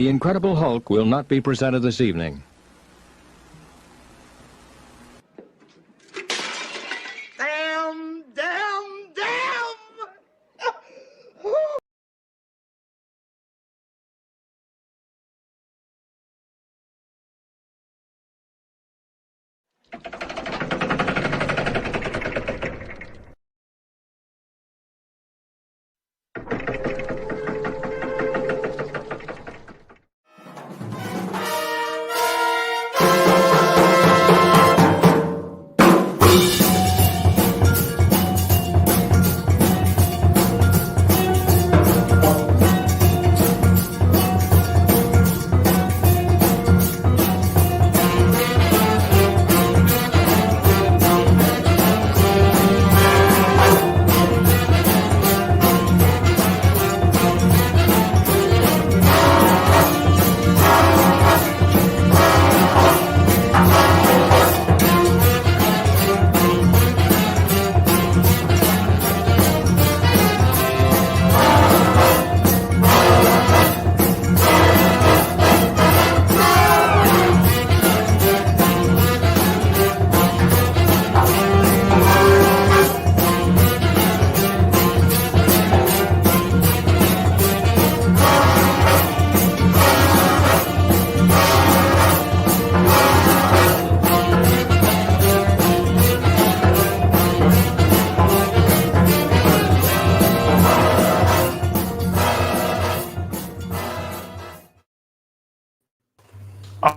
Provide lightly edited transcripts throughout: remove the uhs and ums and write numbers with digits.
The Incredible Hulk will not be presented this evening. Damn!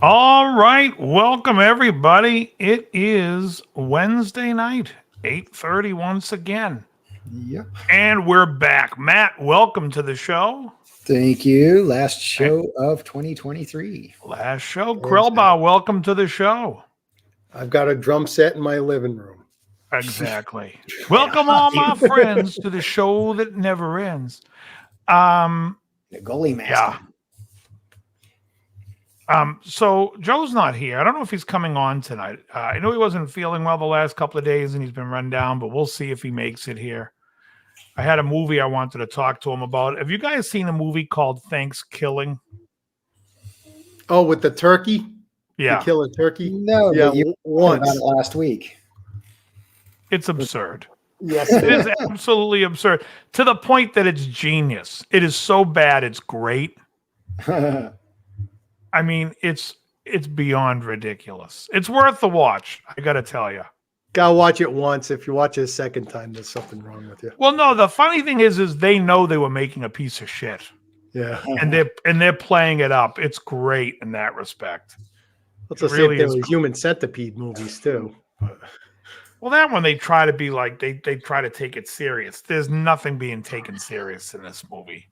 All right, welcome everybody. It is Wednesday night, 8:30 once again. Yep. And we're back. Matt, welcome to the show. Thank you. Last show of 2023. Last show. Krellbaugh, welcome to the show. I've got a drum set in my living room. Exactly. Welcome all my friends to the show that never ends. The goalie master. Yeah. So Joe's not here. I don't know if he's coming on tonight. I know he wasn't feeling well the last couple of days and he's been run down, but we'll see if he makes it here. I had a movie I wanted to talk to him about. Have you guys seen a movie called Thanksgiving? Oh, with the turkey? Yeah. You kill a turkey? No, Yeah, but you once. about it last week. It's absurd. Yes, It is absolutely absurd to the point that it's genius. It is so bad, it's great. I mean, it's beyond ridiculous. It's worth the watch, I got to tell you. Gotta watch it once. If you watch it a second time, there's something wrong with you. Well, no, the funny thing is they know they were making a piece of shit. Yeah. And they're playing it up. It's great in that respect. It's the really same is thing with Human Centipede movies too. Well, that one they try to be like they try to take it serious. There's nothing being taken serious in this movie.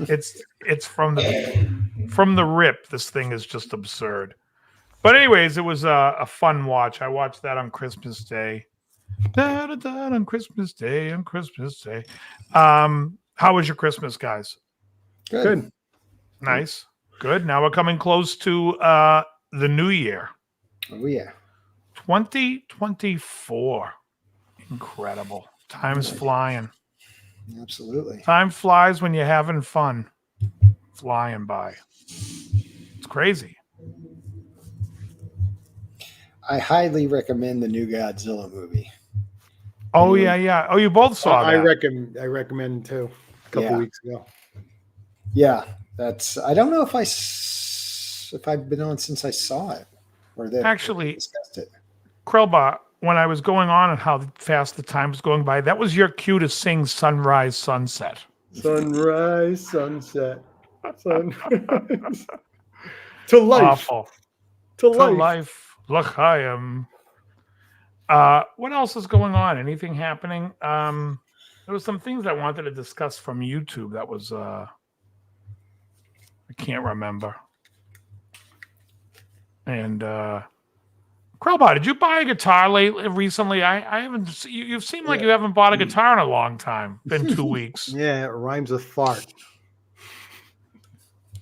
it's from the rip. This thing is just absurd. But anyways, it was a fun watch. I watched that on Christmas Day. On Christmas Day. How was your Christmas, guys? Good. Nice. Good. Now we're coming close to the new year. Oh, yeah. 2024. Incredible. Time's flying. Absolutely. Time flies when you're having fun. Flying by. It's crazy. I highly recommend the new Godzilla movie. Oh, yeah. Oh, you both saw I that. recommend too. A couple weeks ago. Yeah, I don't know if I've been on since I saw it or that Actually, discussed it. Krellbaugh, when I was going on and how fast the time was going by, that was your cue to sing Sunrise, Sunset. Sunrise, sunset. Sunrise. To life. Awful. To To life. life. L'chaim. What else is going on? Anything happening? There was some things I wanted to discuss from YouTube that was I can't remember. And Krellbaugh, did you buy a guitar recently? I haven't. You seem like you haven't bought a guitar in a long time. Been 2 weeks. Yeah, it rhymes with fart.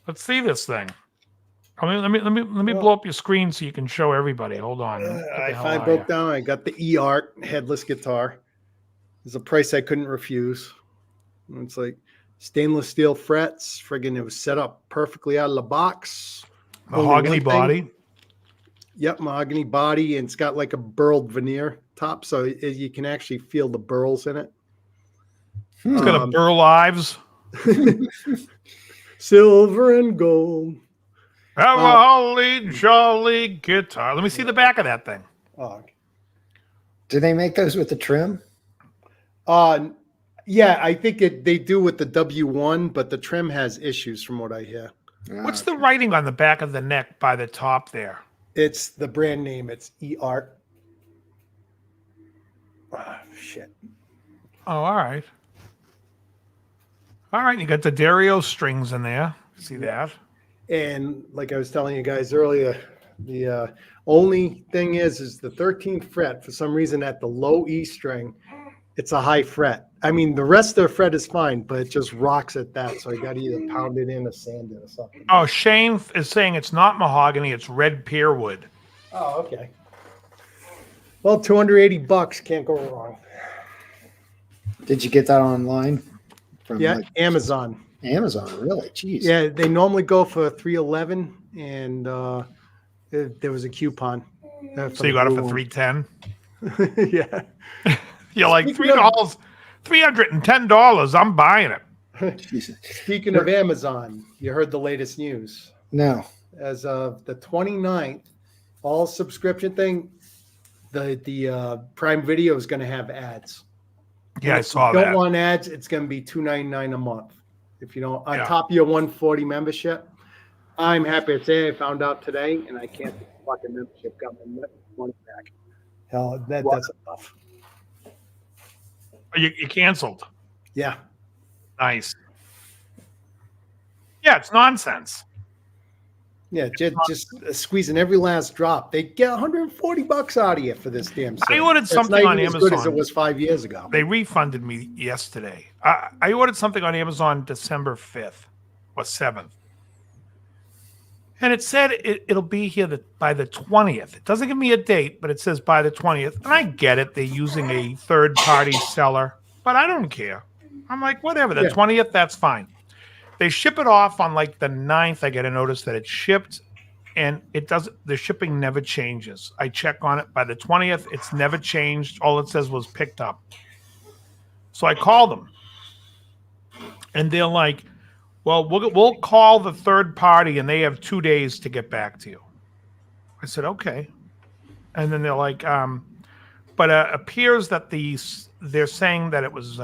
Let's see this thing. Let me blow up your screen so you can show everybody. Hold on. I finally broke down. I got the E-Art headless guitar. It's a price I couldn't refuse. And it's like Stainless steel frets. Friggin' it was set up perfectly out of the box. Only Mahogany one thing- body. Yep, mahogany body, and it's got like a burled veneer top, so you can actually feel the burls in it. It's got a burl lives. Silver and gold. Have a holly jolly guitar. Let me see the back of that thing. Oh, Do they make those with the trim? yeah, I think they do with the W1, but the trim has issues from what I hear. What's the writing on the back of the neck by the top there? It's the brand name. It's E-Art. Ah, shit. Oh, all right. All right, you got the Dario strings in there. See that? And like I was telling you guys earlier, the only thing is the 13th fret, for some reason at the low E string, it's a high fret. I mean, the rest of the fret is fine, but it just rocks at that. So you got to either pound it in or sand it or something. Oh, Shane is saying it's not mahogany, it's red pear wood. Oh, okay. Well, $280 can't go wrong. Did you get that online? From Yeah, like, Amazon. Amazon, really? Jeez. Yeah, they normally go for $311, and there was a coupon. So you got it for $310. Yeah. You're like Speaking of- $310. I'm buying it. Jesus. Speaking of Amazon, you heard the latest news. No. As of the 29th, all subscription thing, the Prime Video is going to have ads. Yeah, I saw If you that. don't want ads, it's going to be $2.99 a month. If you don't, on Yeah. top of your $140 membership. I'm happy to say I found out today, and I can't get the fucking membership. Got my money back. Hell, that's enough. Oh, you canceled. Yeah. Nice. Yeah, it's nonsense. Yeah, just squeezing every last drop. They get $140 out of you for this damn I thing. ordered It's something not on even as good as Amazon. it was 5 years ago. They refunded me yesterday. I ordered something on Amazon December 5th or 7th. And it said it'll be here by the 20th. It doesn't give me a date, but it says by the 20th. And I get it. They're using a third-party seller, but I don't care. I'm like, whatever. The Yeah. 20th, that's fine. They ship it off on like the 9th. I get a notice that it's shipped, and it doesn't. The shipping never changes. I check on it by the 20th. It's never changed. All it says was picked up. So I call them, and they're like, "Well, we'll call the third party, and they have 2 days to get back to you." I said, "Okay," and then they're like, "But appears that they're saying that it was."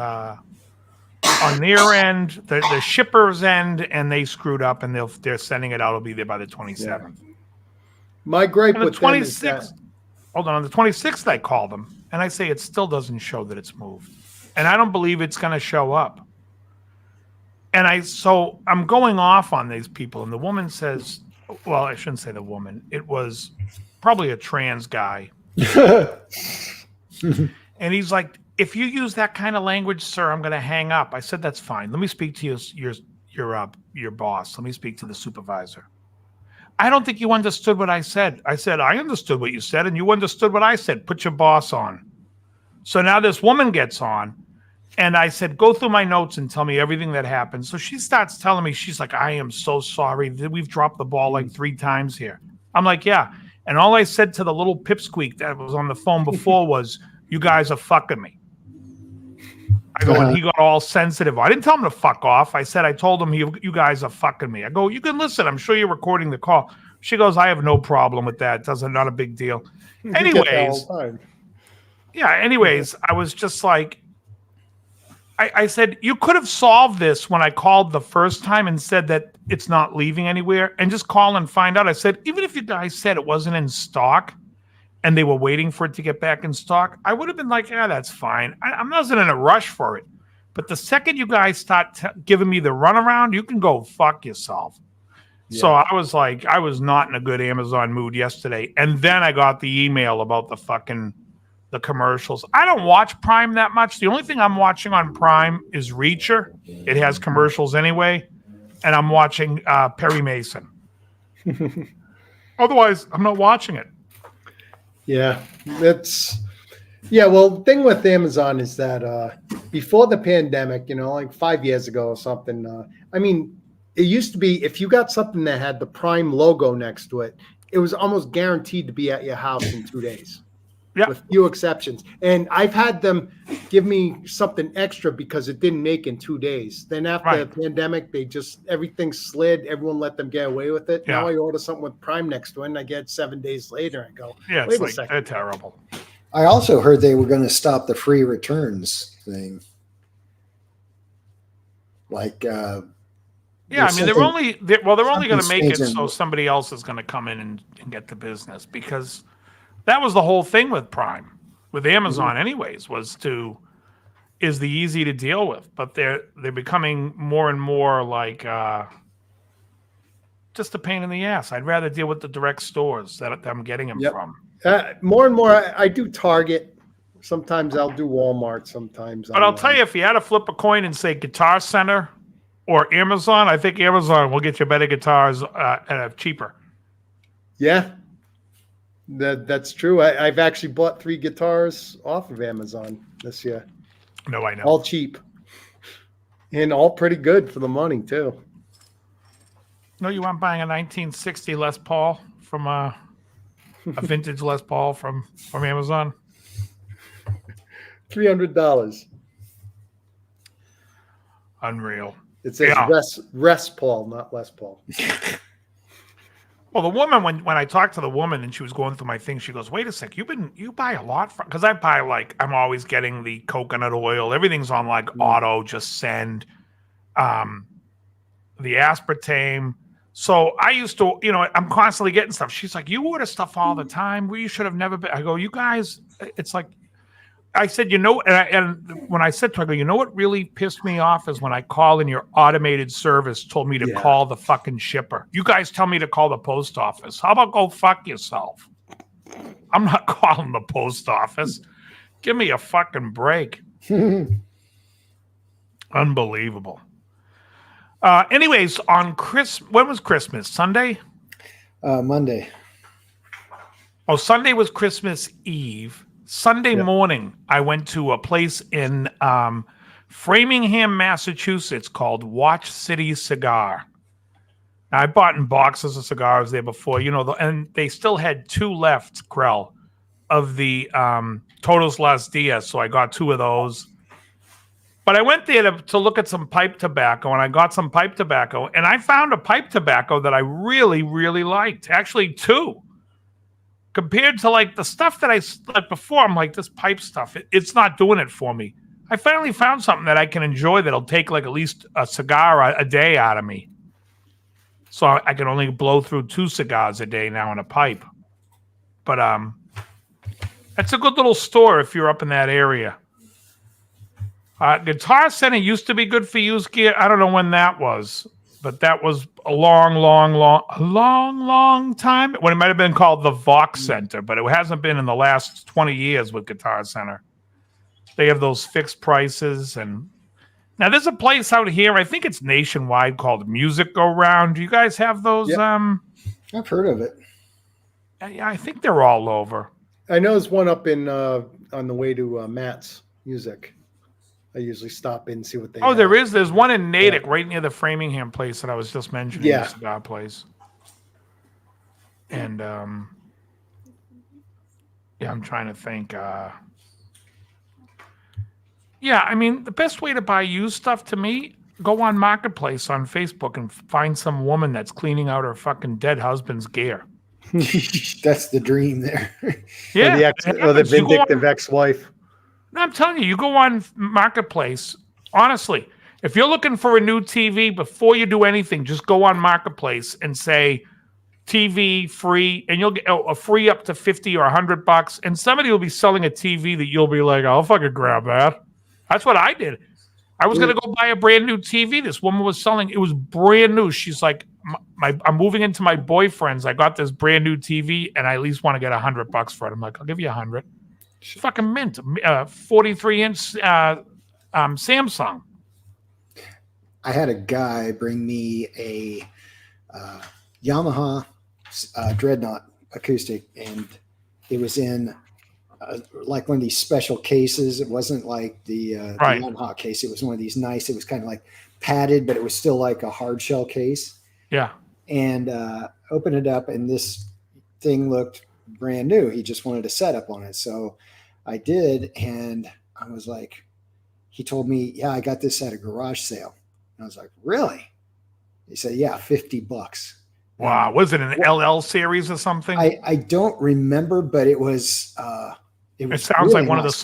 On their end, the shipper's end, and they screwed up, and they're sending it out. It'll be there by the 27th. My gripe On the with them is 26th, that hold on the 26th, I call them, and I say it still doesn't show that it's moved, and I don't believe it's going to show up. And so I'm going off on these people, and the woman says, well, I shouldn't say the woman. It was probably a trans guy, and he's like, if you use that kind of language, sir, I'm going to hang up. I said, that's fine. Let me speak to your boss. Let me speak to the supervisor. I don't think you understood what I said. I said, I understood what you said, and you understood what I said. Put your boss on. So now this woman gets on, and I said, go through my notes and tell me everything that happened. So she starts telling me, she's like, I am so sorry. We've dropped the ball like 3 times here. I'm like, yeah. And all I said to the little pipsqueak that was on the phone before was, you guys are fucking me. I go, and he got all sensitive. I didn't tell him to fuck off. I said, I told him, you guys are fucking me. I go, you can listen. I'm sure you're recording the call. She goes, I have no problem with that. Not a big deal. you get that all Anyways, the time. yeah, anyways, I was just like, I said, you could have solved this when I called the first time and said that it's not leaving anywhere, and just call and find out. I said, even if you guys said it wasn't in stock and they were waiting for it to get back in stock, I would have been like, yeah, that's fine. I'm not in a rush for it. But the second you guys start giving me the runaround, you can go fuck yourself. Yeah. So I was like, I was not in a good Amazon mood yesterday. And then I got the email about the commercials. I don't watch Prime that much. The only thing I'm watching on Prime is Reacher. It has commercials anyway. And I'm watching Perry Mason. Otherwise, I'm not watching it. Yeah, well, the thing with Amazon is that before the pandemic, like 5 years ago or something. I mean, it used to be if you got something that had the Prime logo next to it, it was almost guaranteed to be at your house in 2 days. Yeah. With few exceptions. And I've had them give me something extra because it didn't make in 2 days. Then after the pandemic, everything slid. Everyone let them get away with it. Yeah. Now I order something with Prime next to it and I get it 7 days later and go, Yeah, wait it's a like second. they're terrible. I also heard they were going to stop the free returns thing. Like, Yeah, I mean, they're only going to make it so somebody else is going to come in and get the business, because that was the whole thing with Prime, with Amazon, anyways, is the easy to deal with, but they're becoming more and more like just a pain in the ass. I'd rather deal with the direct stores that I'm getting them from. More and more, I do Target. Sometimes I'll do Walmart. Sometimes, but I'll tell you, if you had to flip a coin and say Guitar Center or Amazon, I think Amazon will get you better guitars cheaper. Yeah, that's true. I've actually bought 3 guitars off of Amazon this year. No, I know. All cheap. And all pretty good for the money, too. No, you weren't buying a 1960 Les Paul from a vintage Les Paul from Amazon? $300. Unreal. It says Res Paul, not Les Paul. Well, the woman, when I talked to the woman and she was going through my thing, she goes, "Wait a sec, you buy a lot from," because I buy, like, I'm always getting the coconut oil. Everything's on like auto, just send, the aspartame. So I used to, I'm constantly getting stuff. She's like, "You order stuff all the time. We should have never been." I go, "You guys," it's like, I said, and when I said to her, I go, "You know what really pissed me off is when I call and your automated service told me to call the fucking shipper. You guys tell me to call the post office. How about go fuck yourself? I'm not calling the post office. Give me a fucking break." Unbelievable. Anyways, when was Christmas? Sunday? Monday. Oh, Sunday was Christmas Eve. Sunday morning, I went to a place in Framingham, Massachusetts called Watch City Cigar. Now, I bought in boxes of cigars there before, and they still had 2 left, Krell, of the Todos Las Dias, so I got 2 of those. But I went there to look at some pipe tobacco, and I got some pipe tobacco, and I found a pipe tobacco that I really, really liked. Actually, 2. Compared to like the stuff that I like before, I'm like, this pipe stuff, it's not doing it for me. I finally found something that I can enjoy that'll take like at least a cigar a day out of me. So I can only blow through 2 cigars a day now in a pipe. But that's a good little store if you're up in that area. Guitar Center used to be good for used gear. I don't know when that was, but that was a long time when it might have been called the Vox Center, but it hasn't been in the last 20 years with Guitar Center. They have those fixed prices. And now there's a place out here, I think it's nationwide, called Music Go Round. Do you guys have those? Yep. I've heard of it. Yeah, I think they're all over. I know there's one up in on the way to Matt's Music. I usually stop in and see what they have. There is. There's one in Natick right near the Framingham place that I was just mentioning. Yeah. The cigar place. And I'm trying to think. I mean, the best way to buy used stuff to me, go on Marketplace on Facebook and find some woman that's cleaning out her fucking dead husband's gear. That's the dream there. Yeah. Or the vindictive ex-wife. No, I'm telling you, you go on Marketplace. Honestly, if you're looking for a new TV, before you do anything, just go on Marketplace and say TV free, and you'll get a free up to $50 or $100, and somebody will be selling a TV that you'll be like, "I'll fucking grab that." That's what I did. I was gonna go buy a brand new TV. This woman was selling; it was brand new. She's like, "I'm moving into my boyfriend's. I got this brand new TV, and I at least want to get $100 for it." I'm like, "I'll give you $100." Fucking mint, 43-inch Samsung. I had a guy bring me a Yamaha Dreadnought acoustic, and it was in like one of these special cases. It wasn't like the Right. Yamaha case. It was one of these nice. It was kind of like padded, but it was still like a hard shell case. Yeah. And opened it up, and this thing looked brand new. He just wanted a setup on it, so I did, and I was like, he told me, "Yeah, I got this at a garage sale." And I was like, "Really?" He said, "Yeah, $50." Wow. Was it an LL series or something? I don't remember, but it was. It sounds really like one of the nice.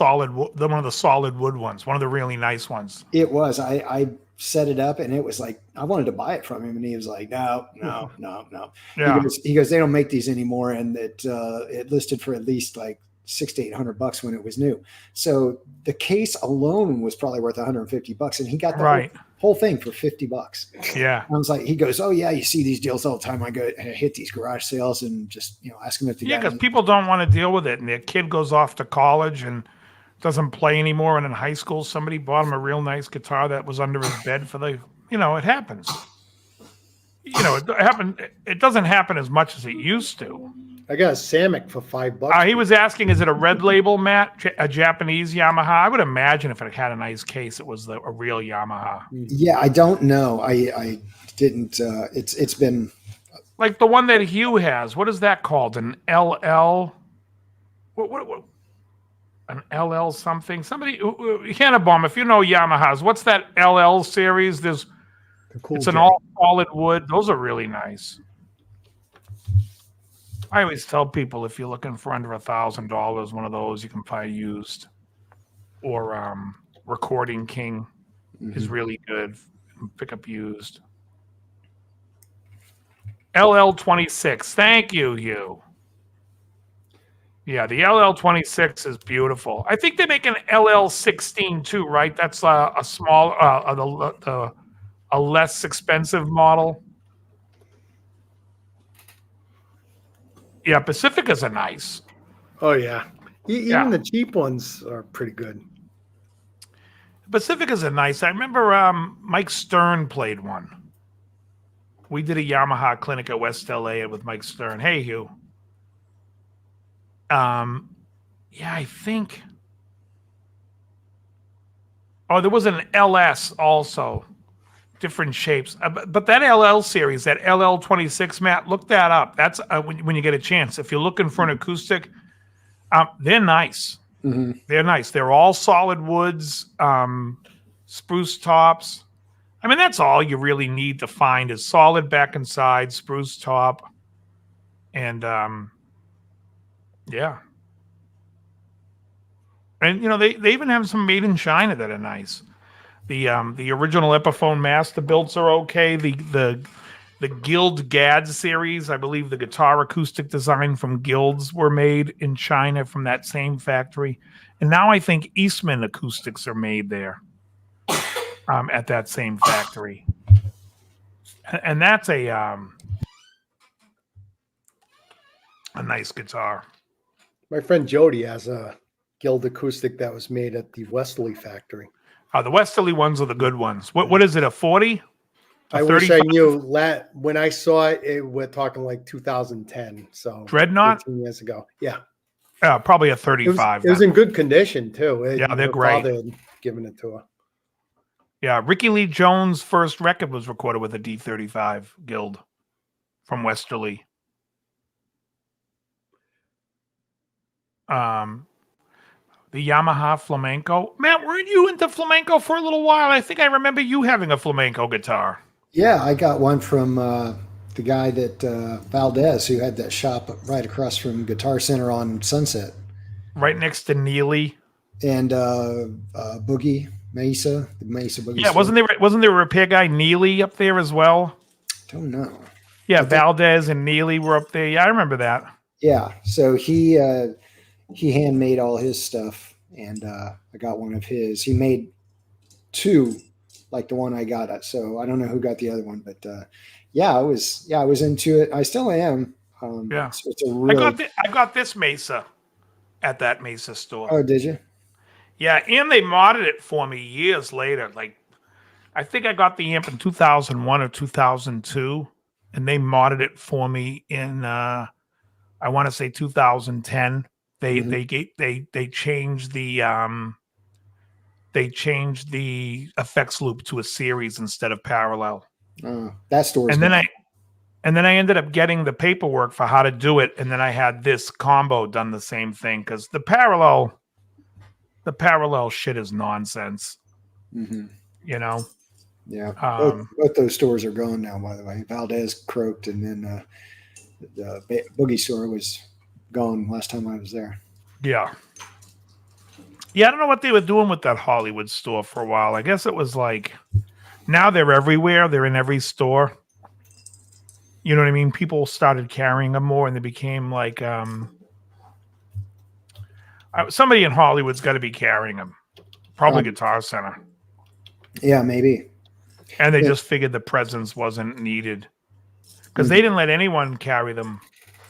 solid wood ones, one of the really nice ones. It was. I set it up, and it was like I wanted to buy it from him, and he was like, "No, no, no, no." Yeah. He goes, "They don't make these anymore," and it listed for at least like $600 to $800 when it was new. So the case alone was probably worth $150, and he got the Right. whole thing for $50. Yeah. I was like, he goes, "Oh yeah, you see these deals all the time." I go, I hit these garage sales and just ask them if they Yeah, got because any. people don't want to deal with it, and their kid goes off to college and doesn't play anymore. And in high school, somebody bought him a real nice guitar that was under his bed for the. It happens. It happened. It doesn't happen as much as it used to. I got a Samick for $5. He was asking, is it a red label, Matt? A Japanese Yamaha? I would imagine if it had a nice case, it was a real Yamaha. Yeah, I don't know. I didn't. It's been. Like the one that Hugh has. What is that called? An LL? What? An LL something? Somebody, Hannibom, if you know Yamahas, what's that LL series? The Cool It's an J. all solid wood. Those are really nice. I always tell people if you're looking for under $1,000, one of those you can buy used. Or Recording King is really good. Pick up used. LL26. Thank you, Hugh. Yeah, the LL26 is beautiful. I think they make an LL16 too, right? That's a small, a less expensive model. Yeah, Pacificas are nice. Oh yeah. Yeah. Even the cheap ones are pretty good. Pacificas are nice. I remember Mike Stern played one. We did a Yamaha clinic at West LA with Mike Stern. Hey, Hugh. Yeah, I think. Oh, there was an LS also. Different shapes. But that LL series, that LL26, Matt, look that up. That's when you get a chance. If you're looking for an acoustic, they're nice. Mm-hmm. They're nice. They're all solid woods, spruce tops. I mean, that's all you really need to find is solid back and side, spruce top. And yeah. And they even have some made in China that are nice. The original Epiphone Master builds are okay. The Guild Gads series, I believe the guitar acoustic design from Guilds were made in China from that same factory. And now I think Eastman acoustics are made there at that same factory. And that's a nice guitar. My friend Jody has a Guild acoustic that was made at the Westerly factory. The Westerly ones are the good ones. What is it, a 40? I wish I knew. When I saw it, we're talking like 2010. So Dreadnought? 15 years ago. Yeah. Probably a 35. It was in good condition too. Yeah, they're her great. father had given it to her. Yeah, Ricky Lee Jones' first record was recorded with a D35 Guild from Westerly. The Yamaha flamenco. Matt, weren't you into flamenco for a little while? I think I remember you having a flamenco guitar. Yeah, I got one from the guy that Valdez, who had that shop right across from Guitar Center on Sunset, Right next to Neely. and Boogie Mesa, the Mesa Boogie. Yeah, store. wasn't there a repair guy Neely up there as well? Don't know. Yeah, Valdez and Neely were up there. Yeah, I remember that. Yeah, so he handmade all his stuff, and I got one of his. He made two, like the one I got. So I don't know who got the other one, but I was into it. I still am. Yeah. so it's a really. I got this Mesa at that Mesa store. Oh, did you? Yeah, and they modded it for me years later. Like, I think I got the amp in 2001 or 2002, and they modded it for me in, I want to say 2010. They changed the effects loop to a series instead of parallel. That store's And then gone. I ended up getting the paperwork for how to do it, and then I had this combo done the same thing because the parallel shit is nonsense. Mhm. You know. Yeah, Um, both those stores are gone now. By the way, Valdez croaked, and then the Boogie store was gone last time I was there. Yeah. Yeah, I don't know what they were doing with that Hollywood store for a while. I guess it was like now they're everywhere. They're in every store. You know what I mean? People started carrying them more and they became like somebody in Hollywood's got to be carrying them. Probably Guitar Center. Yeah, maybe. And they just figured the presence wasn't needed. Because they didn't let anyone carry them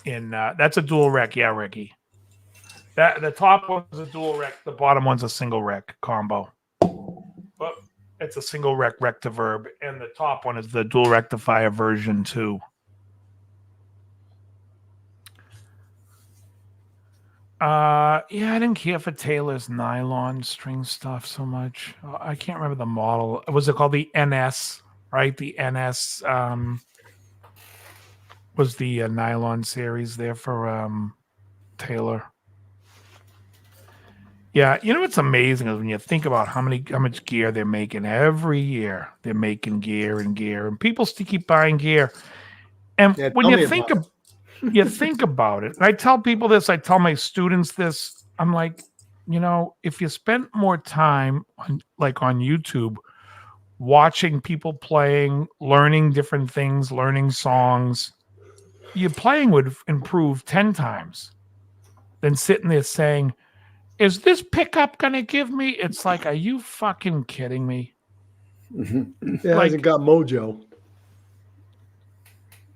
in that's a dual rec, yeah, Ricky. That the top one's a dual rec, the bottom one's a single rec combo. But it's a single rec rectiverb, and the top one is the dual rectifier version 2. Yeah, I didn't care for Taylor's nylon string stuff so much. I can't remember the model. Was it called the NS? Right, the NS was the nylon series there for Taylor. Yeah, you know what's amazing is when you think about how much gear they're making every year. They're making gear, and people still keep buying gear. And when you think about it, and I tell people this, I tell my students this, I'm like, if you spent more time on YouTube watching people playing, learning different things, learning songs, your playing would improve 10 times than sitting there saying, is this pickup going to give me? It's like, are you fucking kidding me? It hasn't got mojo.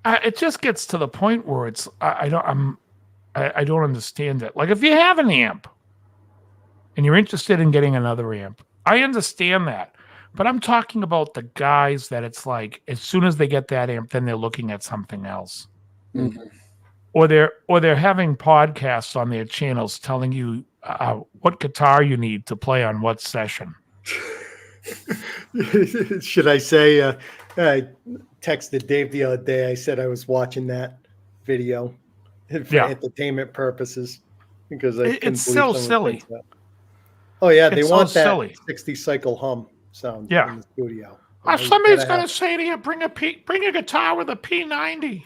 It just gets to the point where it's I don't understand it. Like if you have an amp and you're interested in getting another amp, I understand that. But I'm talking about the guys that it's like as soon as they get that amp, then they're looking at something else. Mm-hmm. Or they're having podcasts on their channels telling you what guitar you need to play on what session. Should I say? I texted Dave the other day. I said I was watching that video for entertainment purposes because it's so silly. Oh yeah, they want so that silly. 60 cycle hum sound in the studio. Somebody's going to say to you, bring a guitar with a P90.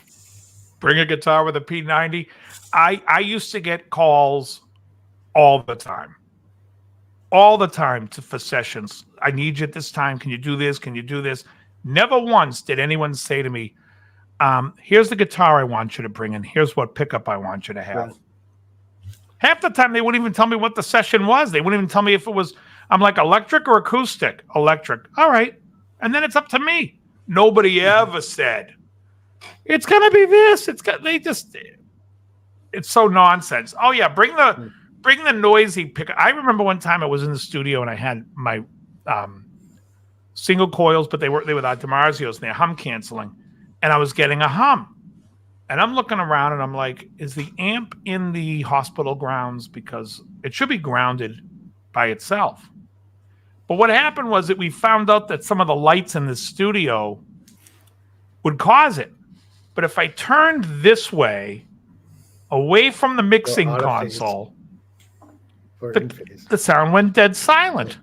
Bring a guitar with a P90. I used to get calls all the time for sessions. I need you at this time. Can you do this? Can you do this? Never once did anyone say to me, here's the guitar I want you to bring in. Here's what pickup I want you to have. Right. Half the time, they wouldn't even tell me what the session was. They wouldn't even tell me if it was, I'm like, electric or acoustic? Electric. All right. And then it's up to me. Nobody ever said, it's going to be this. It's so nonsense. Oh, yeah. Bring the noisy pickup. I remember one time I was in the studio and I had my single coils, but they were DiMarzios and they're hum canceling. And I was getting a hum. And I'm looking around and I'm like, is the amp in the hospital grounds? Because it should be grounded by itself. But what happened was that we found out that some of the lights in the studio would cause it. But if I turned this way, away from the mixing console, the sound went dead silent.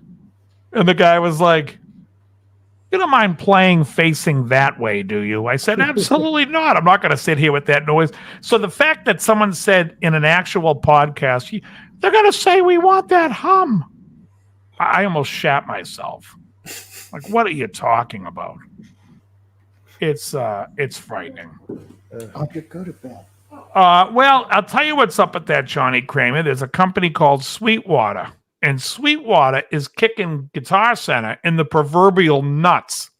And the guy was like, you don't mind playing facing that way, do you? I said, absolutely not. I'm not going to sit here with that noise. So the fact that someone said in an actual podcast, they're going to say we want that hum. I almost shat myself. Like, what are you talking about? It's frightening. I'll go to bed. Well, I'll tell you what's up with that, Johnny Kramer. There's a company called Sweetwater. And Sweetwater is kicking Guitar Center in the proverbial nuts.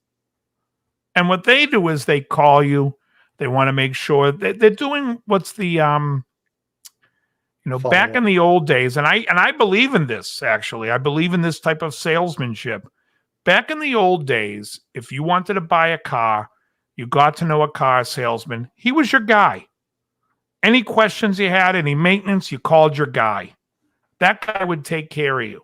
And what they do is they call you. They want to make sure that they're doing what's the, back in the old days. And I believe in this, actually. I believe in this type of salesmanship. Back in the old days, if you wanted to buy a car, you got to know a car salesman. He was your guy. Any questions you had, any maintenance, you called your guy. That guy would take care of you.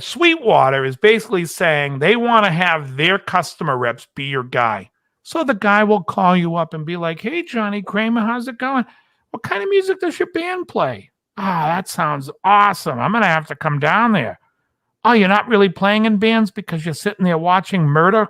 Sweetwater is basically saying they want to have their customer reps be your guy. So the guy will call you up and be like, hey, Johnny Kramer, how's it going? What kind of music does your band play? Ah, that sounds awesome. I'm going to have to come down there. Oh, you're not really playing in bands because you're sitting there watching murder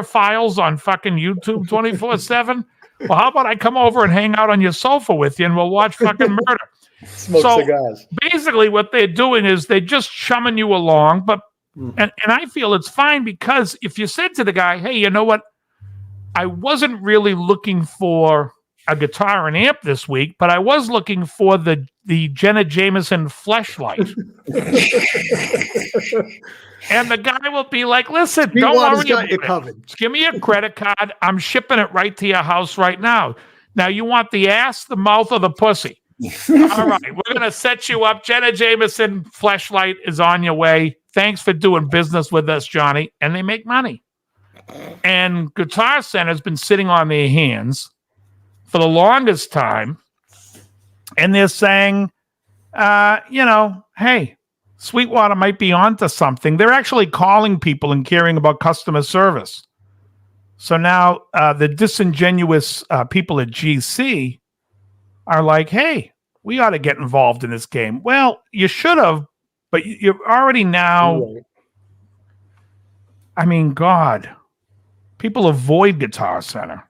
files on fucking YouTube 24/7? Well, how about I come over and hang out on your sofa with you and we'll watch fucking murder? Smoke cigars. Basically what they're doing is they're just chumming you along. But and I feel it's fine, because if you said to the guy, hey, you know what? I wasn't really looking for a guitar and amp this week, but I was looking for the Jenna Jameson Fleshlight. And the guy will be like, listen, don't worry about it. Covered. Just give me a credit card. I'm shipping it right to your house right now. Now, you want the ass, the mouth, or the pussy? All right, we're going to set you up. Jenna Jameson Fleshlight is on your way. Thanks for doing business with us, Johnny. And they make money. And Guitar Center's been sitting on their hands for the longest time. And they're saying, hey, Sweetwater might be onto something. They're actually calling people and caring about customer service. So now the disingenuous people at GC are like, hey, we ought to get involved in this game. Well, you should have, but you're already now. I mean, God, people avoid Guitar Center.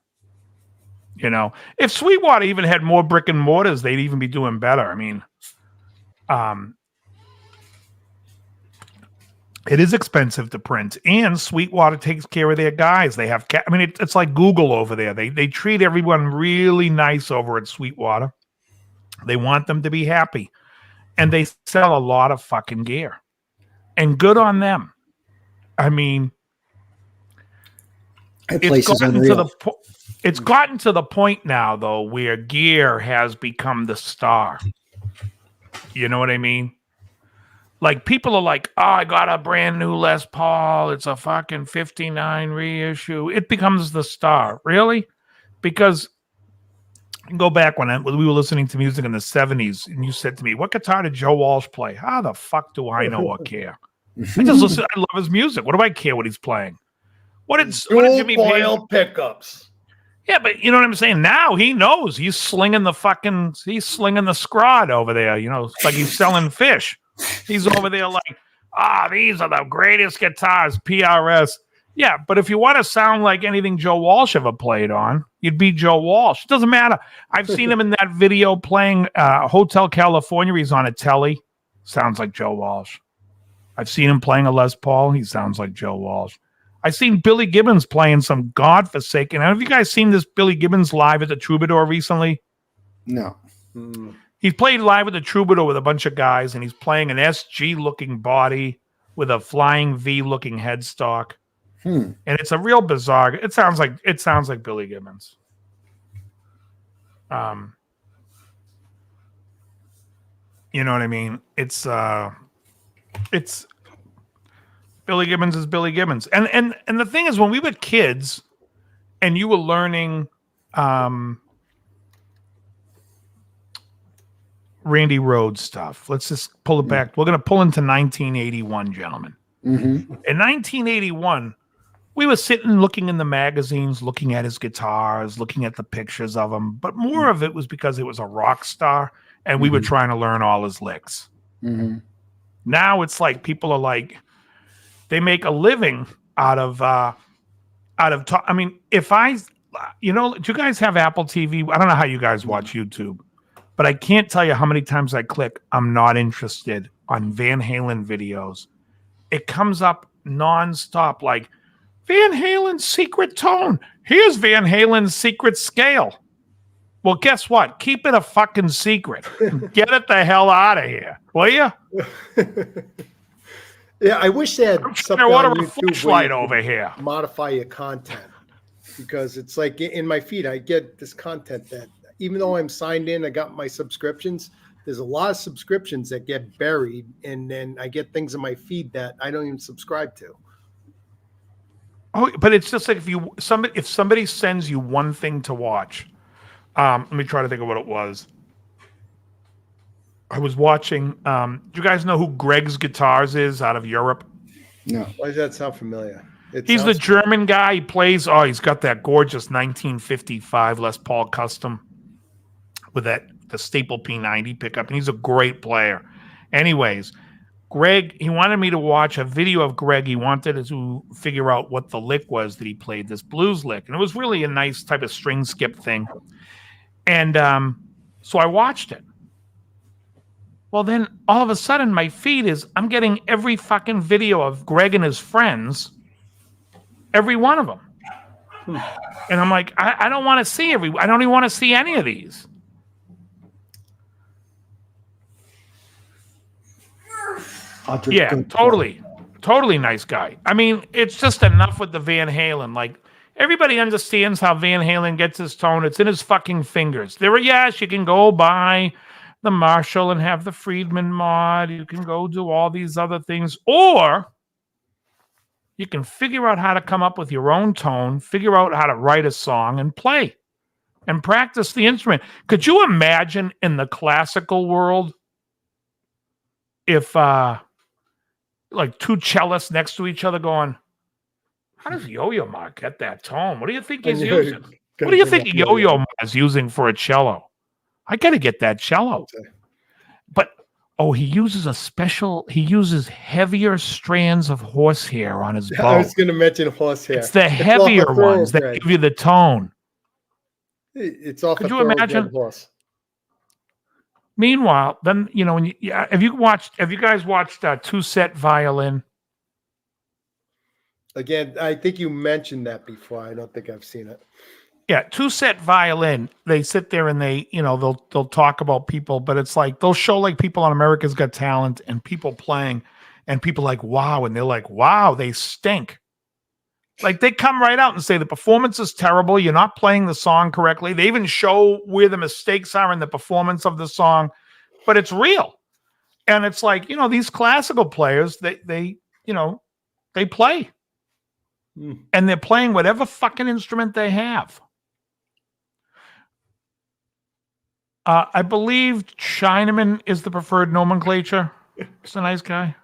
If Sweetwater even had more brick and mortars, they'd even be doing better. I mean, it is expensive to print, and Sweetwater takes care of their guys. They have, it's like Google over there. They treat everyone really nice over at Sweetwater. They want them to be happy, and they sell a lot of fucking gear, and good on them. I mean, it's gotten to the point now, though, where gear has become the star. You know what I mean? Like, people are like, oh, I got a brand new Les Paul. It's a fucking 59 reissue. It becomes the star. Really? Because go back when we were listening to music in the 70s, and you said to me, what guitar did Joe Walsh play? How the fuck do I know or care? I just listen. I love his music. What do I care what he's playing? What did Jimmy Page pickups? Yeah, but you know what I'm saying? Now he knows. He's slinging the scrod over there. It's like he's selling fish. He's over there like, these are the greatest guitars, PRS. Yeah, but if you want to sound like anything Joe Walsh ever played on, you'd be Joe Walsh. It doesn't matter. I've seen him in that video playing Hotel California. He's on a telly. Sounds like Joe Walsh. I've seen him playing a Les Paul. He sounds like Joe Walsh. I've seen Billy Gibbons playing some godforsaken. Have you guys seen this Billy Gibbons live at the Troubadour recently? No. He played live at the Troubadour with a bunch of guys, and he's playing an SG-looking body with a flying V-looking headstock. And it's a real bizarre. It sounds like Billy Gibbons. You know what I mean? It's Billy Gibbons is Billy Gibbons. And the thing is, when we were kids and you were learning Randy Rhoads stuff, let's just pull it back. We're going to pull into 1981, gentlemen. In 1981, we were sitting looking in the magazines, looking at his guitars, looking at the pictures of him. But more of it was because it was a rock star and we were trying to learn all his licks. Now it's like people are like, they make a living out of I mean, if I, do you guys have Apple TV? I don't know how you guys watch YouTube, but I can't tell you how many times I click, I'm not interested on Van Halen videos. It comes up nonstop, like Van Halen's secret tone. Here's Van Halen's secret scale. Well, guess what? Keep it a fucking secret. Get it the hell out of here, will you? Yeah, I wish they had something I on want a YouTube flashlight over here. Modify your content, because it's like in my feed, I get this content that even though I'm signed in, I got my subscriptions. There's a lot of subscriptions that get buried, and then I get things in my feed that I don't even subscribe to. Oh, but it's just like if somebody sends you one thing to watch, Let me try to think of what it was. I was watching. Do you guys know who Greg's Guitars is out of Europe? No. Why does that sound familiar? He's the German guy. He plays. Oh, he's got that gorgeous 1955 Les Paul Custom with the Staple P90 pickup, and he's a great player. Anyways, Greg, he wanted me to watch a video of Greg. He wanted to figure out what the lick was that he played, this blues lick, and it was really a nice type of string skip thing. And so I watched it. Well, then all of a sudden, my feed is I'm getting every fucking video of Greg and his friends, every one of them. And I'm like, I don't want to see I don't even want to see any of these. Yeah, totally nice guy. I mean, it's just enough with the Van Halen. Like, everybody understands how Van Halen gets his tone. It's in his fucking fingers. Yes, you can go buy the Marshall and have the Friedman mod. You can go do all these other things. Or you can figure out how to come up with your own tone, figure out how to write a song and play and practice the instrument. Could you imagine in the classical world if like two cellists next to each other going, how does Yo-Yo Ma get that tone? What do you think he's using? What do you think Yo-Yo Ma is using for a cello? I got to get that cello. But, he uses heavier strands of horsehair on his bow. I was going to mention horsehair. It's the heavier ones that give you the tone. It's off. Could you imagine? Horse. Meanwhile, then, have you guys watched Two-Set Violin? Again, I think you mentioned that before. I don't think I've seen it. Yeah, Two-Set Violin. They sit there and they'll talk about people, but it's like they'll show like people on America's Got Talent and people playing, and people like, wow, and they're like, wow, they stink. Like, they come right out and say the performance is terrible. You're not playing the song correctly. They even show where the mistakes are in the performance of the song, but it's real. And it's like, these classical players, they play. And they're playing whatever fucking instrument they have. I believe Chinaman is the preferred nomenclature. He's a nice guy.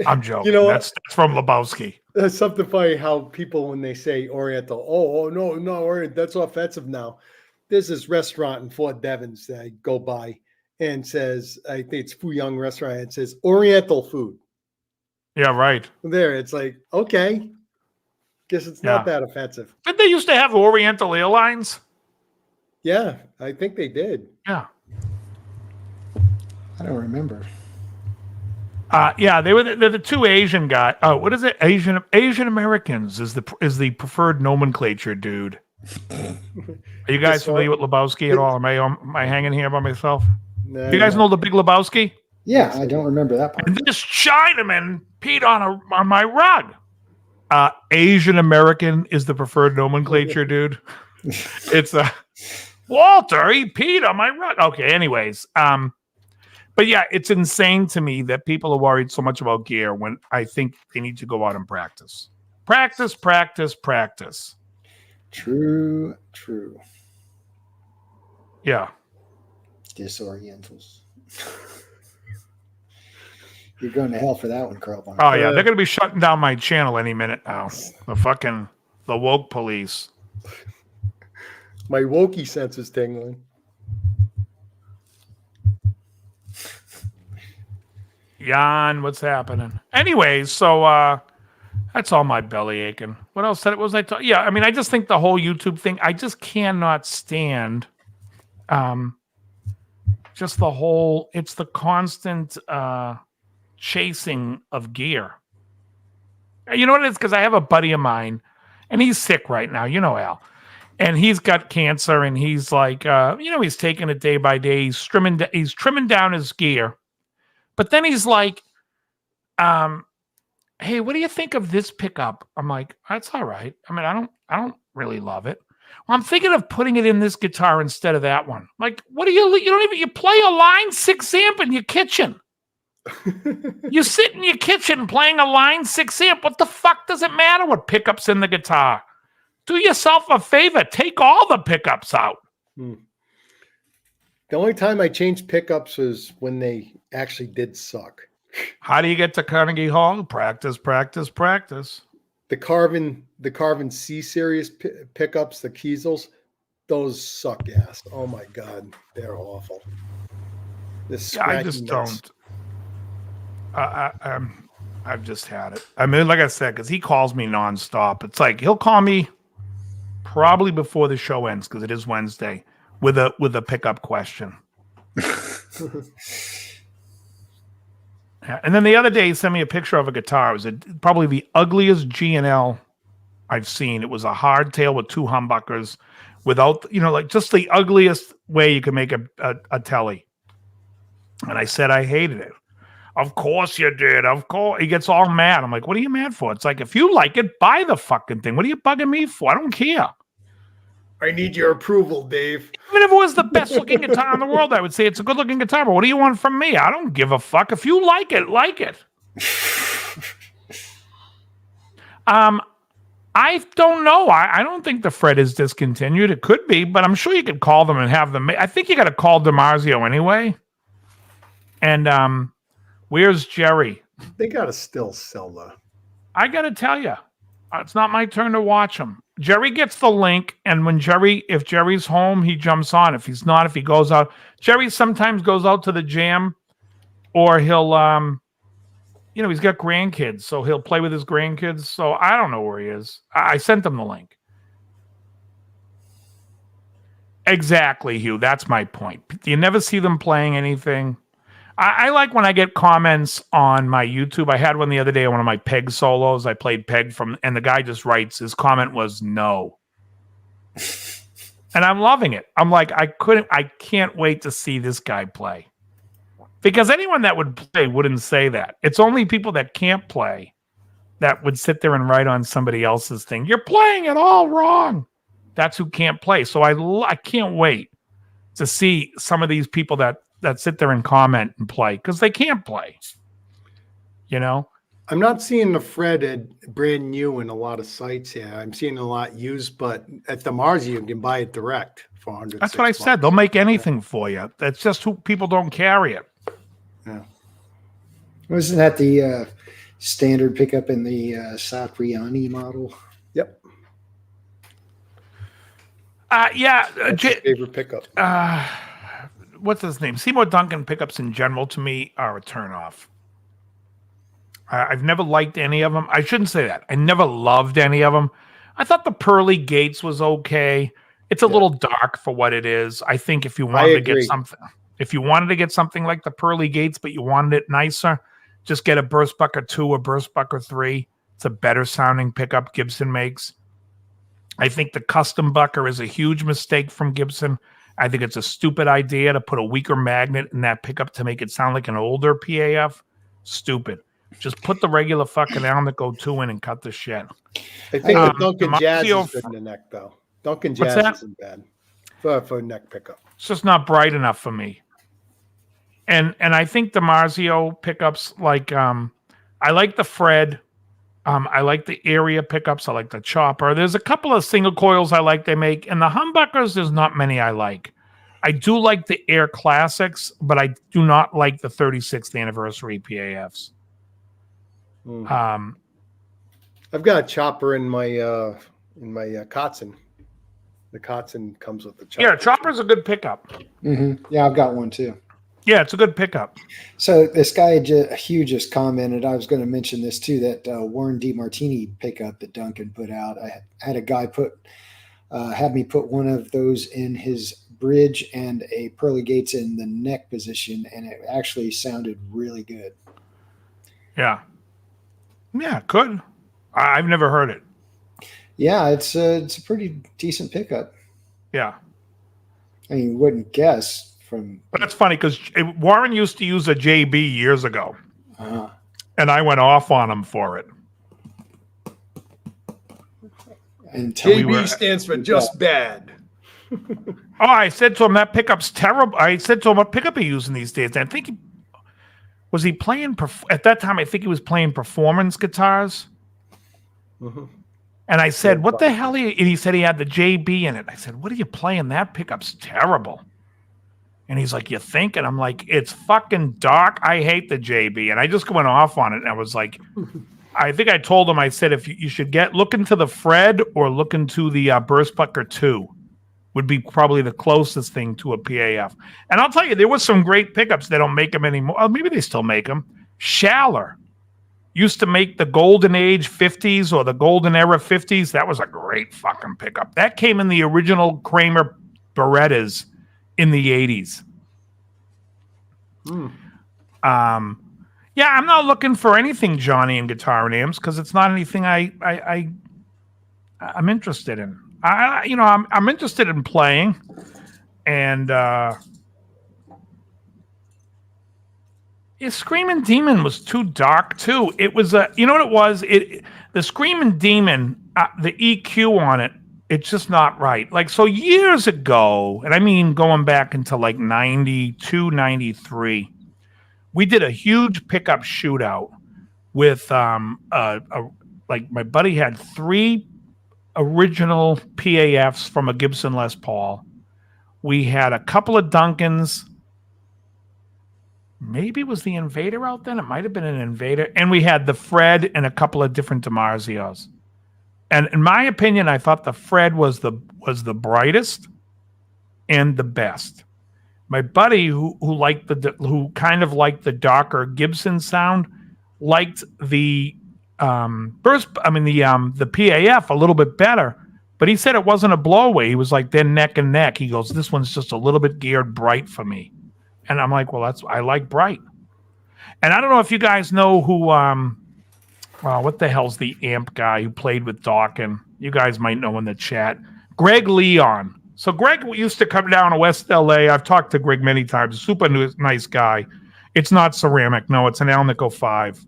I'm joking. That's from Lebowski. That's something funny how people, when they say Oriental, no, Orient, that's offensive now. There's this restaurant in Fort Devens that I go by and says, I think it's Fu Young Restaurant. It says Oriental food. Yeah, right. There, it's like, okay. Guess it's not that offensive. Did they used to have Oriental Airlines? Yeah, I think they did. Yeah. I don't remember. Yeah, they're the two Asian guys. Oh, what is it? Asian Americans is the preferred nomenclature, dude. Are you guys familiar with Lebowski at all? Am I hanging here by myself? No, you guys know the Big Lebowski? Yeah, I don't remember that part. And this Chinaman peed on my rug. Asian American is the preferred nomenclature, dude. It's Walter. He peed on my rug. Okay. Anyways, but yeah, it's insane to me that people are worried so much about gear when I think they need to go out and practice. Practice. True. Yeah. Disorientals. You're going to hell for that one, Carl. Oh yeah, they're going to be shutting down my channel any minute now. The woke police. My wokey sense is tingling. Jan, what's happening? Anyways, so that's all my belly aching. What else was I talking? Yeah, I mean, I just think the whole YouTube thing, I just cannot stand just the whole, it's the constant chasing of gear. You know what it is? Because I have a buddy of mine, and he's sick right now. Al. And he's got cancer, and he's like, he's taking it day by day. He's trimming down his gear. But then he's like, hey, what do you think of this pickup? I'm like, that's all right. I mean, I don't really love it. Well, I'm thinking of putting it in this guitar instead of that one. Like, what do you play a Line 6 amp in your kitchen. You sit in your kitchen playing a Line 6 amp. What the fuck does it matter what pickups in the guitar? Do yourself a favor. Take all the pickups out. The only time I changed pickups was when they actually did suck. How do you get to Carnegie Hall? Practice, practice, practice. The Carvin C series pickups, the Kiesels, those suck ass. Oh my god, they're awful. I just don't. I've just had it. I mean, like I said, because he calls me nonstop. It's like he'll call me probably before the show ends because it is Wednesday with a pickup question. And then the other day, he sent me a picture of a guitar. It was probably the ugliest G&L I've seen. It was a hardtail with 2 humbuckers without, like just the ugliest way you could make a telly. And I said I hated it. Of course you did. Of course. He gets all mad. I'm like, what are you mad for? It's like, if you like it, buy the fucking thing. What are you bugging me for? I don't care. I need your approval, Dave. Even if it was the best looking guitar in the world, I would say it's a good looking guitar. But what do you want from me? I don't give a fuck. If you like it, like it. I don't know. I don't think the Fred is discontinued. It could be, but I'm sure you could call them and have them. I think you got to call DiMarzio anyway. And where's Jerry? They gotta still sell the. I got to tell you, it's not my turn to watch him. Jerry gets the link, and if Jerry's home, he jumps on. If he's not, if he goes out, Jerry sometimes goes out to the jam, or he'll, he's got grandkids, so he'll play with his grandkids. So I don't know where he is. I sent him the link. Exactly, Hugh. That's my point. You never see them playing anything. I like when I get comments on my YouTube. I had one the other day on one of my Peg solos. I played Peg and the guy just writes, his comment was no. And I'm loving it. I'm like, I can't wait to see this guy play. Because anyone that would play wouldn't say that. It's only people that can't play that would sit there and write on somebody else's thing. You're playing it all wrong. That's who can't play. So I can't wait to see some of these people that sit there and comment and play because they can't play. I'm not seeing the Fred brand new in a lot of sites here. I'm seeing a lot used, but at the Marzi you can buy it direct for $100. That's what I said. They'll make anything for you. That's just who people don't carry it. Yeah. Wasn't that the standard pickup in the Satriani model? Yep. Yeah. That's your favorite pickup. What's his name? Seymour Duncan pickups in general to me are a turnoff. I've never liked any of them. I shouldn't say that. I never loved any of them. I thought the Pearly Gates was okay. It's a little dark for what it is. I think if you wanted to get something like the Pearly Gates, but you wanted it nicer, just get a Burstbucker 2 or Burstbucker 3. It's a better sounding pickup Gibson makes. I think the custom bucker is a huge mistake from Gibson. I think it's a stupid idea to put a weaker magnet in that pickup to make it sound like an older PAF. Stupid. Just put the regular fucking Allen that go 2 in and cut the shit. I think the Duncan Jazz is good in the neck, though. Duncan Jazz isn't bad for neck pickup. It's just not bright enough for me. And I think the DiMarzio pickups, like I like the Fred. I like the area pickups. I like the Chopper. There's a couple of single coils I like they make. And the humbuckers, there's not many I like. I do like the Air Classics, but I do not like the 36th anniversary PAFs. I've got a Chopper in my Kotzen. The Kotzen comes with the Chopper. Yeah, Chopper's a good pickup. Mm-hmm. Yeah, I've got one too. Yeah, it's a good pickup. So this guy, Hugh, just commented, I was going to mention this too, that Warren DeMartini pickup that Duncan put out. I had a guy had me put one of those in his bridge and a Pearly Gates in the neck position, and it actually sounded really good. Yeah. Yeah, could. I've never heard it. Yeah, it's a pretty decent pickup. Yeah. I mean, you wouldn't guess from. But that's funny because Warren used to use a JB years ago. And I went off on him for it. And JB stands for just bad. I said to him, that pickup's terrible. I said to him, what pickup are you using these days? And I think was he playing at that time? I think he was playing performance guitars. Mm-hmm. And I said, what the hell? And he said he had the JB in it. I said, what are you playing? That pickup's terrible. And he's like, you think? And I'm like, it's fucking dark. I hate the JB. And I just went off on it. And I was like, I think I told him, I said, if you should look into the Fred or look into the Burstbucker 2 would be probably the closest thing to a PAF. And I'll tell you, there was some great pickups. They don't make them anymore. Oh, maybe they still make them. Schaller used to make the Golden Age 50s or the Golden Era 50s. That was a great fucking pickup. That came in the original Kramer Berettas in the 80s. Yeah, I'm not looking for anything Johnny in guitar and amps because it's not anything I'm interested in. I'm interested in playing, and Screaming Demon was too dark too. It was you know what it was? The Screaming Demon, the EQ on it, it's just not right. Like, so years ago, and I mean going back into like 92, 93, we did a huge pickup shootout with like my buddy had 3 original PAFs from a Gibson Les Paul. We had a couple of Duncans. Maybe it was the Invader out then. It might have been an Invader. And we had the Fred and a couple of different DiMarzios. And in my opinion, I thought the Fred was the brightest and the best. My buddy who kind of liked the darker Gibson sound liked the the PAF a little bit better, but he said it wasn't a blowaway. He was like, they're neck and neck. He goes, this one's just a little bit geared bright for me. And I'm like, well, I like bright. And I don't know if you guys know who, what the hell's the amp guy who played with Dawkins? You guys might know in the chat. Greg Leon. So Greg used to come down to West LA. I've talked to Greg many times. Super nice guy. It's not ceramic. No, it's an Alnico 5.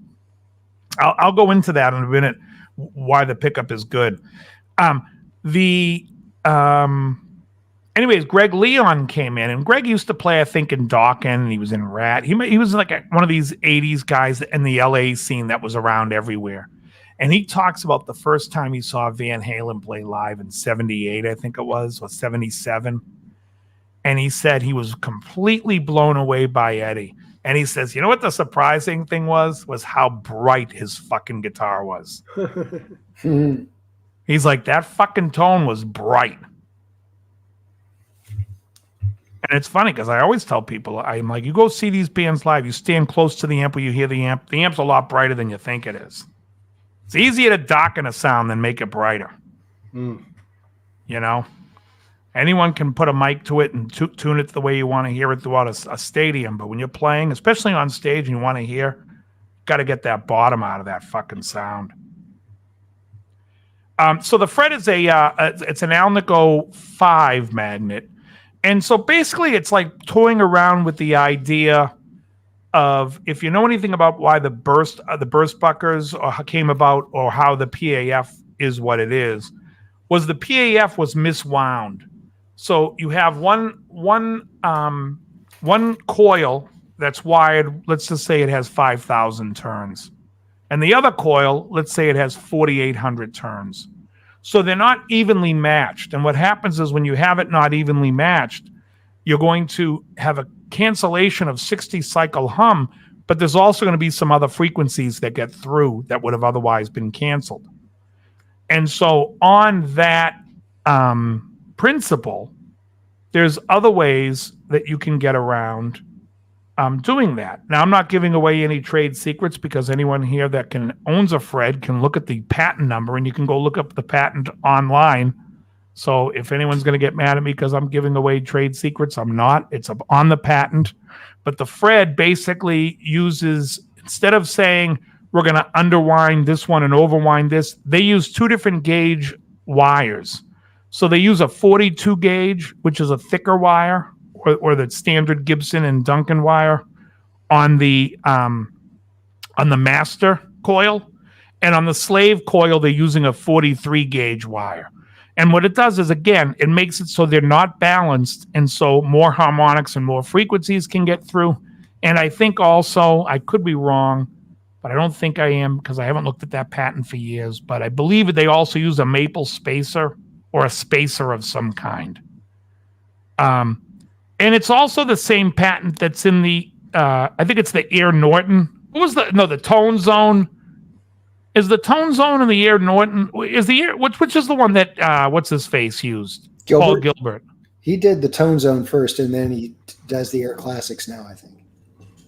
I'll go into that in a minute, why the pickup is good. Anyways, Greg Leon came in, and Greg used to play, I think, in Dawkins, and he was in Rat. He was like one of these 80s guys in the LA scene that was around everywhere. And he talks about the first time he saw Van Halen play live in 78, I think it was, or 77. And he said he was completely blown away by Eddie. And he says, you know what the surprising thing was how bright his fucking guitar was. He's like, that fucking tone was bright. And it's funny because I always tell people, I'm like, you go see these bands live, you stand close to the amp where you hear the amp. The amp's a lot brighter than you think it is. It's easier to darken a sound than make it brighter. You know? Anyone can put a mic to it and tune it the way you want to hear it throughout a stadium. But when you're playing, especially on stage, and you want to hear, got to get that bottom out of that fucking sound. So the Fred is it's an Alnico 5 magnet. And so basically it's like toying around with the idea of, if you know anything about why the Burstbuckers came about, or how the PAF is what it is, was the PAF was miswound. So you have one coil that's wired, let's just say it has 5,000 turns. And the other coil, let's say it has 4,800 turns. So they're not evenly matched. And what happens is when you have it not evenly matched, you're going to have a cancellation of 60 cycle hum, but there's also going to be some other frequencies that get through that would have otherwise been canceled. And so on that principle, there's other ways that you can get around doing that. Now, I'm not giving away any trade secrets, because anyone here that owns a Fred can look at the patent number, and you can go look up the patent online. So if anyone's going to get mad at me because I'm giving away trade secrets, I'm not. It's on the patent. But the Fred basically uses, instead of saying we're going to underwind this one and overwind this, they use 2 different gauge wires. So they use a 42 gauge, which is a thicker wire, or the standard Gibson and Duncan wire on the master coil, and on the slave coil they're using a 43 gauge wire. And what it does is, again, it makes it so they're not balanced, and so more harmonics and more frequencies can get through. And I think also, I could be wrong, but I don't think I am because I haven't looked at that patent for years. But I believe they also use a maple spacer or a spacer of some kind. And it's also the same patent that's in the, I think it's the Air Norton. What was the Tone Zone? Is the Tone Zone and the Air Norton, is the Air, which is the one that, what's his face used? Paul Gilbert. He did the Tone Zone first, and then he does the Air Classics now, I think.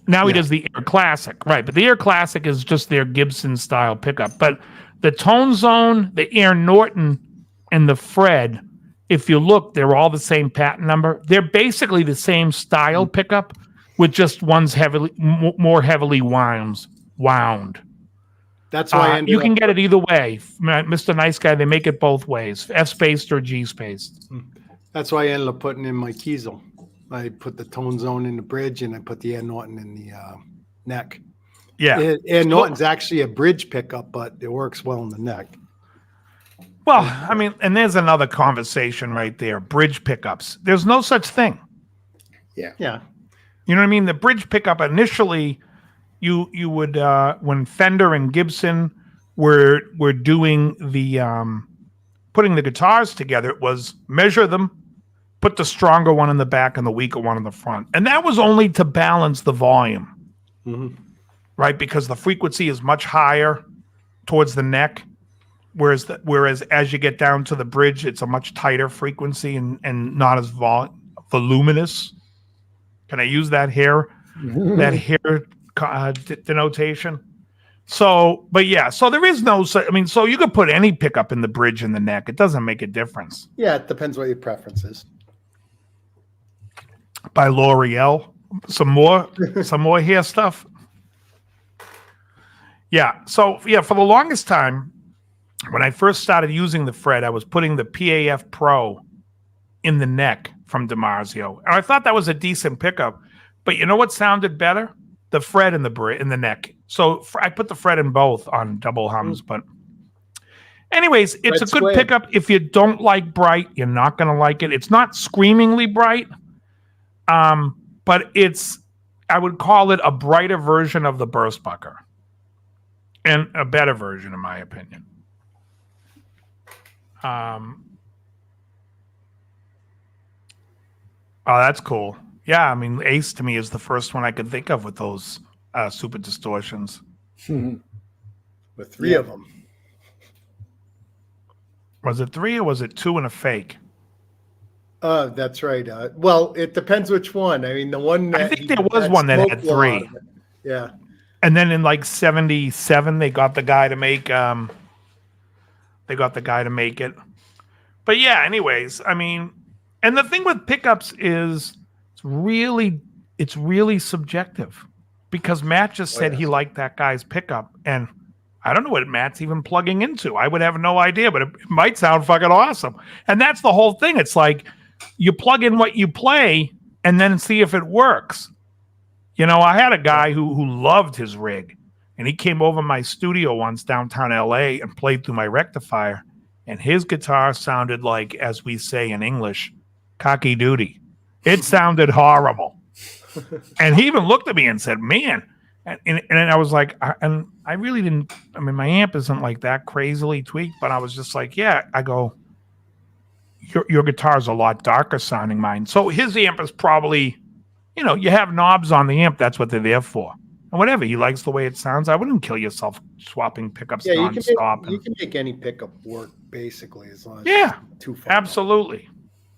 Now he does the Air Classic, right? But the Air Classic is just their Gibson style pickup. But the Tone Zone, the Air Norton, and the Fred, if you look, they're all the same patent number. They're basically the same style pickup, with just one's more heavily wound. That's why you can get it either way, Mr. Nice Guy. They make it both ways, F spaced or G spaced. That's why I ended up putting in my Kiesel. I put the Tone Zone in the bridge, and I put the Air Norton in the neck. Yeah, Air Norton's actually a bridge pickup, but it works well in the neck. Well, I mean, and there's another conversation right there. Bridge pickups. There's no such thing. Yeah. You know what I mean? The bridge pickup initially, you would when Fender and Gibson were doing the putting the guitars together, it was measure them, put the stronger one in the back and the weaker one in the front, and that was only to balance the volume, right? Because the frequency is much higher towards the neck, whereas as you get down to the bridge, it's a much tighter frequency and not as voluminous. Can I use that hair denotation? So, but yeah, so there is no, I mean, so you could put any pickup in the bridge and the neck. It doesn't make a difference. Yeah, it depends what your preference is. By L'Oreal, some more hair stuff. Yeah, so yeah, for the longest time, when I first started using the Fred, I was putting the PAF Pro in the neck from DiMarzio. And I thought that was a decent pickup. But you know what sounded better? The Fred in the neck. So I put the Fred in both on double hums. But anyways, it's a good pickup. If you don't like bright, you're not going to like it. It's not screamingly bright. But I would call it a brighter version of the Burstbucker. And a better version, in my opinion. Oh, that's cool. Yeah, I mean, Ace to me is the first one I could think of with those super distortions. With three of them. Was it 3 or was it 2 and a fake? That's right. Well, it depends which one. I mean, the one that I think there was one that had 3. Yeah. And then in like 77, they got the guy to make it. But yeah, anyways, I mean, and the thing with pickups is it's really subjective, because Matt just said he liked that guy's pickup, and I don't know what Matt's even plugging into. I would have no idea, but it might sound fucking awesome. And that's the whole thing. It's like you plug in what you play and then see if it works. You know, I had a guy who loved his rig, and he came over my studio once downtown LA and played through my rectifier, and his guitar sounded like, as we say in English, cocky duty. It sounded horrible. And he even looked at me and said, man, and I was like, I really didn't, I mean, my amp isn't like that crazily tweaked, but I was just like, yeah, I go, your guitar's a lot darker sounding mine. So his amp is probably, you know, you have knobs on the amp. That's what they're there for. And whatever, he likes the way it sounds. I wouldn't kill yourself swapping pickups nonstop. You can make any pickup work, basically, as long as it's too far. Absolutely.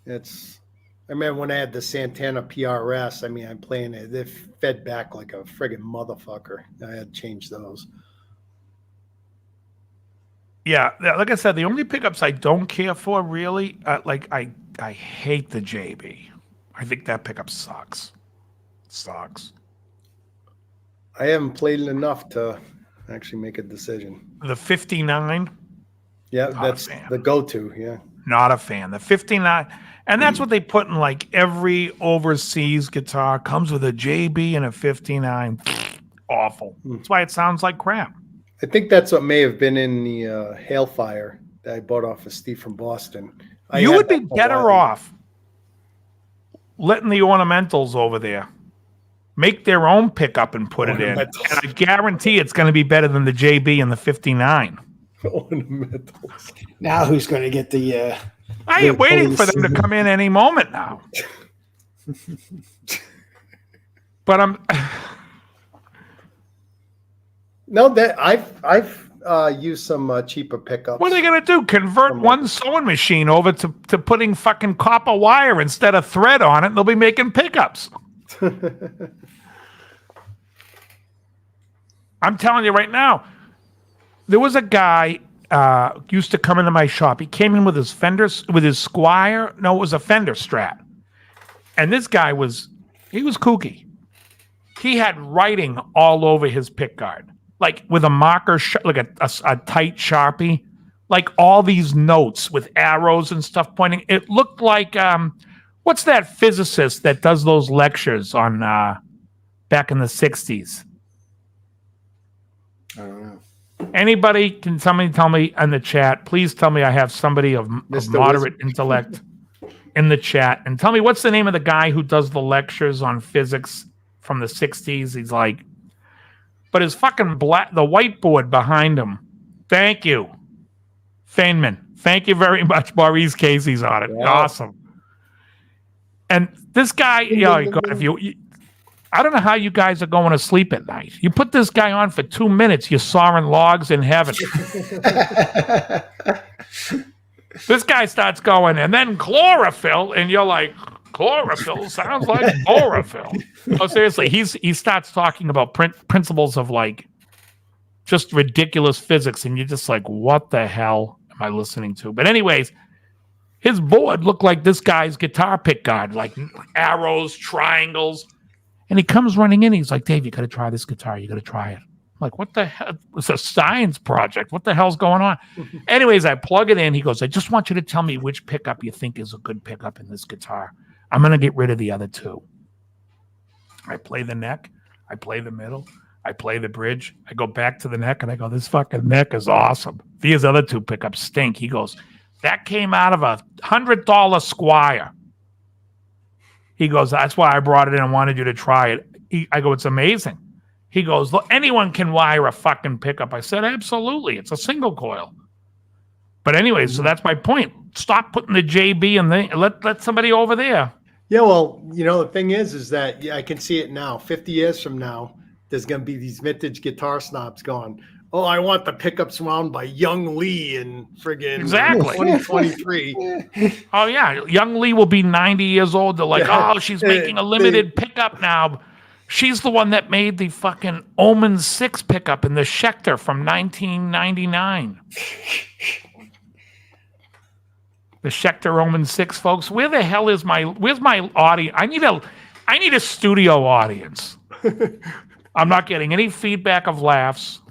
I remember when I had the Santana PRS, I mean, I'm playing it. It fed back like a friggin' motherfucker. I had to change those. Yeah, like I said, the only pickups I don't care for really, I hate the JB. I think that pickup sucks. Sucks. I haven't played it enough to actually make a decision. The 59? Yeah, that's the go-to, yeah. Not a fan. The 59, and that's what they put in like every overseas guitar, comes with a JB and a 59. Awful. That's why it sounds like crap. I think that's what may have been in the Hailfire that I bought off of Steve from Boston. You would be better off letting the ornamentals over there make their own pickup and put it in. And I guarantee it's going to be better than the JB and the 59. Ornamentals. Now who's going to get the? I am waiting for them to come in any moment now. But I'm. No, that I've used some cheaper pickups. What are they going to do? Convert one sewing machine over to putting fucking copper wire instead of thread on it, and they'll be making pickups. I'm telling you right now, there was a guy used to come into my shop. He came in with his Squire. No, it was a Fender Strat. And this guy was kooky. He had writing all over his pickguard, like with a marker, like a tight Sharpie, like all these notes with arrows and stuff pointing. It looked like, what's that physicist that does those lectures on back in the 60s? I don't know. Anybody, can somebody tell me in the chat? Please tell me I have somebody of moderate intellect in the chat. And tell me, what's the name of the guy who does the lectures on physics from the 60s? He's like, but his fucking the whiteboard behind him. Thank you. Feynman. Thank you very much. Maurice Casey's on it. Yeah. Awesome. And this guy, I don't know how you guys are going to sleep at night. You put this guy on for 2 minutes, you're sawing logs in heaven. This guy starts going, and then chlorophyll, and you're like, chlorophyll sounds like chlorophyll. Oh, seriously, he starts talking about principles of like just ridiculous physics, and you're just like, what the hell am I listening to? But anyways, his board looked like this guy's guitar pickguard, like arrows, triangles. And he comes running in. He's like, Dave, you got to try this guitar. You got to try it. I'm like, what the hell? It's a science project. What the hell's going on? Anyways, I plug it in. He goes, I just want you to tell me which pickup you think is a good pickup in this guitar. I'm going to get rid of the other two. I play the neck. I play the middle. I play the bridge. I go back to the neck, and I go, this fucking neck is awesome. These other two pickups stink. He goes, that came out of a $100 Squire. He goes, that's why I brought it in and wanted you to try it. I go, it's amazing. He goes, look, anyone can wire a fucking pickup. I said, absolutely. It's a single coil. But anyway, so that's my point. Stop putting the JB in there. Let somebody over there. Yeah, well, the thing is that I can see it now. 50 years from now, there's going to be these vintage guitar snobs going, oh, I want the pickups wound by Young Lee in friggin' Exactly. 2023. Oh, yeah. Young Lee will be 90 years old. They're like, oh, she's making a limited pickup now. She's the one that made the fucking Omen 6 pickup in the Schecter from 1999. The Schecter Omen 6, folks. Where the hell is where's my audience? I need a studio audience. I'm not getting any feedback of laughs.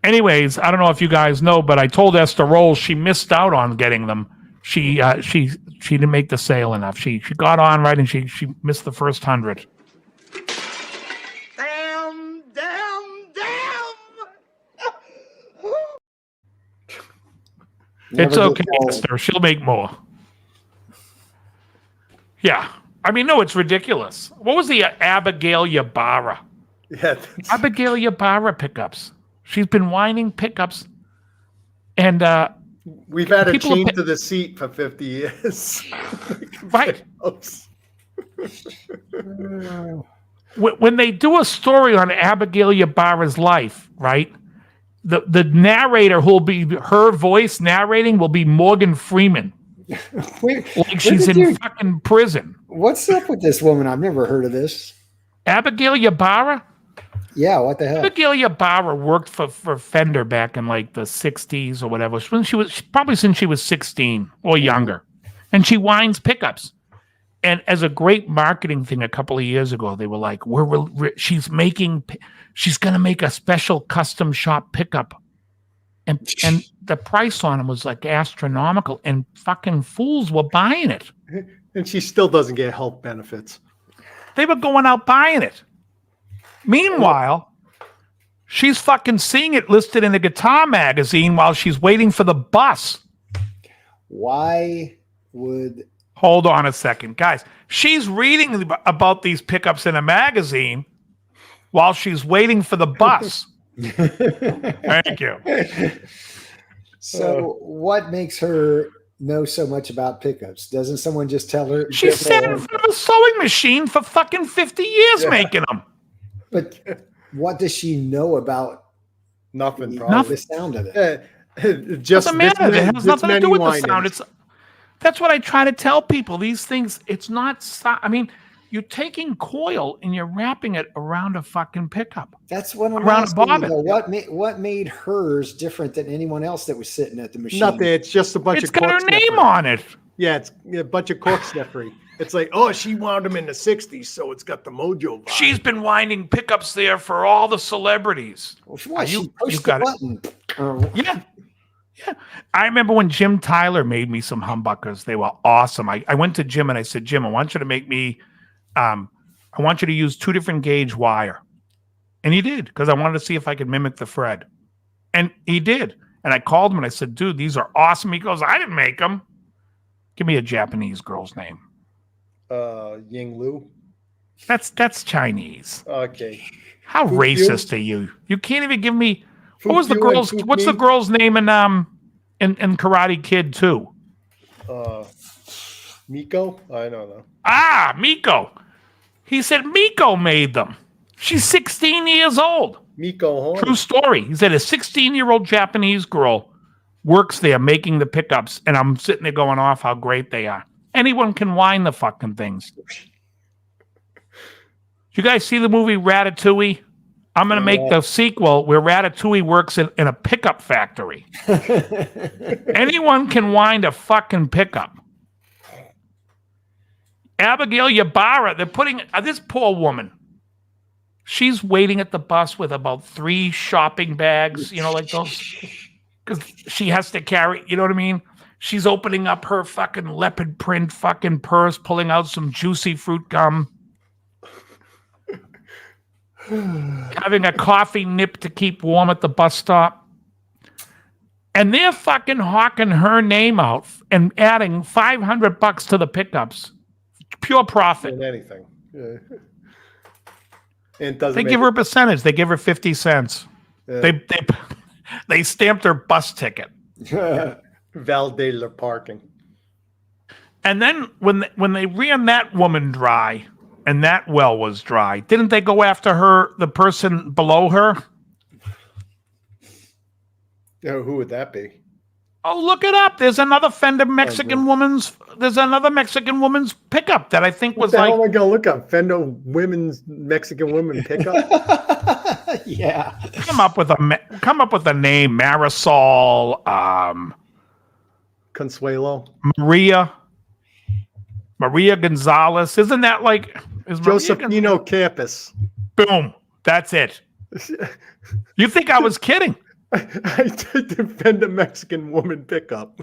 Anyways, I don't know if you guys know, but I told Esther Rolls she missed out on getting them. She didn't make the sale enough. She got on right and she missed the first 100. Damn. It's okay, Esther. She'll make more. Yeah. I mean, no, it's ridiculous. What was the Abigail Ybarra? Yeah, Abigail Ybarra pickups. She's been whining pickups, and we've had a people chain to the seat for 50 years. right. When they do a story on Abigail Ybarra's life, right? The narrator who will be her voice narrating will be Morgan Freeman. Like she's in fucking prison. What's up with this woman? I've never heard of this. Abigail Ybarra? Yeah, what the hell? Abigail Ybarra worked for Fender back in like the 60s or whatever. Probably since she was 16 or younger. And she winds pickups. And as a great marketing thing a couple of years ago, they were like, she's going to make a special custom shop pickup. And the price on them was like astronomical, and fucking fools were buying it. And she still doesn't get health benefits. They were going out buying it. Meanwhile, she's fucking seeing it listed in a guitar magazine while she's waiting for the bus. Why would Hold on a second, guys. She's reading about these pickups in a magazine while she's waiting for the bus. Thank you. So, what makes her know so much about pickups? Doesn't someone just tell her? She sat in front of a sewing machine for fucking 50 years making them. But what does she know about Nothing. the Probably. sound of it? Just Doesn't matter. It has nothing to do with the whining. sound. That's what I try to tell people. These things, it's not. I mean, you're taking coil and you're wrapping it around a fucking pickup. That's what I'm Around a asking. bobbin. Though. What made hers different than anyone else that was sitting at the machine? Nothing. It's just a bunch It's of got her cork name sniffery. on it. Yeah, it's a bunch of cork sniffery. It's like, oh, she wound them in the 60s, so it's got the mojo vibe. She's been winding pickups there for all the celebrities. What, she you pushed got the it. button. Yeah. Yeah. I remember when Jim Tyler made me some humbuckers. They were awesome. I went to Jim and I said, Jim, I want you to make me, I want you to use 2 different gauge wire. And he did, because I wanted to see if I could mimic the Fred. And he did. And I called him and I said, dude, these are awesome. He goes, I didn't make them. Give me a Japanese girl's name. Ying Lu. That's Chinese. Okay. How Fu racist are you? You can't even give me. What was the Fu girl's? and Fu What's the Mi? girl's name in Karate Kid 2? Miko? I don't know. Ah, Miko. He said Miko made them. She's 16 years old. Miko Horn. True story. He said a 16-year-old Japanese girl works there making the pickups, and I'm sitting there going off how great they are. Anyone can wind the fucking things. You guys see the movie Ratatouille? I'm going to make the sequel where Ratatouille works in a pickup factory. Anyone can wind a fucking pickup. Abigail Ybarra, they're putting this poor woman. She's waiting at the bus with about 3 shopping bags, like those, because she has to carry, you know what I mean? She's opening up her fucking leopard print fucking purse, pulling out some juicy fruit gum, having a coffee nip to keep warm at the bus stop. And they're fucking hawking her name out and adding $500 to the pickups. Pure profit. And anything. Yeah. And it doesn't They make give her a percentage. They give her 50 cents. it, They stamped her bus ticket. validated her parking. And then when they ran that woman dry and that well was dry, didn't they go after her, the person below her? Who would that be? Oh, look it up. There's another Fender Mexican woman's. There's another Mexican woman's pickup that I think What was the like. hell am I gonna look up? Fendo women's Mexican women pickup. Yeah. Come up with a name. Marisol, Consuelo. Maria Gonzalez. Isn't that like is Maria Josefino Campus. Boom. That's it. You think I was kidding? I did defend a Mexican woman pickup.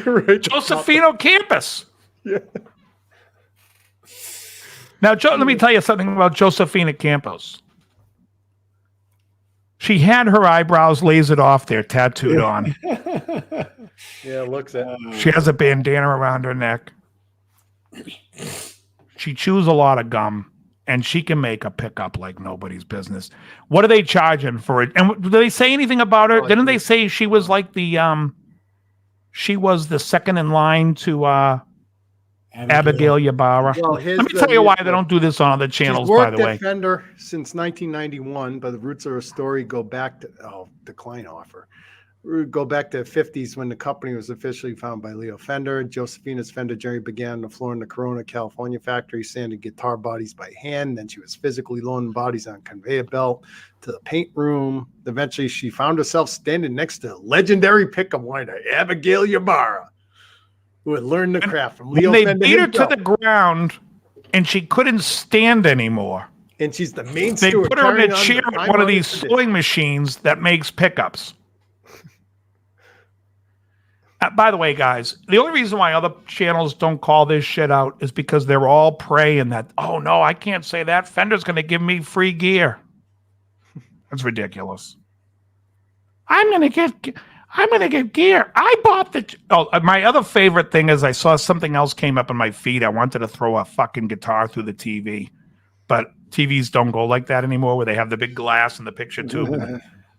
Right. Josefino Campus. Yeah. Now, let me tell you something about Josefina Campos. She had her eyebrows lasered off there, tattooed on. Yeah, looks at. She has a bandana around her neck. She chews a lot of gum, and she can make a pickup like nobody's business. What are they charging for it? And did they say anything about her? Didn't they say she was like she was the second in line to Abigail Ybarra? Well, Let me tell you why they don't do this on other channels, She's by worked the way. at Fender since 1991, but the roots of her story go back to decline offer. Go back to the 50s when the company was officially founded by Leo Fender. Josefina's Fender journey began on the floor in the Corona, California factory, sanding guitar bodies by hand. Then she was physically loading bodies on a conveyor belt to the paint room. Eventually, she found herself standing next to legendary pickup winder Abigail Ybarra, who had learned the craft from Leo When they Fender beat her to himself. the ground, and she couldn't stand anymore. And she's the main They steward. put her in carrying a on chair the at one of high these tradition. sewing machines that makes pickups. By the way, guys, the only reason why other channels don't call this shit out is because they're all praying that, oh no, I can't say that. Fender's going to give me free gear. That's ridiculous. I'm going I'm going to get gear. I bought the. My other favorite thing is I saw something else came up in my feed. I wanted to throw a fucking guitar through the TV, but TVs don't go like that anymore where they have the big glass in the picture tube.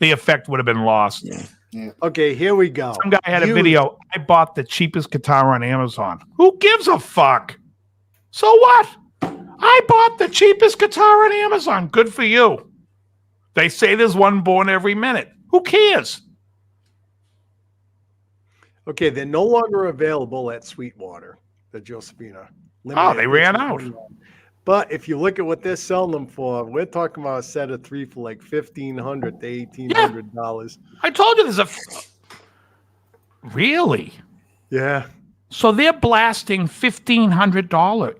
The effect would have been lost. Yeah. Okay, here we go. Some guy had a video. I bought the cheapest guitar on Amazon. Who gives a fuck? So what? I bought the cheapest guitar on Amazon. Good for you. They say there's one born every minute. Who cares? Okay, they're no longer available at Sweetwater, the Josephina. Oh, they ran out. But if you look at what they're selling them for, we're talking about a set of 3 for like $1,500 to $1,800. I told you there's a. Really? Yeah. So they're blasting $1,500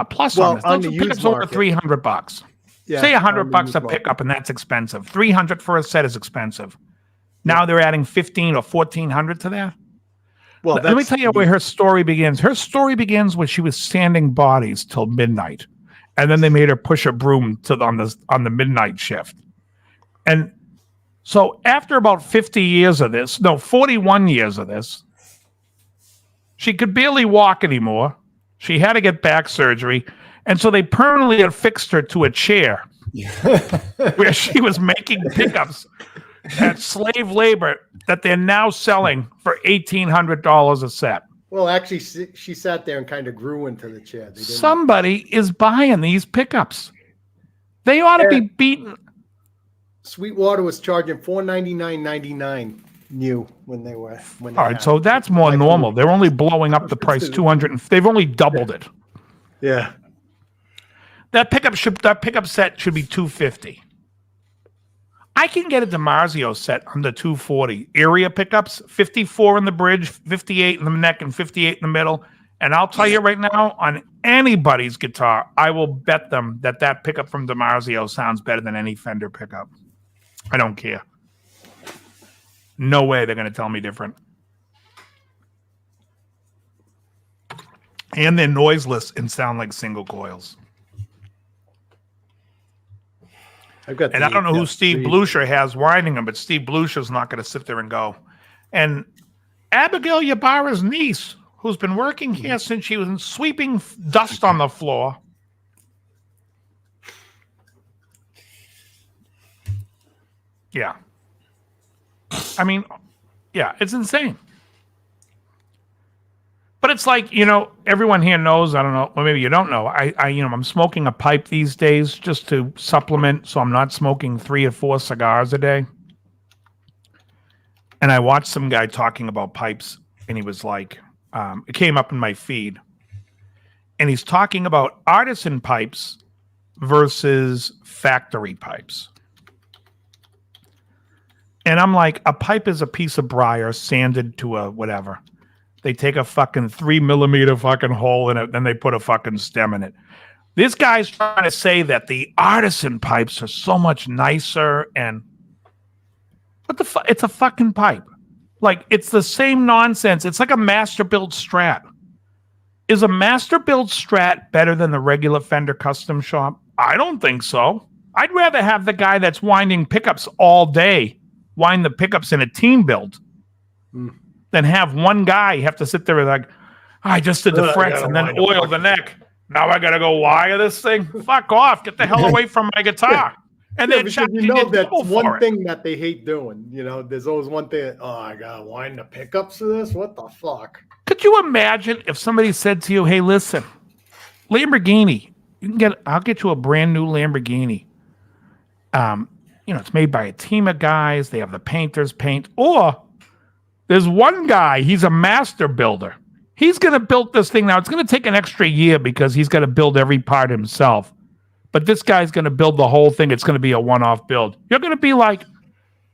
plus Well, on this. on Those the pickups used over market. $300. Yeah, Say on $100 the bucks used a market. pickup, and that's expensive. $300 for a set is expensive. Now they're adding $1,500 or $1,400 to that. Well, Let me tell you where her story begins. Her story begins when she was sanding bodies till midnight, and then they made her push a broom on the midnight shift. And so after about 41 years of this, she could barely walk anymore. She had to get back surgery, and so they permanently affixed her to a chair where she was making pickups at slave labor that they're now selling for $1,800 a set. Well, actually, she sat there and kind of grew into the chair. They didn't- Somebody is buying these pickups. They ought to be beaten. Sweetwater was charging $499.99 new when they were. When they All right, had so it. that's more Like, normal. They're only blowing up the price 200. They've only doubled it. Yeah. That pickup set should be $250. I can get a DiMarzio set under $240. Area pickups, 54 in the bridge, 58 in the neck, and 58 in the middle. And I'll tell you right now, on anybody's guitar, I will bet them that pickup from DiMarzio sounds better than any Fender pickup. I don't care. No way they're going to tell me different. And they're noiseless and sound like single coils. I've got. And I don't know who Steve Blucher has winding them, but Steve Blucher's not going to sit there and go. And Abigail Ybarra's niece, who's been working here since she was sweeping dust on the floor. Yeah. I mean, yeah, it's insane. But it's like, everyone here knows, I don't know, or maybe you don't know, I'm smoking a pipe these days just to supplement so I'm not smoking 3 or 4 cigars a day. And I watched some guy talking about pipes, and he was like, it came up in my feed, and he's talking about artisan pipes versus factory pipes. And I'm like, a pipe is a piece of briar sanded to a whatever. They take a fucking 3 millimeter fucking hole in it, then they put a fucking stem in it. This guy's trying to say that the artisan pipes are so much nicer, and what the fuck? It's a fucking pipe. Like, it's the same nonsense. It's like a master build Strat. Is a master build Strat better than the regular Fender custom shop? I don't think so. I'd rather have the guy that's winding pickups all day wind the pickups in a team build. Than have one guy have to sit there and like, I just did the frets and then oil the neck. Now I got to go wire this thing? Fuck off. Get the hell away from my guitar. And then because that's one thing that they hate doing. There's always one thing. Oh, I got to wind the pickups to this? What the fuck? Could you imagine if somebody said to you, hey, listen, Lamborghini, I'll get you a brand new Lamborghini. It's made by a team of guys. They have the painters paint. Or there's one guy, he's a master builder. He's going to build this thing. Now, it's going to take an extra year because he's got to build every part himself. But this guy's going to build the whole thing. It's going to be a one-off build. You're going to be like,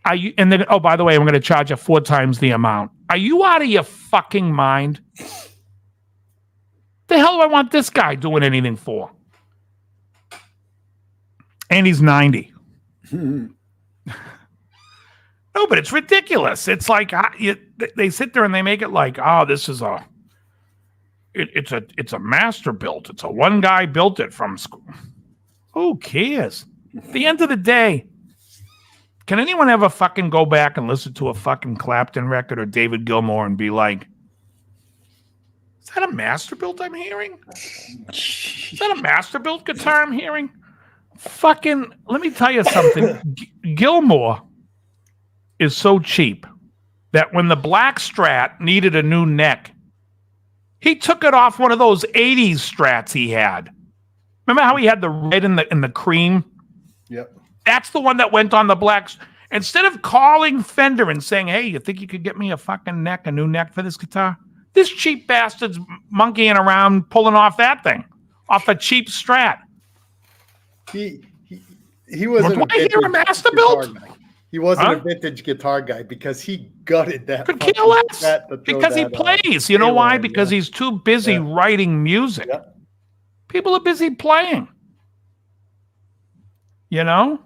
are you? And then, oh, by the way, I'm going to charge you 4 times the amount. Are you out of your fucking mind? The hell do I want this guy doing anything for? And he's 90. No, but it's ridiculous. It's like they sit there and they make it like, oh, this is it's a master built. It's a one guy built it from school. Who cares? At the end of the day, Can anyone ever fucking go back and listen to a fucking Clapton record or David Gilmour and be like, is that a Masterbuilt I'm hearing? Is that a Masterbuilt guitar I'm hearing? Fucking, let me tell you something. Gilmour is so cheap that when the Black Strat needed a new neck, he took it off one of those 80s Strats he had. Remember how he had the red and the cream? Yep. That's the one that went on the Black. Instead of calling Fender and saying, hey, you think you could get me a new neck for this guitar? This cheap bastard's monkeying around pulling off that thing, off a cheap Strat. He wasn't. Do I hear a Masterbuilt? He wasn't a vintage guitar guy because he gutted that. Could care less. Because he plays. You know why? Because he's too busy writing music. Yeah. People are busy playing. You know?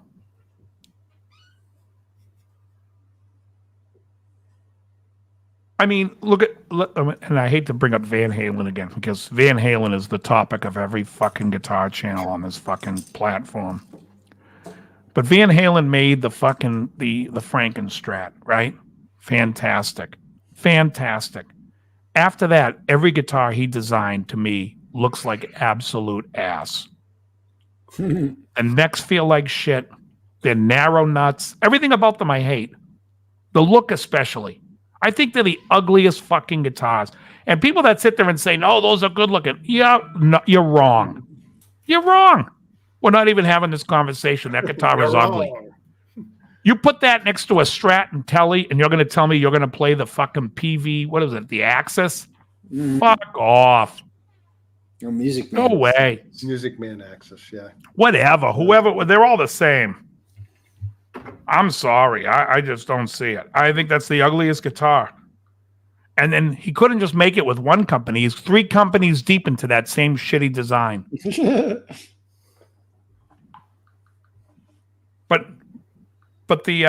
I mean, and I hate to bring up Van Halen again because Van Halen is the topic of every fucking guitar channel on this fucking platform. But Van Halen made the fucking the Frankenstrat, right? Fantastic. After that, every guitar he designed to me looks like absolute ass. The necks feel like shit. They're narrow nuts. Everything about them I hate. The look especially. I think they're the ugliest fucking guitars. And people that sit there and say, no, those are good looking. Yeah, no, you're wrong. You're wrong. We're not even having this conversation. That guitar is ugly. You put that next to a Strat and Telly, and you're going to tell me you're going to play the fucking PV, what is it, the Axis? Fuck off. Your Music Man. No way. Music Man Axis, yeah. Whatever. Whoever, they're all the same. I'm sorry. I just don't see it. I think that's the ugliest guitar. And then he couldn't just make it with one company. He's 3 companies deep into that same shitty design. But the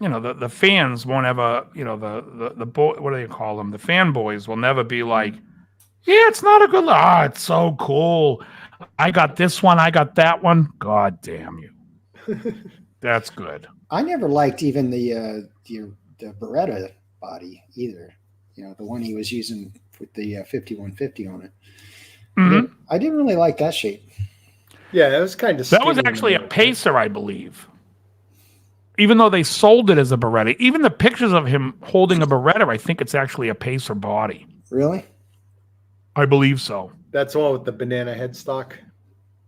the fans won't ever, the boy, what do they call them? The fanboys will never be like, yeah, it's not a good, it's so cool. I got this one, I got that one. God damn you. That's good. I never liked even the Beretta body either. The one he was using with the 5150 on it. Mm-hmm. I didn't really like that shape. Yeah, it was kind of. That was actually a Pacer, I believe. Even though they sold it as a Beretta, even the pictures of him holding a Beretta, I think it's actually a Pacer body. Really? I believe so. That's the one with the banana headstock.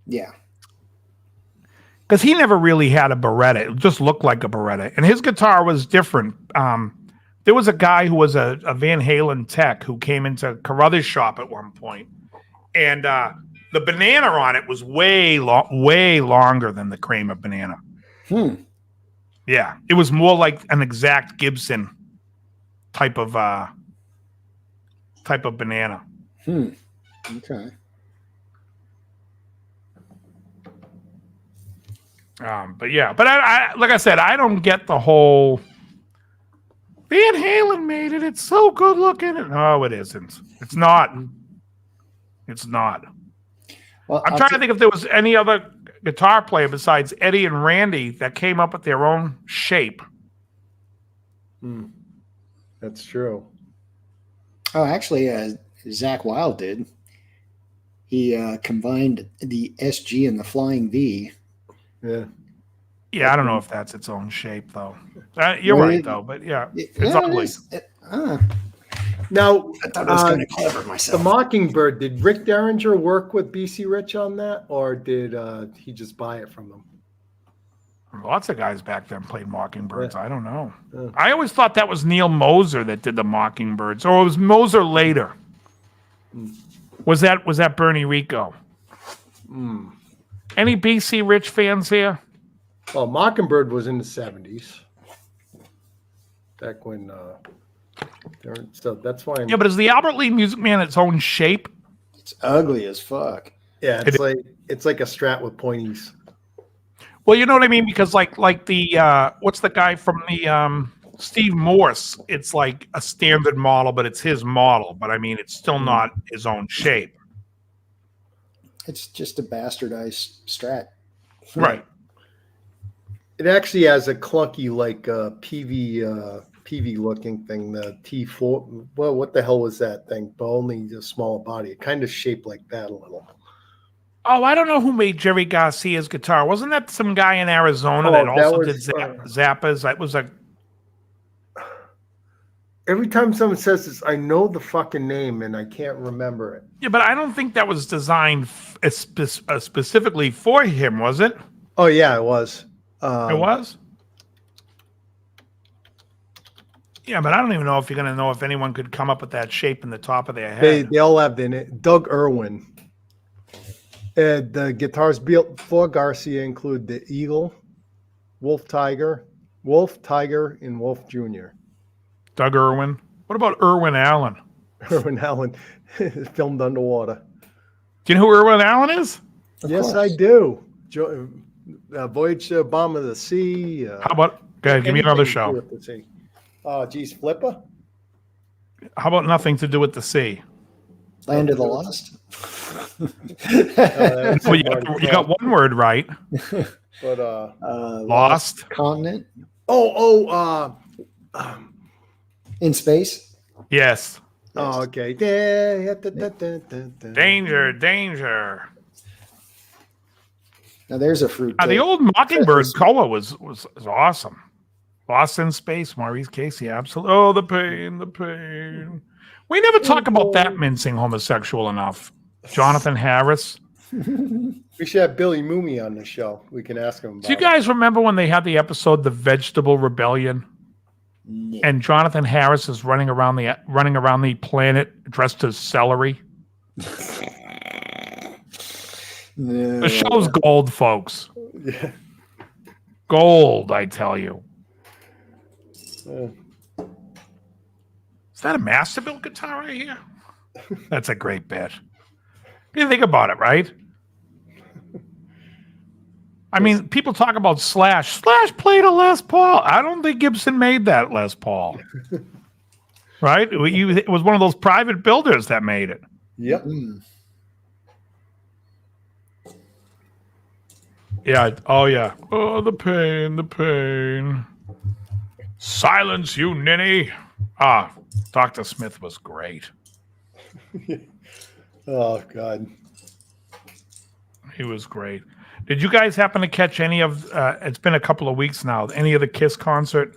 Yeah. Because he never really had a Beretta. It just looked like a Beretta. And his guitar was different. There was a guy who was a Van Halen tech who came into Carruthers' shop at one point. And the banana on it was way longer than the Kramer banana. Yeah. It was more like an exact Gibson type of banana. Okay. But I like I said, I don't get the whole Van Halen made it. It's so good looking. No, it isn't. It's not. It's not. Well, I'm trying to think if there was any other guitar player besides Eddie and Randy that came up with their own shape. That's true. Oh, actually, Zakk Wylde did. He combined the SG and the Flying V. Yeah. Yeah, I don't know if that's its own shape, though. You're right, though. But yeah, it's ugly. Now, I thought it was kind of clever the myself. Mockingbird, did Rick Derringer work with BC Rich on that, or did he just buy it from them? Lots of guys back then played Mockingbirds. Yeah. I don't know. Yeah. I always thought that was Neil Moser that did the Mockingbirds, or it was Moser later. Was that Bernie Rico? Any BC Rich fans here? Well, Mockingbird was in the 70s. Back when, so that's why. Yeah, but is the Albert Lee Music Man its own shape? It's ugly as fuck. Yeah, it's like a Strat with pointies. Well, you know what I mean, because like the what's the guy from the Steve Morse? It's like a standard model, but it's his model. But I mean, it's still not his own shape. It's just a bastardized Strat. Right. It actually has a clunky PV looking thing. The T4. Well, what the hell was that thing? But only a smaller body. It kind of shaped like that a little. Oh, I don't know who made Jerry Garcia's guitar. Wasn't that some guy in Arizona that also did Zappas? That was a. Every time someone says this, I know the fucking name and I can't remember it. Yeah, but I don't think that was designed specifically for him, was it? Oh yeah, it was. It was? Yeah, but I don't even know if you're going to know if anyone could come up with that shape in the top of their head. They all have the name. Doug Irwin. And the guitars built for Garcia include the Eagle, Wolf Tiger, and Wolf Jr. Doug Irwin. What about Irwin Allen? Irwin Allen filmed underwater. Do you know who Irwin Allen is? Yes, I do. Voyage to the Bottom of the Sea. How about, okay, give me another show. Geez, Flipper. How about Nothing to Do with the Sea? Land of the Lost. Well, you got one word right. But Lost. Continent. In space. Yes. Oh, okay. Danger, danger. Now there's a fruit. The old Mockingbird color was awesome. Lost in Space, Maurice Casey, absolutely. Oh, the pain, the pain. We never talk about that mincing homosexual enough. Jonathan Harris. We should have Billy Mooney on the show. We can ask him about Do you guys remember when they had the episode The Vegetable Rebellion? No. And Jonathan Harris is running around the planet dressed as celery. No. The show's gold, folks. Yeah. Gold, I tell you. Yeah. Is that a Masterbuilt guitar right here? That's a great bit. You think about it, right? I mean, people talk about Slash. Slash played a Les Paul. I don't think Gibson made that Les Paul. Right? It was one of those private builders that made it. Yep. Mm. Yeah. Oh, yeah. Oh, the pain, the pain. Silence, you ninny. Dr. Smith was great. Oh, God. He was great. Did you guys happen to catch any of, it's been a couple of weeks now, any of the Kiss concert?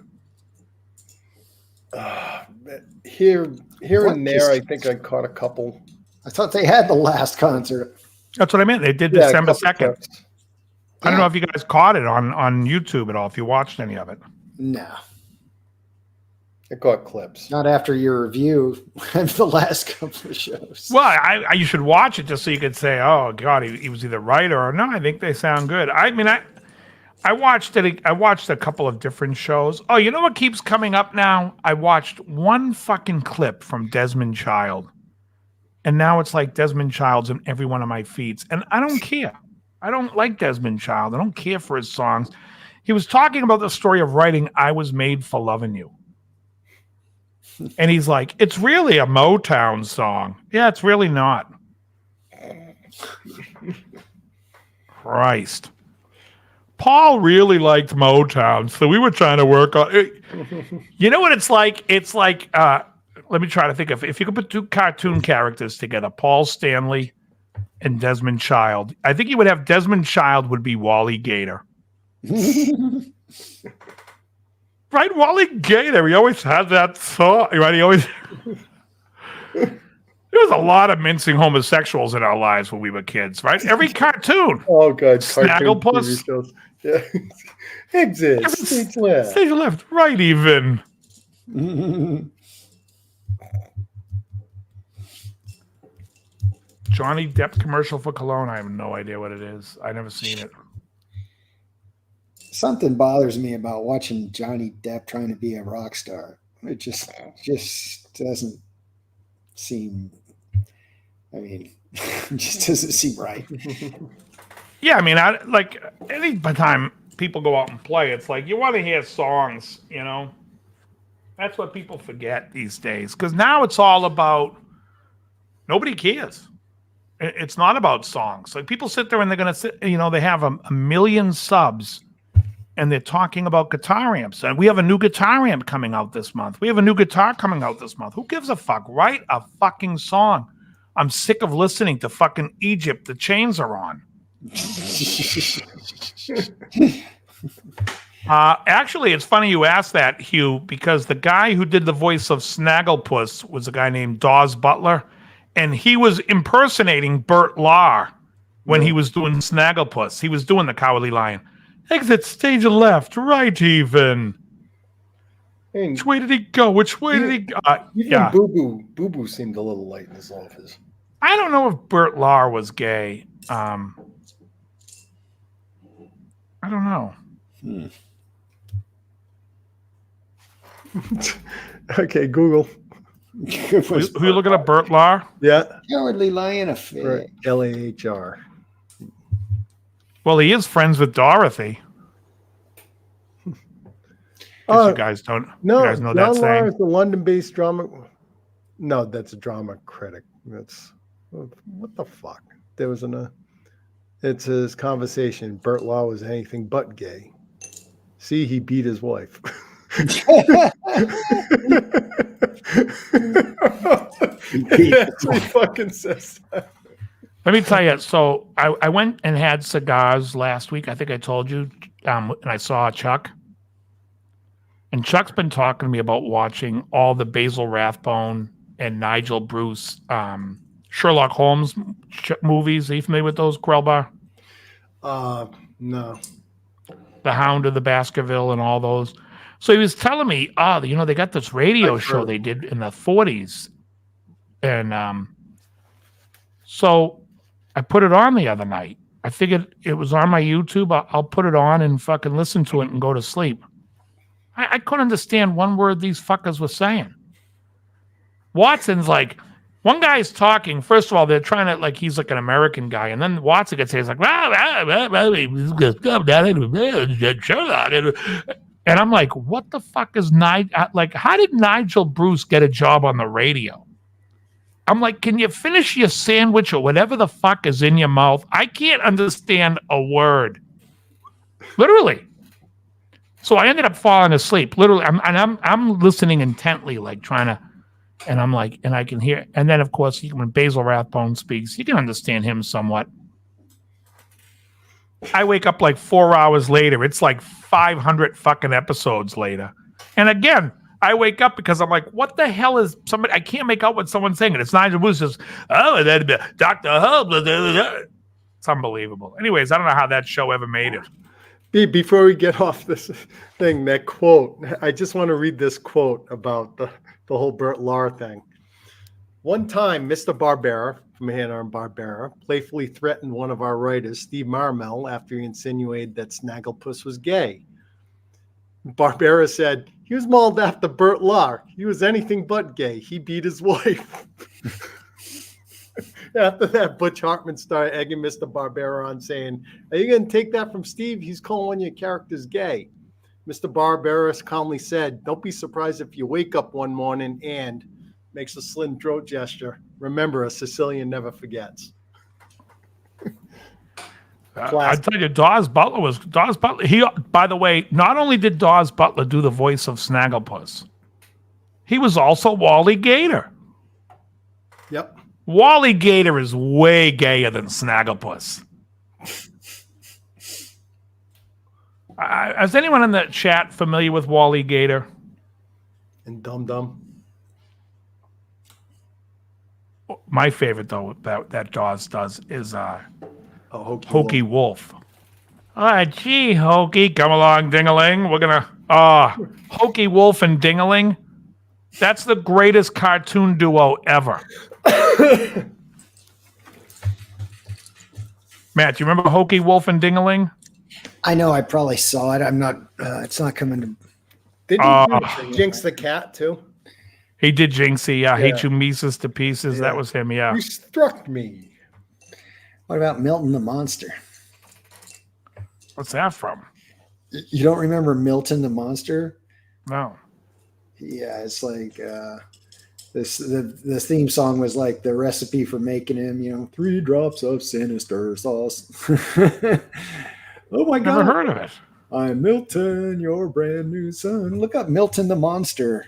Here What and there, Kiss I think I caught a couple. I thought they had the last concert. That's what I meant. They did Yeah, a December couple 2nd. clips. I don't know if you guys caught it on YouTube at all, if you watched any of it. No, I caught clips. not after your review of the last couple of shows. Well, you should watch it just so you could say, oh, God, he was either right or no, I think they sound good. I mean, I watched it. I watched a couple of different shows. Oh, you know what keeps coming up now? I watched one fucking clip from Desmond Child. And now it's like Desmond Child's in every one of my feeds. And I don't care. I don't like Desmond Child. I don't care for his songs. He was talking about the story of writing I Was Made for Loving You. And he's like, it's really a Motown song. Yeah, it's really not. Christ. Paul really liked Motown, so we were trying to work on it. You know what it's like? It's like, let me try to think of, if you could put two cartoon characters together, Paul Stanley and Desmond Child. I think you would have Desmond Child would be Wally Gator. Right, Wally Gator. He always had that song. Right, he always. There was a lot of mincing homosexuals in our lives when we were kids. Right, every cartoon. Oh, God. Snagglepuss. Yeah. Exit. Stage left. Stage left, right, even. Johnny Depp commercial for cologne. I have no idea what it is. I never seen it. Something bothers me about watching Johnny Depp trying to be a rock star. It just doesn't seem. I mean, it just doesn't seem right. Yeah, I mean, like any time people go out and play, it's like you want to hear songs, you know. That's what people forget these days, because now it's all about nobody cares. It's not about songs. Like people sit there and they're gonna sit, you know, they have a million subs, and they're talking about guitar amps. And we have a new guitar amp coming out this month. We have a new guitar coming out this month. Who gives a fuck? Write a fucking song. I'm sick of listening to fucking Egypt. The Chains Are On. Actually, it's funny you asked that, Hugh, because the guy who did the voice of Snagglepuss was a guy named Dawes Butler, and he was impersonating Bert Lahr when he was doing Snagglepuss. He was doing the Cowardly Lion. Exit stage left, right even. And Which way did he go? Which way did he go? even Yeah. Boo Boo seemed a little light in his office. I don't know if Bert Lahr was gay. I don't know. Okay, Google. Who you looking at, Bert Lahr? Yeah, Cowardly Lion affair. right. LAHR. Well, he is friends with Dorothy. Oh, You guys don't. no, you guys know that John saying. Lahr is the London-based drama. No, that's a drama critic. That's what the fuck. There was it's his conversation. Bert Lahr was anything but gay. See, he beat his wife. He actually fucking says that. Let me tell you. So I went and had cigars last week. I think I told you. And I saw Chuck. And Chuck's been talking to me about watching all the Basil Rathbone and Nigel Bruce Sherlock Holmes movies. Are you familiar with those, Grelbar? No. The Hound of the Baskerville and all those. So he was telling me, they got this radio I've show heard. they did in the 40s. And so I put it on the other night. I figured it was on my YouTube. I'll put it on and fucking listen to it and go to sleep. I couldn't understand one word these fuckers were saying. Watson's like, one guy's talking. First of all, they're trying to, like, he's like an American guy. And then Watson gets here. He's like, Sherlock. And I'm like, what the fuck is like, how did Nigel Bruce get a job on the radio? I'm like, can you finish your sandwich or whatever the fuck is in your mouth? I can't understand a word. Literally. So I ended up falling asleep. Literally, I'm listening intently, like trying to, and I'm like, and I can hear. And then, of course, when Basil Rathbone speaks, you can understand him somewhat. I wake up like 4 hours later. It's like 500 fucking episodes later. And again, I wake up because I'm like, what the hell is somebody? I can't make out what someone's saying. And it's Nigel Bruce says, oh, then Dr. Hub. It's unbelievable. Anyways, I don't know how that show ever made it. Before we get off this thing, that quote, I just want to read this quote about the whole Bert Lahr thing. One time, Mr. Barbera from Hanna-Barbera playfully threatened one of our writers, Steve Marmel, after he insinuated that Snagglepuss was gay. Barbera said, he was mauled after Bert Lahr. He was anything but gay. He beat his wife. After that, Butch Hartman started egging Mr. Barbera on, saying, are you going to take that from Steve? He's calling one of your characters gay. Mr. Barbera calmly said, don't be surprised if you wake up one morning and makes a slim throat gesture. Remember, a Sicilian never forgets. I tell you, Dawes Butler. He, by the way, not only did Dawes Butler do the voice of Snagglepuss, he was also Wally Gator. Yep. Wally Gator is way gayer than Snagglepuss. Is anyone in the chat familiar with Wally Gator? And Dum Dum. My favorite, though, that Dawes does is Hokey Hokey Wolf. Gee, Hokey, come along, Ding-a-ling. We're going to... Hokey Wolf and Ding-a-ling. That's the greatest cartoon duo ever. Matt, do you remember Hokey Wolf and Ding-a-ling? I know I probably saw it. I'm not. It's not coming to. Did he do Jinx the Cat, too? He did Jinxie. Yeah. Hate You Mises to Pieces. Yeah. That was him, yeah. You struck me. What about Milton the Monster? What's that from? You don't remember Milton the Monster? No. Yeah, it's like the theme song was like the recipe for making him, 3 drops of sinister sauce. Oh my Never god. heard of it. I'm Milton, your brand new son. Look up Milton the Monster.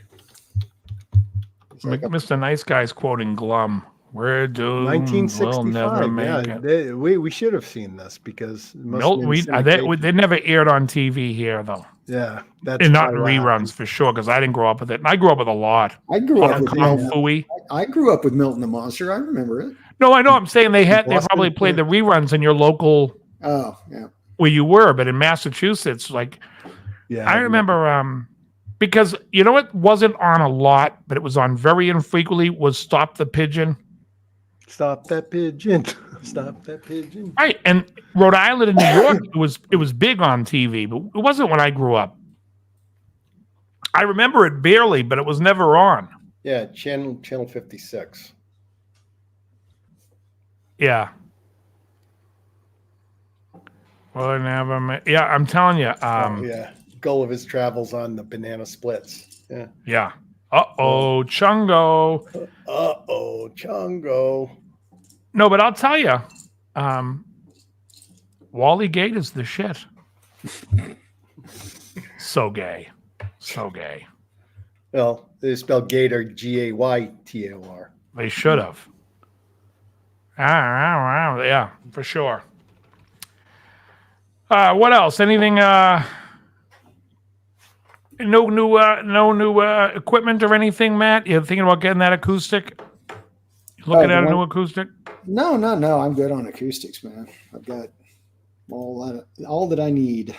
He's like a- Mr. Nice Guy's quoting Glum. We're doomed. We'll never 1965. make Yeah, it. we should have seen this because it must have been They never aired on TV here, though. yeah, that's And not in probably what reruns, happened. for sure, because I didn't grow up with it. And I grew up with a lot. I grew up Kung with Kung Milton. Fooey. I grew up with Milton the Monster. I remember it. No, I know. I'm saying they Boston, probably played yeah. the reruns in your local Oh, yeah. where you were, but in Massachusetts, like Yeah, I remember because you know what wasn't on a lot, but it was on very infrequently, was Stop the Pigeon. Stop that pigeon! Stop that pigeon! Right. And Rhode Island and New York, it was big on TV, but it wasn't when I grew up. I remember it barely, but it was never on. Yeah, channel 56. Yeah. Well, never. Yeah, I'm telling you. Yeah, Gulliver's Travels on the Banana Splits. Yeah. Yeah. Uh-oh, Chungo. Uh-oh, Chongo. No, but I'll tell you, Wally Gate is the shit. So gay. So gay. Well, they spell Gator Gaytor. They should have. Yeah, for sure. What else? Anything? No new equipment or anything, Matt? You're thinking about getting that acoustic? Looking at a new acoustic? No. I'm good on acoustics, man. I've got all that I need.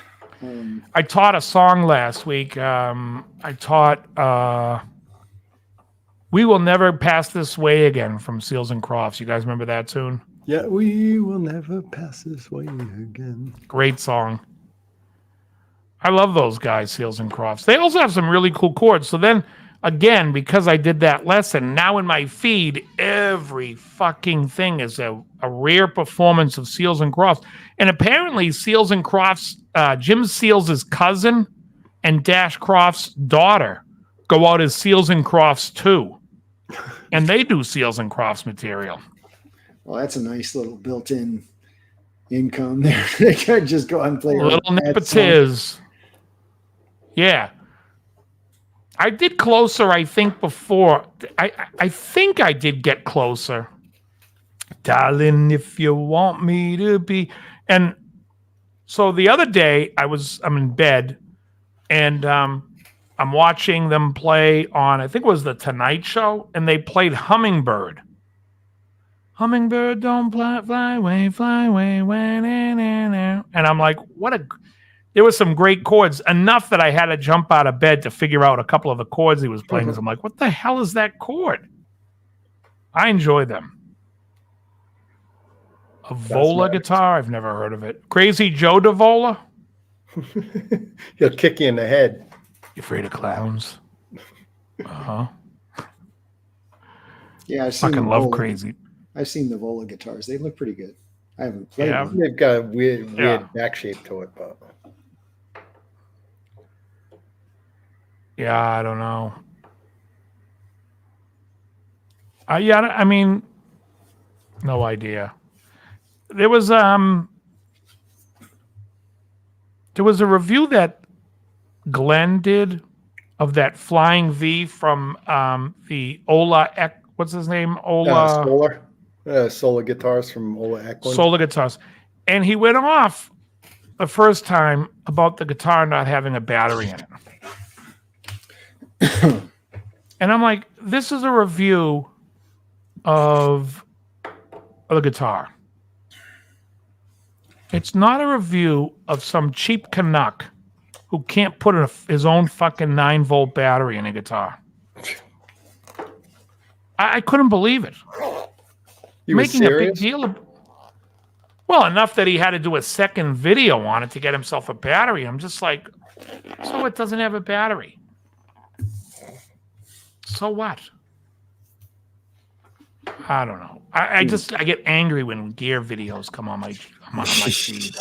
I taught a song last week. I taught "We Will Never Pass This Way Again" from Seals and Crofts. You guys remember that tune? Yeah, we will never pass this way again. Great song. I love those guys, Seals and Crofts. They also have some really cool chords. So then, again, because I did that lesson, now in my feed, every fucking thing is a rare performance of Seals and Crofts. And apparently, Seals and Crofts, Jim Seals' cousin and Dash Croft's daughter go out as Seals and Crofts too. And they do Seals and Crofts material. Well, that's a nice little built-in income there. They could just go and play. A little nepotiz. Yeah. I did Closer, I think, before. I think I did get Closer. Darling, if you want me to be. And so the other day, I'm in bed, and I'm watching them play on, I think it was The Tonight Show, and they played Hummingbird. Hummingbird, don't fly away, when, and I'm like, there was some great chords, enough that I had to jump out of bed to figure out a couple of the chords he was playing. I'm like, what the hell is that chord? I enjoy them. A Vola guitar? I've never heard of it. Crazy Joe DeVola? He'll kick you in the head. You afraid of clowns? Uh-huh. Yeah, I've seen Fucking the love Vola. Crazy. I've seen the Vola guitars. They look pretty good. I haven't played Yeah. one. They've got a weird Yeah. back shape to it, but Yeah, I don't know. Yeah, I mean, no idea. There was a review that Glenn did of that Flying V from the Ola what's his name? Ola solar guitars from Ola Eklund. Solar Guitars. And he went off the first time about the guitar not having a battery in it. And I'm like, this is a review of a guitar. It's not a review of some cheap Canuck who can't put his own fucking 9-volt battery in a guitar. I couldn't believe it. You were Making a big serious? deal of, well, enough that he had to do a second video on it to get himself a battery. I'm just like, so it doesn't have a battery. So what? I don't know. I get angry when gear videos come on my feed.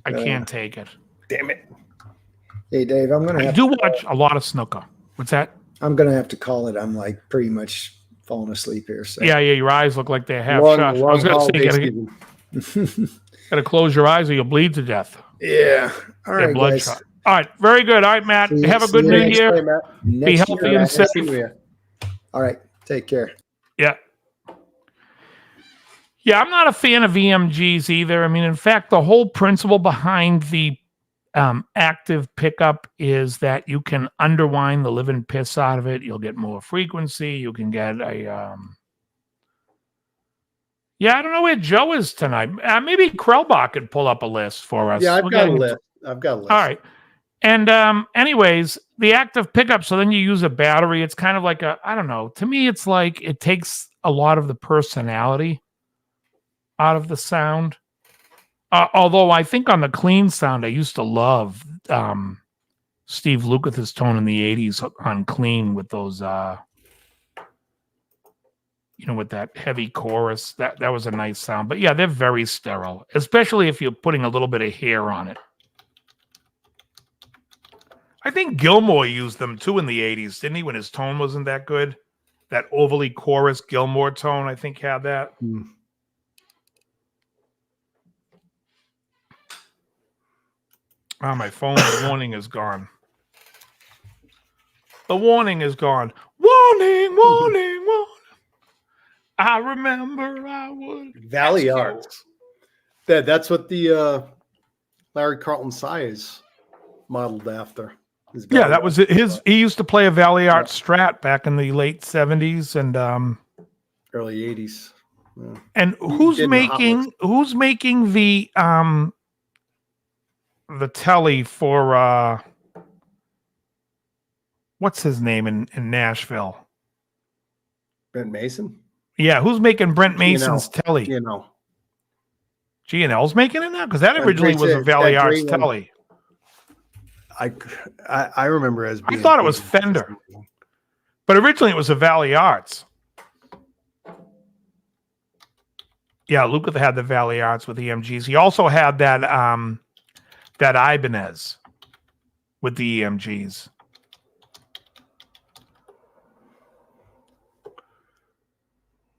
I can't take it. Damn it. Hey, Dave, I'm I do watch a lot of snooker. What's that? gonna have to call it. I'm like pretty much falling asleep here. So Yeah, your eyes look like they're half Long shut. I was gonna say, holiday you gotta season. Got to close your eyes or you'll bleed to death. Yeah. Get All right, guys. bloodshot. All right, very good. All right, Matt. See- Have a see good you New next Year. Hey, Matt. Be Next healthy year, and Happy safe. New Year. all right. Take care. Yeah. Yeah, I'm not a fan of EMGs either. I mean, in fact, the whole principle behind the active pickup is that you can underwind the living piss out of it. You'll get more frequency. You can get a. Yeah, I don't know where Joe is tonight. Maybe Krellbach could pull up a list for us. Yeah, We're getting- I've got a list. All right. And anyways, the active pickup, so then you use a battery. It's kind of like I don't know. To me, it's like it takes a lot of the personality out of the sound. Although I think on the clean sound, I used to love Steve Lukather's tone in the 80s on clean with those, with that heavy chorus. That was a nice sound. But yeah, they're very sterile, especially if you're putting a little bit of hair on it. I think Gilmore used them too in the 80s, didn't he? When his tone wasn't that good. That overly chorus Gilmore tone, I think, had that. Oh, my phone warning is gone. The warning is gone. Warning, warning, warning. I remember I would. Valley ask you. Arts. That's what the Larry Carlton Sy is modeled after. His Yeah, Valley that was Arts, his. He used to play a Valley Art Strat back in the late 70s, and early 80s. Yeah. and who's did the hot making the telly for what's his name in Nashville? Brent Mason? Yeah, who's making Brent Mason's telly? You know. G&L's making it now? Because that That originally was a great- Valley that Arts great one. telly. I remember as being thought it was Fender. But originally it was a Valley Arts. Yeah, Lukather had the Valley Arts with EMGs. He also had that Ibanez with the EMGs.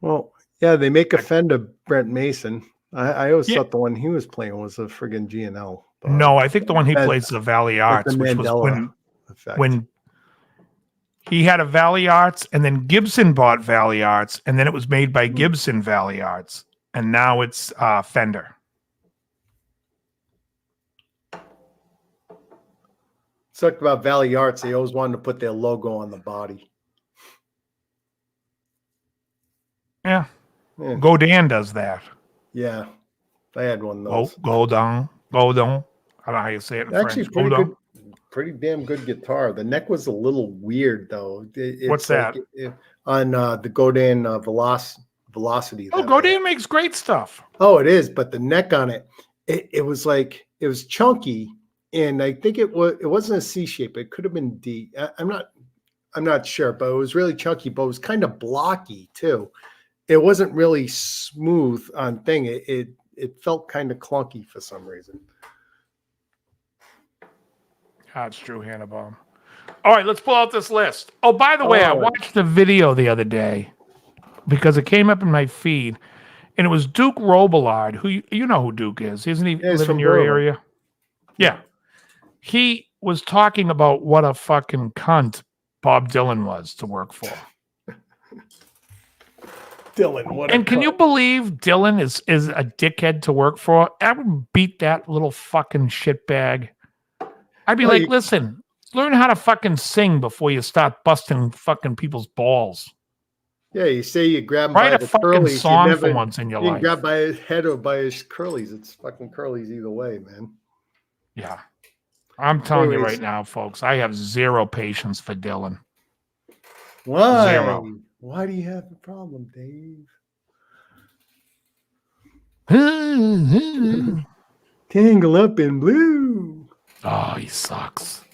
Well, yeah, they make a Fender Brent Mason. I always Yeah. thought the one he was playing was a friggin' G&L. No, I think the one he That's- plays is the Valley That's Arts, the which was Mandela effect. when he had a Valley Arts, and then Gibson bought Valley Arts, and then it was made by Gibson Valley Arts, and now it's Fender. Talk about Valley Arts. They always wanted to put their logo on the body. Yeah, Yeah, Godin does that. yeah. I had one of Oh, those. Godin. I don't know how you say it in Actually, French. Godin. pretty damn good guitar. The neck was a little weird though. It's What's like on the Godin Velocity? Oh, that- Godin makes great stuff. Oh, it is, but the neck on it, it was like it was chunky, and I think it wasn't a C shape. It could have been D. I'm not sure, but it was really chunky, but it was kind of blocky too. It wasn't really smooth on thing. It felt kind of clunky for some reason. That's true, Hannibal. All right, let's pull out this list. Oh, by the way, I Oh. watched the video the other day because it came up in my feed, and it was Duke Robillard, who you know who Duke is, isn't he? Yeah, he's Live in from your Berlin. area? Yeah. He was talking about what a fucking cunt Bob Dylan was to work for. Dylan, what? And can you believe Dylan is a dickhead to work for? I would beat that little fucking shitbag. I'd be Well, like, listen, learn how to fucking sing before you start busting fucking people's balls. Yeah, you say you grab him Write by a the fucking curlies. You song never, for once in your you can life. grab by his head or by his curlies. It's fucking curlies either way, man. Yeah. I'm telling you Anyways. right now, folks, I have zero patience for Dylan. Why? Zero. Why do you have a problem, Dave? Oh, Tangle up in blue. he sucks.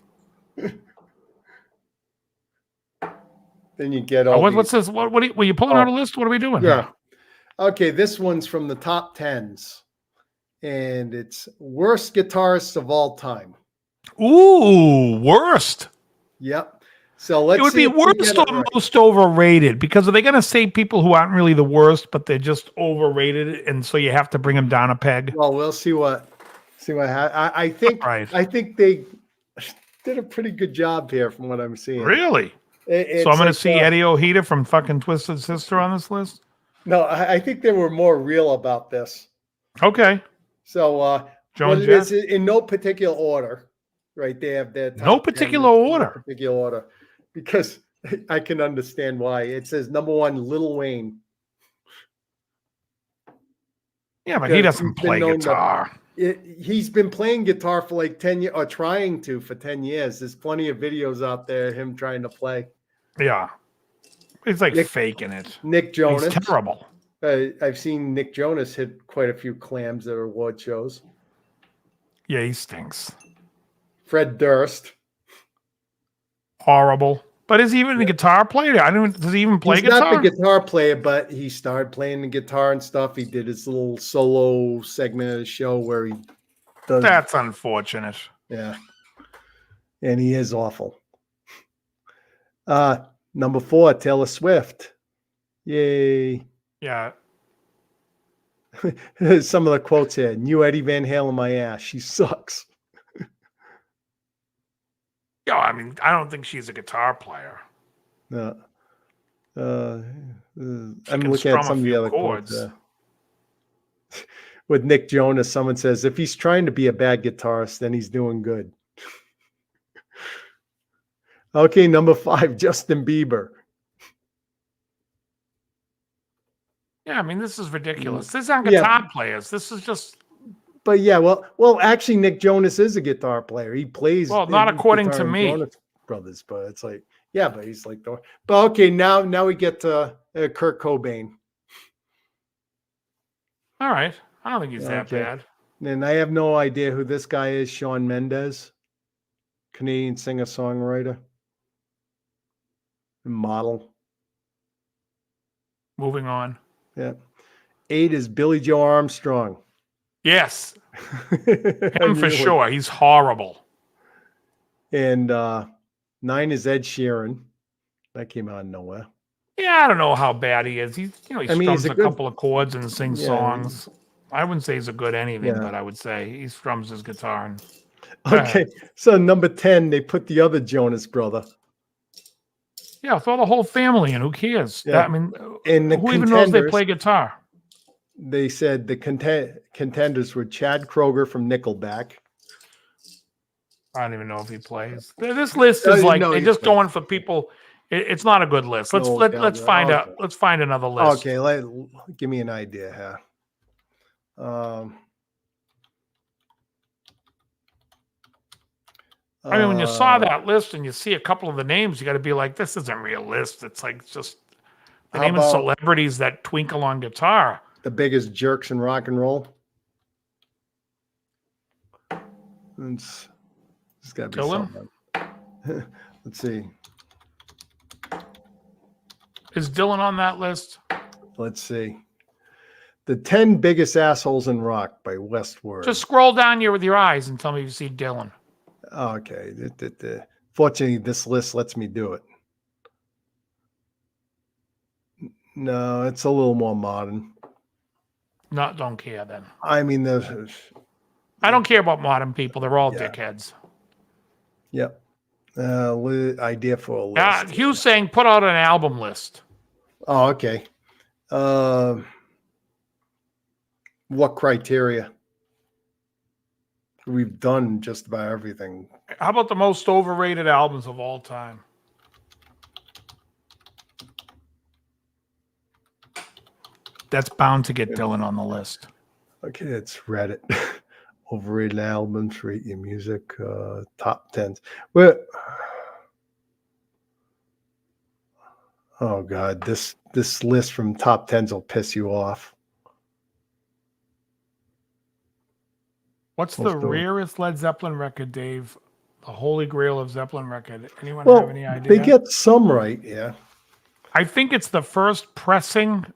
Then you get all. What's this? Were you pulling out a list? What are we doing? Yeah. Okay, this one's from the top 10s, and it's worst guitarists of all time. Ooh, worst. Yep. So let's It would see be if we worst get or it right. most overrated, because are they going to say people who aren't really the worst, but they're just overrated, and so you have to bring them down a peg? Well, we'll see what I think. Right. I think they did a pretty good job here, from what I'm seeing. Really? It's So I'm going to like, see Eddie Ojeda from fucking Twisted Sister on this list? No, I think they were more real about this. Okay. So, Joan what it Jett? is in no particular order, right? They have their No top 10 particular in no order. particular order, because I can understand why. It says number 1, Lil Wayne. Yeah, but he Because doesn't he's been play known to- guitar. He's been playing guitar for like 10 years, or trying to for 10 years. There's plenty of videos out there of him trying to play. Yeah. He's like Nick- faking it. Nick Jonas. He's terrible. I've seen Nick Jonas hit quite a few clams at award shows. Yeah, he stinks. Fred Durst. Horrible. But is he even a guitar player? I don't. Does he even play He's guitar? not the guitar player, but he started playing the guitar and stuff. He did his little solo segment of the show where he does. That's unfortunate. Yeah. And he is awful. Number 4, Taylor Swift. Yay. Yeah. Some of the quotes here. New Eddie Van Halen my ass. She sucks. Yeah, I mean, I don't think she's a guitar player. I'm can looking strum at a some of the few other quotes. chords. With Nick Jonas, someone says, if he's trying to be a bad guitarist, then he's doing good. Okay, number 5, Justin Bieber. Yeah, I mean, this is ridiculous. These aren't Yeah. guitar players. This is just, But yeah, well, actually, Nick Jonas is a guitar player. He plays. Well, not in according guitar to in me. Jonas Brothers, but it's like, yeah, but he's like the. But okay, now we get to Kurt Cobain, all right. I don't think he's that Okay. bad. and I have no idea who this guy is. Shawn Mendes, Canadian singer-songwriter, and model. Moving on. Yeah. 8 is Billy Joe Armstrong. Yes, I him for knew it. sure. He's horrible. And 9 is Ed Sheeran. That came out of nowhere. Yeah, I don't know how bad he is. He I mean, strums he's a a good- couple of chords and sings Yeah. songs. I wouldn't say he's a good anything, Yeah. but I would say he strums his guitar. And Okay, so number 10, they put the other Jonas brother. yeah, throw the whole family in. Who cares? Yeah. I mean, And the who even knows they contenders- play guitar? They said the contenders were Chad Kroger from Nickelback. I don't even know if he plays. This list is No, like no, they're he just plays. going for people. It's not a good list. Let's No, let's yeah, find okay. let's find another list. Okay, give me an idea here. I mean, when you saw that list and you see a couple of the names, you got to be like, this isn't real list. It's like just the How name of about- celebrities that twinkle on guitar. the biggest jerks in rock and roll. It's got to be Dylan? something. Let's see. Is Dylan on that list? Let's see. The 10 biggest assholes in rock by Westward. Just scroll down here with your eyes and tell me if you see Dylan. Okay. Fortunately, this list lets me do it. No, it's a little more modern. Not don't care then. I mean, I don't care about modern people. They're all Yeah. dickheads. yep. Idea for a list. Hugh's saying put out an album list. Oh, okay. What criteria? We've done just about everything. How about the most overrated albums of all time? That's bound to get Dylan on the list. Okay, it's Reddit. Overrated albums, rate your music, top 10s. Well, oh God, this list from top 10s will piss you off. What's the Most over- rarest Led Zeppelin record, Dave? The Holy Grail of Zeppelin record. Anyone Well, have any idea? they get some right, yeah. I think it's the first pressing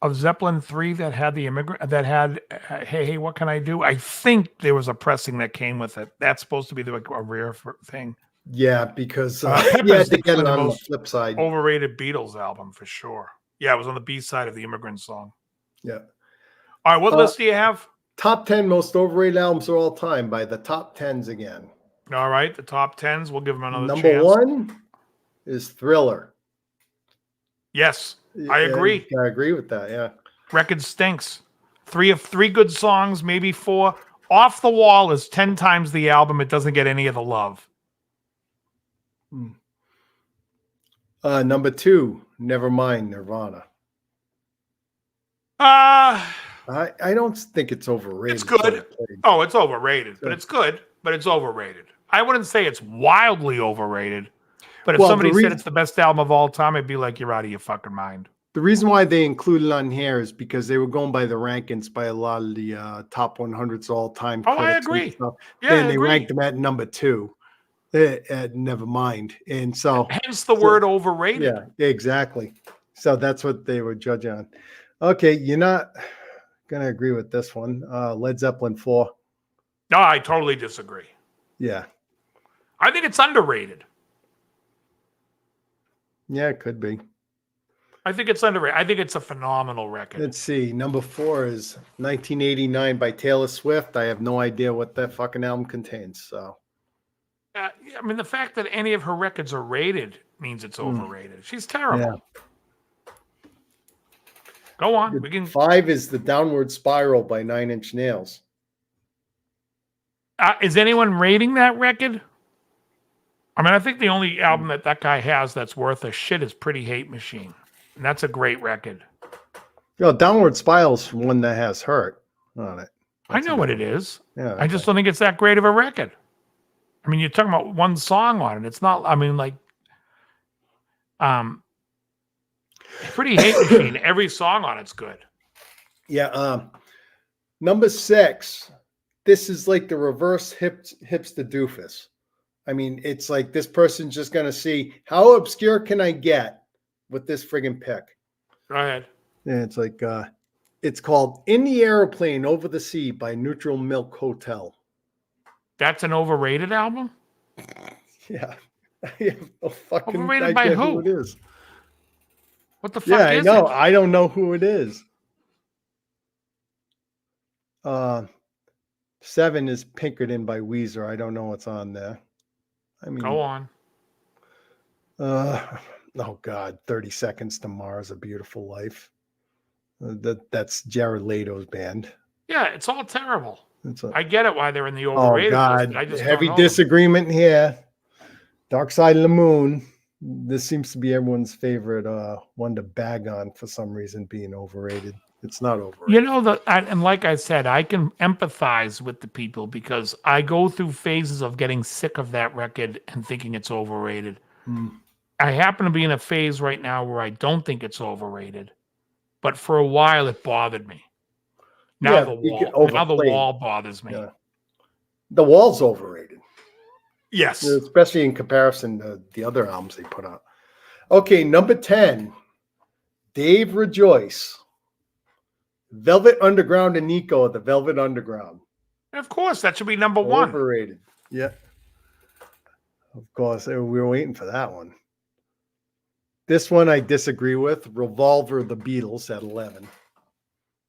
of Zeppelin 3 that had the immigrant that had hey, what can I do? I think there was a pressing that came with it. That's supposed to be a rare thing. Yeah, because Pepper's you had to get definitely it the on the most flip side. overrated Beatles album for sure. Yeah, it was on the B side of the Immigrant Song. Yeah. All right, what list do you have? Top 10 most overrated albums of all time by the top 10s again. All right, the top 10s. We'll give them another Number chance. 1 is Thriller. Yes, I agree. I agree with that. Yeah. Record stinks. 3 good songs, maybe 4. Off the Wall is 10 times the album. It doesn't get any of the love. Number 2, Nevermind, Nirvana. Uh I don't think it's overrated. It's good. Oh, it's overrated, but it's good, but it's overrated. I wouldn't say it's wildly overrated, but if Well, somebody the said reason- it's the best album of all time, I'd be like, you're out of your fucking mind. The reason why they included on here is because they were going by the rankings by a lot of the top 100s all time. Oh, I critics and agree. stuff. Yeah, and I they agree. ranked them at number 2. At Nevermind. And so, Hence the word overrated. yeah, exactly. So that's what they would judge on. Okay, you're not going to agree with this one. Led Zeppelin 4. No, I totally disagree. Yeah. I think it's underrated. Yeah, it could be. I think it's underrated. I think it's a phenomenal record. Let's see. Number 4 is 1989 by Taylor Swift. I have no idea what that fucking album contains. So, I mean, the fact that any of her records are rated means it's overrated. She's terrible. Go on. We can. 5 is The Downward Spiral by Nine Inch Nails. Is anyone rating that record? I mean, I think the only album that guy has that's worth a shit is Pretty Hate Machine. And that's a great record. Downward Spiral's one that has Hurt on it. I know what it is. Yeah. I just don't think it's that great of a record. I mean, you're talking about one song on it. It's not, I mean, like, Pretty Hate Machine, every song on it's good. Yeah. Number 6, this is like the reverse hipster doofus. I mean, it's like this person's just going to see how obscure can I get with this friggin' pick. Go ahead. And it's like, it's called In the Aeroplane Over the Sea by Neutral Milk Hotel. That's an overrated album? Yeah. I have no fucking Overrated by idea who? it is. What the fuck Yeah, I is know. it? I don't know who it is. 7 is Pinkerton by Weezer. I don't know what's on there. I mean, Go on. Oh God, 30 Seconds to Mars, A Beautiful Life. That's Jared Leto's band. Yeah, it's all terrible. It's a, I get it why they're in the oh overrated list, God, but I just heavy don't know. disagreement here. Dark Side of the Moon. This seems to be everyone's favorite one to bag on for some reason, being overrated. It's not overrated. You know, and like I said, I can empathize with the people because I go through phases of getting sick of that record and thinking it's overrated. I happen to be in a phase right now where I don't think it's overrated, but for a while it bothered me. Now Yeah, the you get wall, now the overplayed. wall bothers me. Yeah. The Wall's overrated. Yes. Especially in comparison to the other albums they put out. Okay, number 10, Dave Rejoice. Velvet Underground and Nico of the Velvet Underground. Of course, that should be number 1. Overrated. Yeah. Of course, we were waiting for that one. This one I disagree with. Revolver, the Beatles at 11.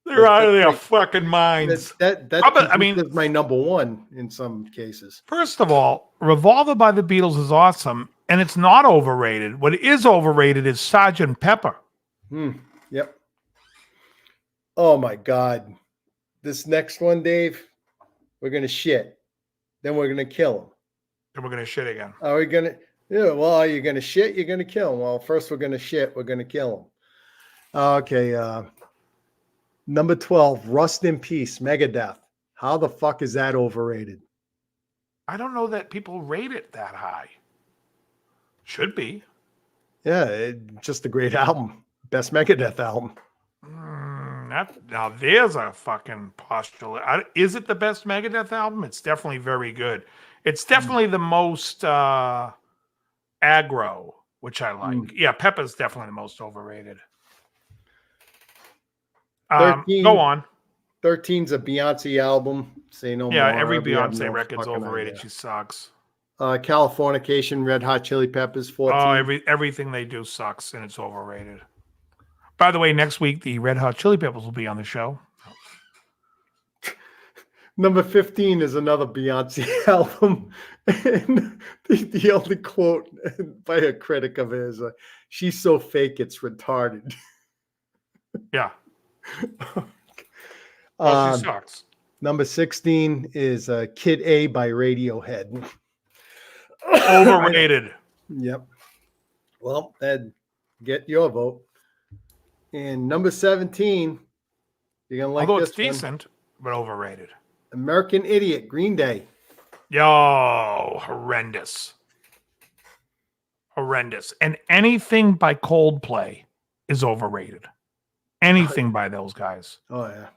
They're out of their fucking minds. That I mean- is my number 1 in some cases. First of all, Revolver by the Beatles is awesome, and it's not overrated. What is overrated is Sgt. Pepper. Yep. Oh my God. This next one, Dave, we're going to shit. Then we're going to kill him. And we're going to shit again. Are we going to? Yeah, well, are you going to shit? You're going to kill him. Well, first we're going to shit. We're going to kill him. Okay. Number 12, Rust in Peace, Megadeth. How the fuck is that overrated? I don't know that people rate it that high. Should be. Yeah, just a great album. Best Megadeth album. Now there's a fucking postulate. Is it the best Megadeth album? It's definitely very good. It's definitely the most aggro, which I like. Yeah, Pepper's definitely the most overrated. 13. Go on. 13's a Beyonce album. Say no more. Yeah, every We have Beyonce no record's fucking overrated. idea. She sucks. Californication, Red Hot Chili Peppers, 14. Oh, everything they do sucks and it's overrated. By the way, next week the Red Hot Chili Peppers will be on the show. Number 15 is another Beyonce album. And the only quote by a critic of it is, she's so fake, it's retarded. Yeah. Well, she sucks. Number 16 is Kid A by Radiohead. Overrated. Yep. Well, Ed, get your vote. And number 17, you're going to like Although this it's decent, but overrated. American Idiot, Green Day. Yo, horrendous. Horrendous. And anything by Coldplay is overrated. Anything by those guys. Oh, yeah.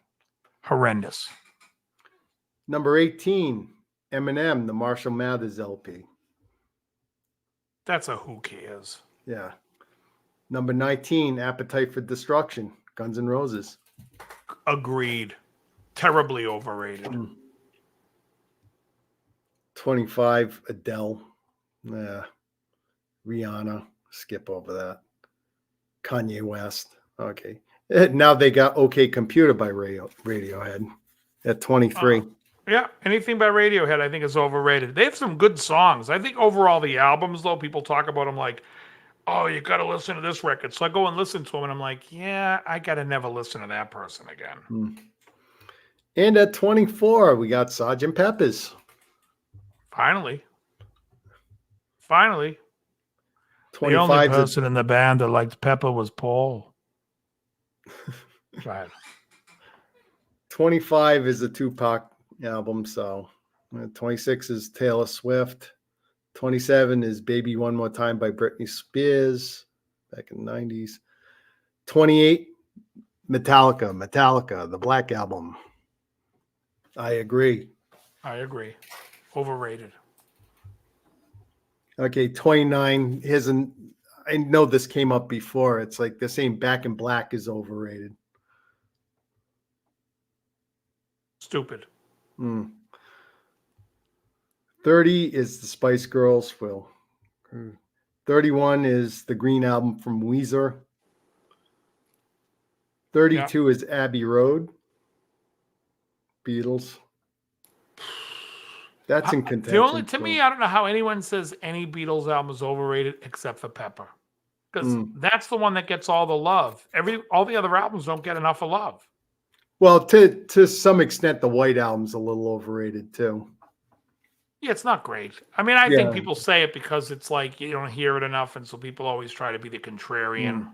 Horrendous. Number 18, Eminem, the Marshall Mathers LP. That's a who cares. Yeah. Number 19, Appetite for Destruction, Guns N' Roses. Agreed. Terribly overrated. 25, Adele. Yeah. Rihanna. Skip over that. Kanye West. Okay. Now they got OK Computer by Radiohead at 23. Yeah, anything by Radiohead I think is overrated. They have some good songs. I think overall the albums, though, people talk about them like, oh, you got to listen to this record. So I go and listen to them, and I'm like, yeah, I got to never listen to that person again. And at 24, we got Sgt. Pepper's. Finally. The 25 only person in the band that liked Pepper was Paul. Right. 25 is a Tupac album, so 26 is Taylor Swift. 27 is Baby One More Time by Britney Spears back in the 90s. 28, Metallica, the Black Album. I agree. Overrated. Okay, 29. I know this came up before. It's like the same Back in Black is overrated. Stupid. 30 is the Spice Girls. Will. 31 is the Green Album from Weezer. 32 is Abbey Road. Beatles. That's in contention. To me, I don't know how anyone says any Beatles album is overrated except for Pepper. Because that's the one that gets all the love. All the other albums don't get enough of love. Well, to some extent, the White Album's a little overrated too. Yeah, it's not great. I mean, I think people say it because it's like you don't hear it enough, and so people always try to be the contrarian.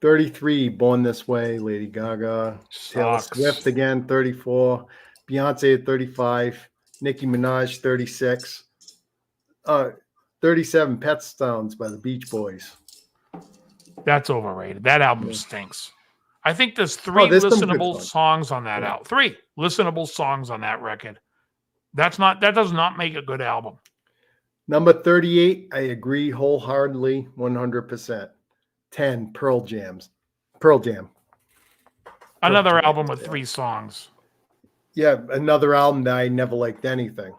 33, Born This Way, Lady Gaga. Taylor Swift again, 34. Beyonce at 35. Nicki Minaj, 36. 37, Pet Sounds by the Beach Boys. That's overrated. That album stinks. I think there's three listenable songs on that album. 3 listenable songs on that record. That does not make a good album. Number 38, I agree wholeheartedly, 100%. 10, Pearl Jam. Another album with 3 songs. Yeah, another album that I never liked anything.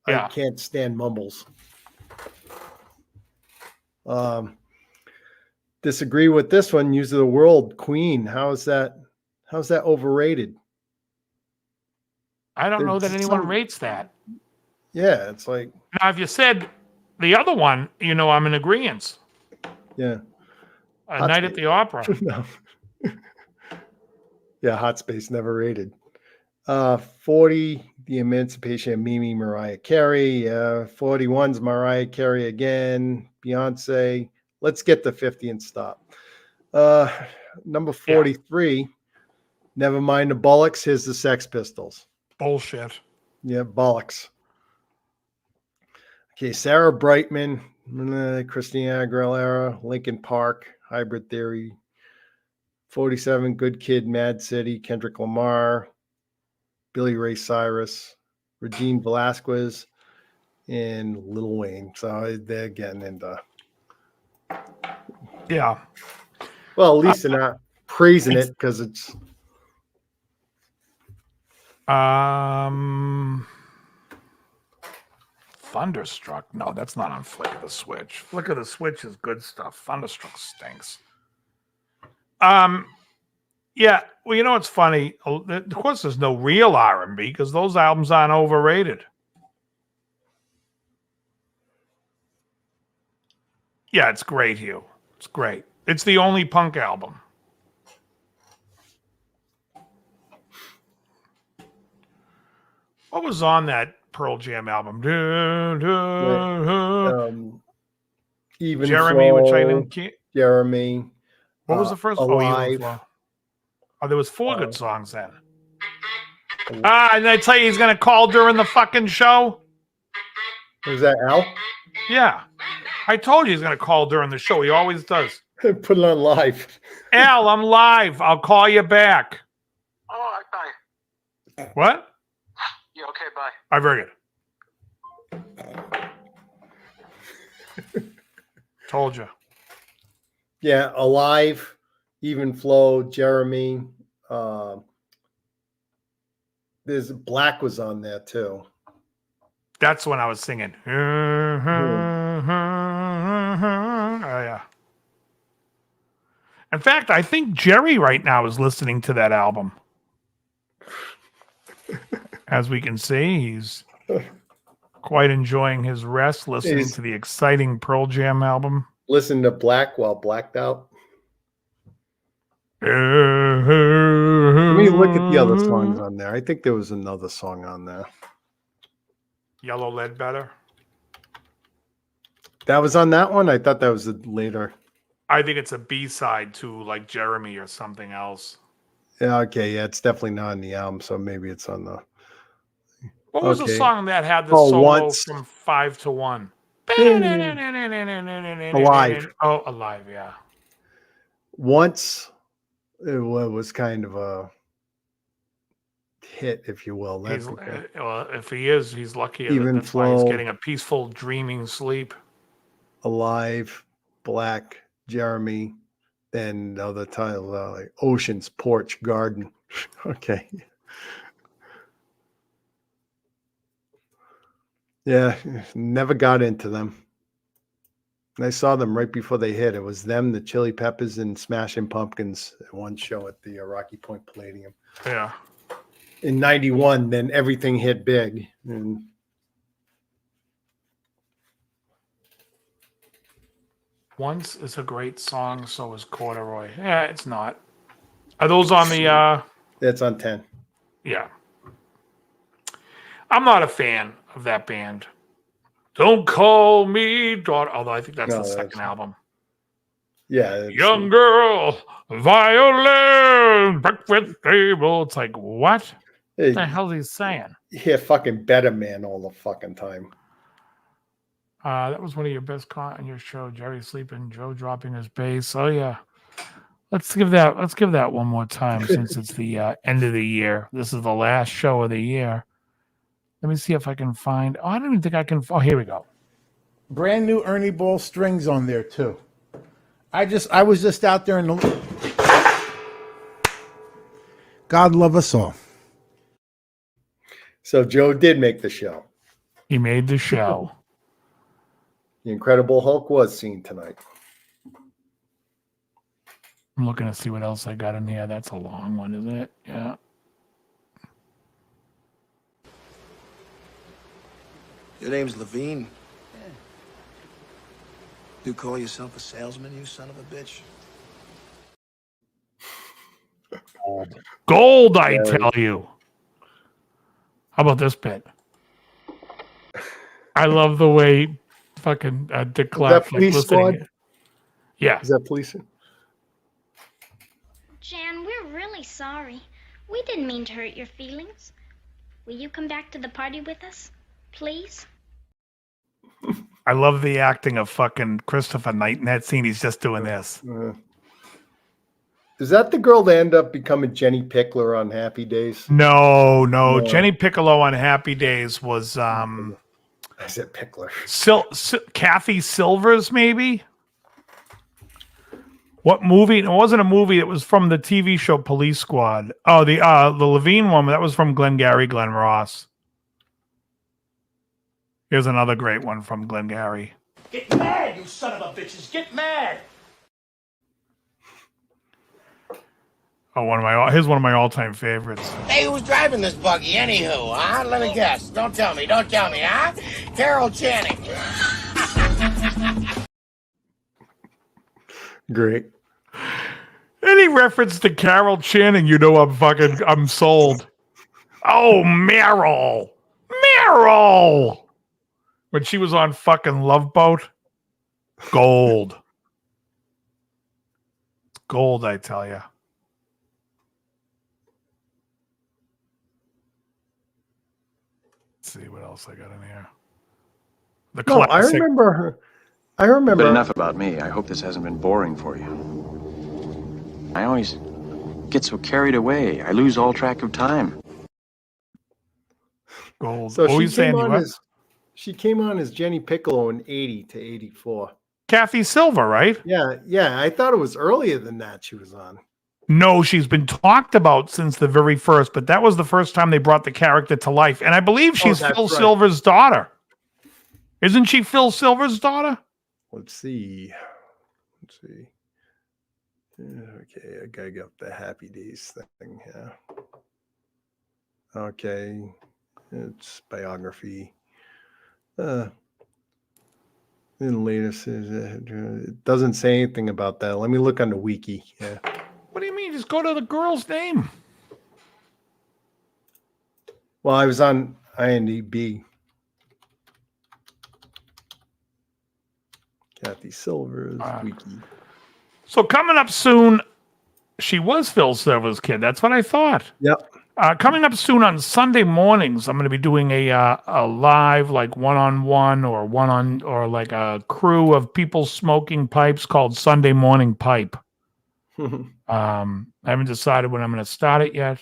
Yeah. I can't stand mumbles. Disagree with this one. News of the World, Queen. How's that overrated? I don't know that anyone rates that. Yeah, it's like. Now, if you said the other one, I'm in agreement. Yeah. A Night at the Opera. No. Yeah, Hot Space, never rated. 40, The Emancipation of Mimi, Mariah Carey. 41's Mariah Carey again. Beyonce. Let's get to 50 and stop. Number 43, Never Mind the Bollocks. Here's the Sex Pistols. Bullshit. Yeah, bollocks. Okay, Sarah Brightman, Christina Aguilera, Linkin Park, Hybrid Theory. 47, Good Kid, Mad City, Kendrick Lamar, Billy Ray Cyrus, Regine Velasquez, and Lil Wayne. So they're getting into. Yeah. Well, at least they're not praising it because it's. Thunderstruck. No, that's not on Flick of the Switch. Flick of the Switch is good stuff. Thunderstruck stinks. Yeah. Well, you know what's funny? Of course, there's no real R&B because those albums aren't overrated. Yeah, it's great, Hugh. It's great. It's the only punk album. What was on that Pearl Jam album? Even Jeremy, Flow, which I didn't. Jeremy. What was the first? Alive. Even Flow. Oh, there was 4 good songs then. And I tell you, he's gonna call during the fucking show. Was that Al? Yeah, I told you he's gonna call during the show. He always does. Put it on live. Al, I'm live. I'll call you back. Oh, bye. What? Yeah, okay, bye. All right, very good. Told you. Yeah, Alive, Even Flow, Jeremy. There's Black was on there too. That's when I was singing. Oh, yeah. In fact, I think Jerry right now is listening to that album. As we can see, he's quite enjoying his rest, listening to the exciting Pearl Jam album. Listen to Black while blacked out. Let Let me look at the other songs on there. I think there was another song on there. Yellow Ledbetter. That was on that one? I thought that was later. I think it's a B-side to like Jeremy or something else. Yeah, okay. Yeah, it's definitely not on the album, so maybe it's on the... What was the Okay. song that had the Oh, solo Once. from 5 to 1? Alive. Oh, Alive, yeah. Once, it was kind of a hit, if you will. That's Well, if he is, he's lucky. Even That's why he's Flow. getting a peaceful, dreaming sleep. Alive, Black, Jeremy, then the other title, like Oceans, Porch, Garden. Okay. Yeah, never got into them. And I saw them right before they hit. It was them, the Chili Peppers, and Smashing Pumpkins at one show at the Rocky Point Palladium. Yeah. In 91, then everything hit big. And Once is a great song, so is Corduroy. Yeah, it's not. Are those on the that's on 10. yeah. I'm not a fan of that band. Don't call me daughter, although I think that's No, the that's- second album. Yeah. it's- Young girl, violin, breakfast table. It's like, what? Hey, What the hell is he saying? you hear fucking Better Man all the fucking time. That was one of your best on your show. Jerry sleeping, Joe dropping his bass. Oh yeah. Let's give that one more time since it's the end of the year. This is the last show of the year. Let me see if I can find. Oh, I don't even think I can. Oh, here we go. Brand new Ernie Ball strings on there too. I was just out there in the. God love us all. So Joe did make the show. He made the show. The Incredible Hulk was seen tonight. I'm looking to see what else I got in here. That's a long one, isn't it? Yeah. Your name's Levine? Yeah. You call yourself a salesman, you son of a bitch? Gold, I tell you. How about this bit? I love the way fucking Dick Clark Police listening. Squad? Yeah. Is that police? Jan, we're really sorry. We didn't mean to hurt your feelings. Will you come back to the party with us, please? I love the acting of fucking Christopher Knight in that scene. He's just doing this. Is that the girl that ended up becoming Jenny Pickler on Happy Days? No. No. Jenny Piccolo on Happy Days was I said Pickler. Kathy Silvers, maybe. What movie? It wasn't a movie. It was from the TV show Police Squad. Oh, the Levine one. That was from Glengarry Glen Ross. Here's another great one from Glengarry. Get mad, you son of a bitches! Get mad! Oh, here's one of my all-time favorites. Hey, who's driving this buggy anywho, huh? Let me guess. Don't tell me, huh? Carol Channing. Great. Any reference to Carol Channing, you know I'm sold. Oh, Meryl. When she was on fucking Love Boat. Gold. Gold, I tell you. Let's see what else I got in here. The No, classic. I remember her. I remember. But enough about me. I hope this hasn't been boring for you. I always get so carried away. I lose all track of time. Gold. So What were you she saying? came You on what? she came on as Jenny Piccolo in 80 to 84. Kathy Silver, right? Yeah. I thought it was earlier than that she was on. No, she's been talked about since the very first, but that was the first time they brought the character to life. And I believe she's that's Phil right. Silver's daughter. Isn't she Phil Silver's daughter? Let's see. Okay, I gotta get the Happy Days thing. Yeah. Okay, it's biography. The latest is it doesn't say anything about that. Let me look on the wiki. Yeah. What do you mean? Just go to the girl's name. Well, I was on IMDb. Kathy Silver's wiki. So coming up soon, she was Phil Silver's kid. That's what I thought. Yep. Coming up soon on Sunday mornings, I'm going to be doing a live, like one-on-one or like a crew of people smoking pipes called Sunday Morning Pipe. I haven't decided when I'm going to start it yet,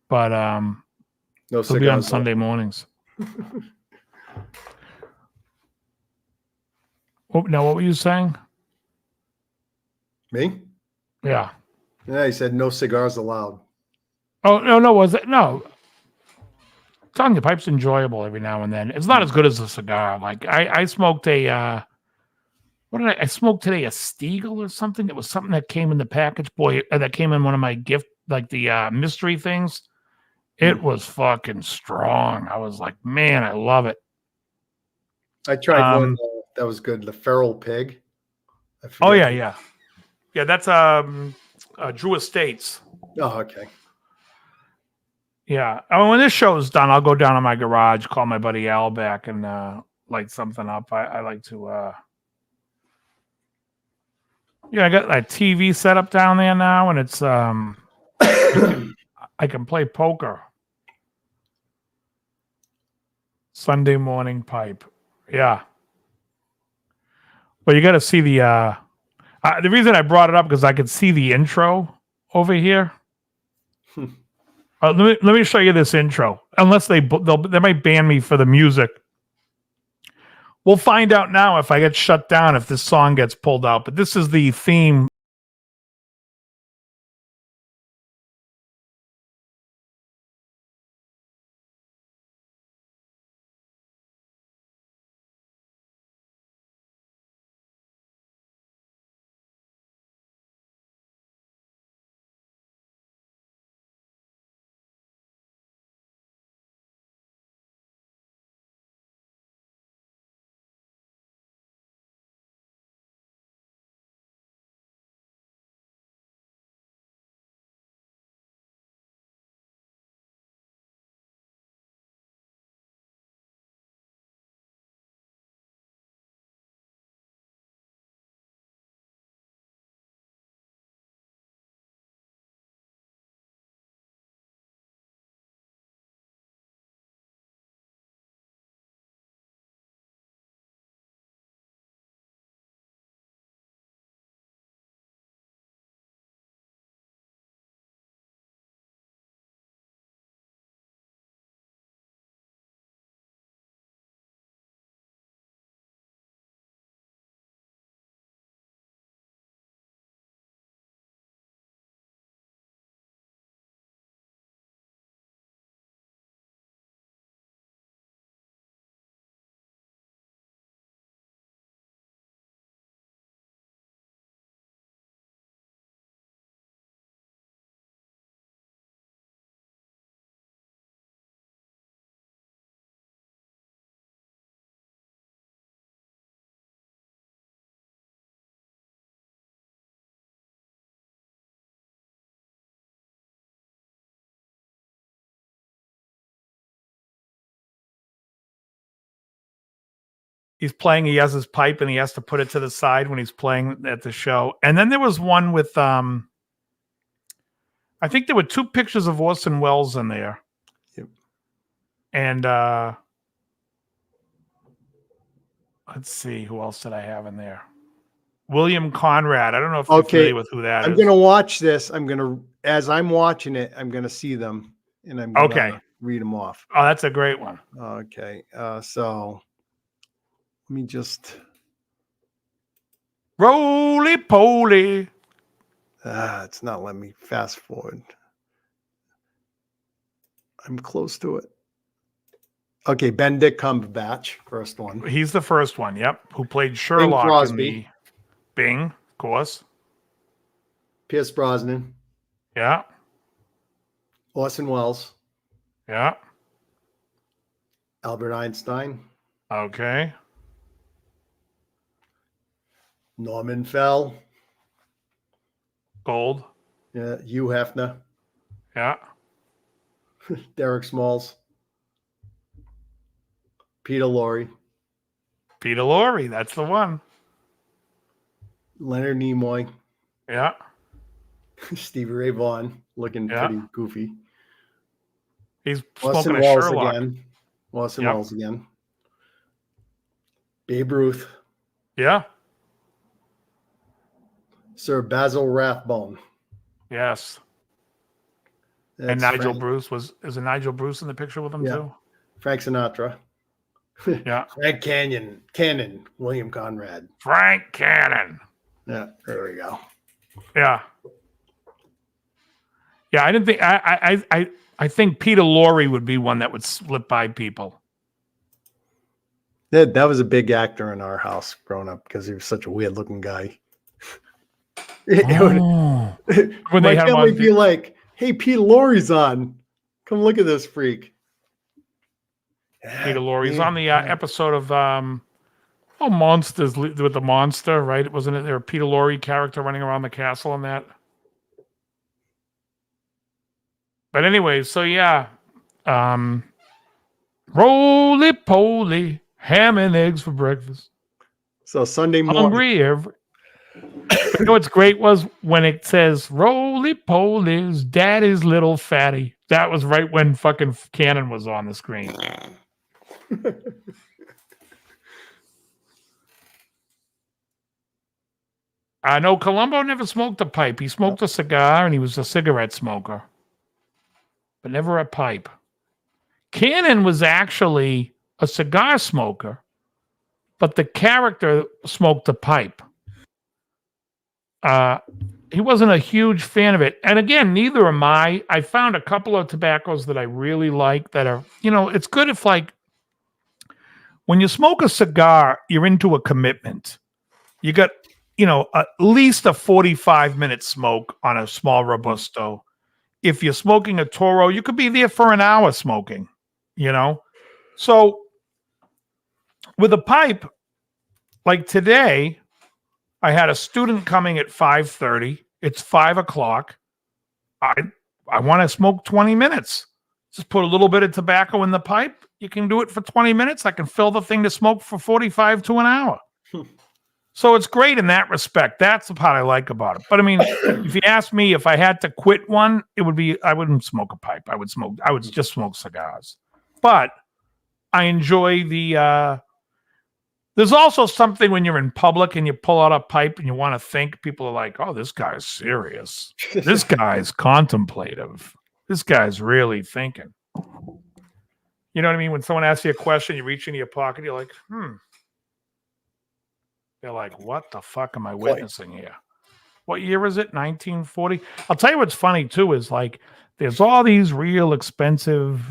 but No it'll be on cigars Sunday mornings. Now, what were you saying? Me? Yeah. Yeah, he said no cigars allowed. Oh, no, was it? No. I'm telling you, pipe's enjoyable every now and then. It's not as good as a cigar. Like, I smoked I smoked today? A Stiegel or something? It was something that came in the package. Boy, that came in one of my gift, like the mystery things. It was fucking strong. I was like, man, I love it. I tried one that was good. The Feral Pig. Oh, yeah. Yeah, that's Drew Estates. Oh, okay. Yeah. When this show is done, I'll go down to my garage, call my buddy Al back, and light something up. I like to. I got that TV set up down there now, and it's I can play poker. Sunday Morning Pipe. Yeah. Well, you got to see the reason I brought it up because I could see the intro over here. Let me show you this intro. Unless they might ban me for the music. We'll find out now if I get shut down if this song gets pulled out. But this is the theme He's playing. He has his pipe, and he has to put it to the side when he's playing at the show. And then there was one with, I think there were 2 pictures of Orson Welles in there. Yep. And let's see, who else did I have in there? William Conrad. I don't know if you're familiar with who that is. I'm going to watch this. As I'm watching it, I'm going to see them, and I'm going to read them off. Oh, that's a great one. Okay. So let me just. Roly poly. It's not letting me fast forward. I'm close to it. Okay, Benedict Cumberbatch, first one. He's the first one, yep. Who played Sherlock Bing Crosby. in the Bing, of course. Pierce Brosnan. Yeah. Orson Welles. Yeah. Albert Einstein. Okay. Norman Fell. Gold. Yeah, Hugh Hefner. Yeah. Derek Smalls. Peter Lorre. Peter Lorre, that's the one. Leonard Nimoy. Yeah. Stevie Ray Vaughan, looking pretty goofy. He's Orson smoking a Welles Sherlock. again. Orson Welles again. Babe Ruth. Yeah. Sir Basil Rathbone. Yes. That's and Nigel Frank. Bruce is it Nigel Bruce in the picture with him too? Frank Sinatra. Yeah. Frank Cannon, William Conrad. Frank Cannon. Yeah, there we go. Yeah. Yeah, I didn't think I think Peter Lorre would be one that would slip by people. That was a big actor in our house growing up because he was such a weird looking guy. When My they had him family on be like, "Hey, Peter Lorre's on. Come look at this freak." Peter Lorre. He's on the episode of Monsters with the monster, right? Wasn't it there a Peter Lorre character running around the castle and that? But anyway, so yeah. Roly poly, ham and eggs for breakfast. So Sunday morning. Hungry every. You know what's great was when it says roly poly's daddy's little fatty. That was right when fucking Cannon was on the screen. I know Columbo never smoked a pipe. He smoked a cigar and he was a cigarette smoker, but never a pipe. Cannon was actually a cigar smoker, but the character smoked a pipe. He wasn't a huge fan of it. And again, neither am I. I found a couple of tobaccos that I really like that are, it's good if like when you smoke a cigar, you're into a commitment. You got, at least a 45-minute smoke on a small Robusto. If you're smoking a Toro, you could be there for an hour smoking, So with a pipe, like today, I had a student coming at 5:30. It's 5:00. I want to smoke 20 minutes. Just put a little bit of tobacco in the pipe. You can do it for 20 minutes. I can fill the thing to smoke for 45 to an hour. So it's great in that respect. That's the part I like about it. But I mean, if you ask me if I had to quit one, it would be I wouldn't smoke a pipe. I would just smoke cigars. But I enjoy the there's also something when you're in public and you pull out a pipe and you want to think, people are like, oh, this guy's serious. This guy's contemplative. This guy's really thinking. You know what I mean? When someone asks you a question, you reach into your pocket, you're like, They're like, what the fuck am I witnessing here? What year is it? 1940? I'll tell you what's funny, too, is like there's all these real expensive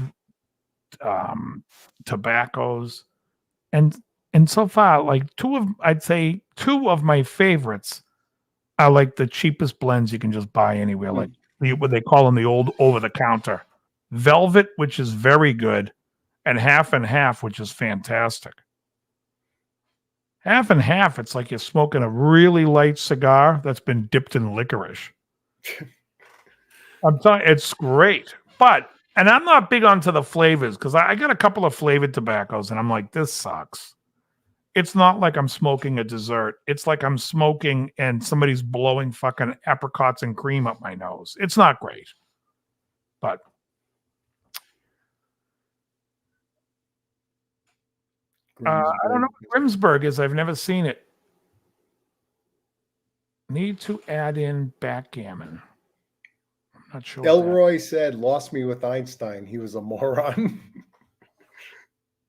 tobaccos. And so far, like I'd say two of my favorites are like the cheapest blends you can just buy anywhere. Like what they call them the old over-the-counter. Velvet, which is very good, and Half and Half, which is fantastic. Half and Half, it's like you're smoking a really light cigar that's been dipped in licorice. I'm telling you, it's great. And I'm not big onto the flavors because I got a couple of flavored tobaccos and I'm like, this sucks. it's not like I'm smoking a dessert. It's like I'm smoking and somebody's blowing fucking apricots and cream up my nose. It's not great. But I don't know what Grimsburg is. I've never seen it. Need to add in backgammon. I'm not sure. Elroy said, "Lost me with Einstein. He was a moron."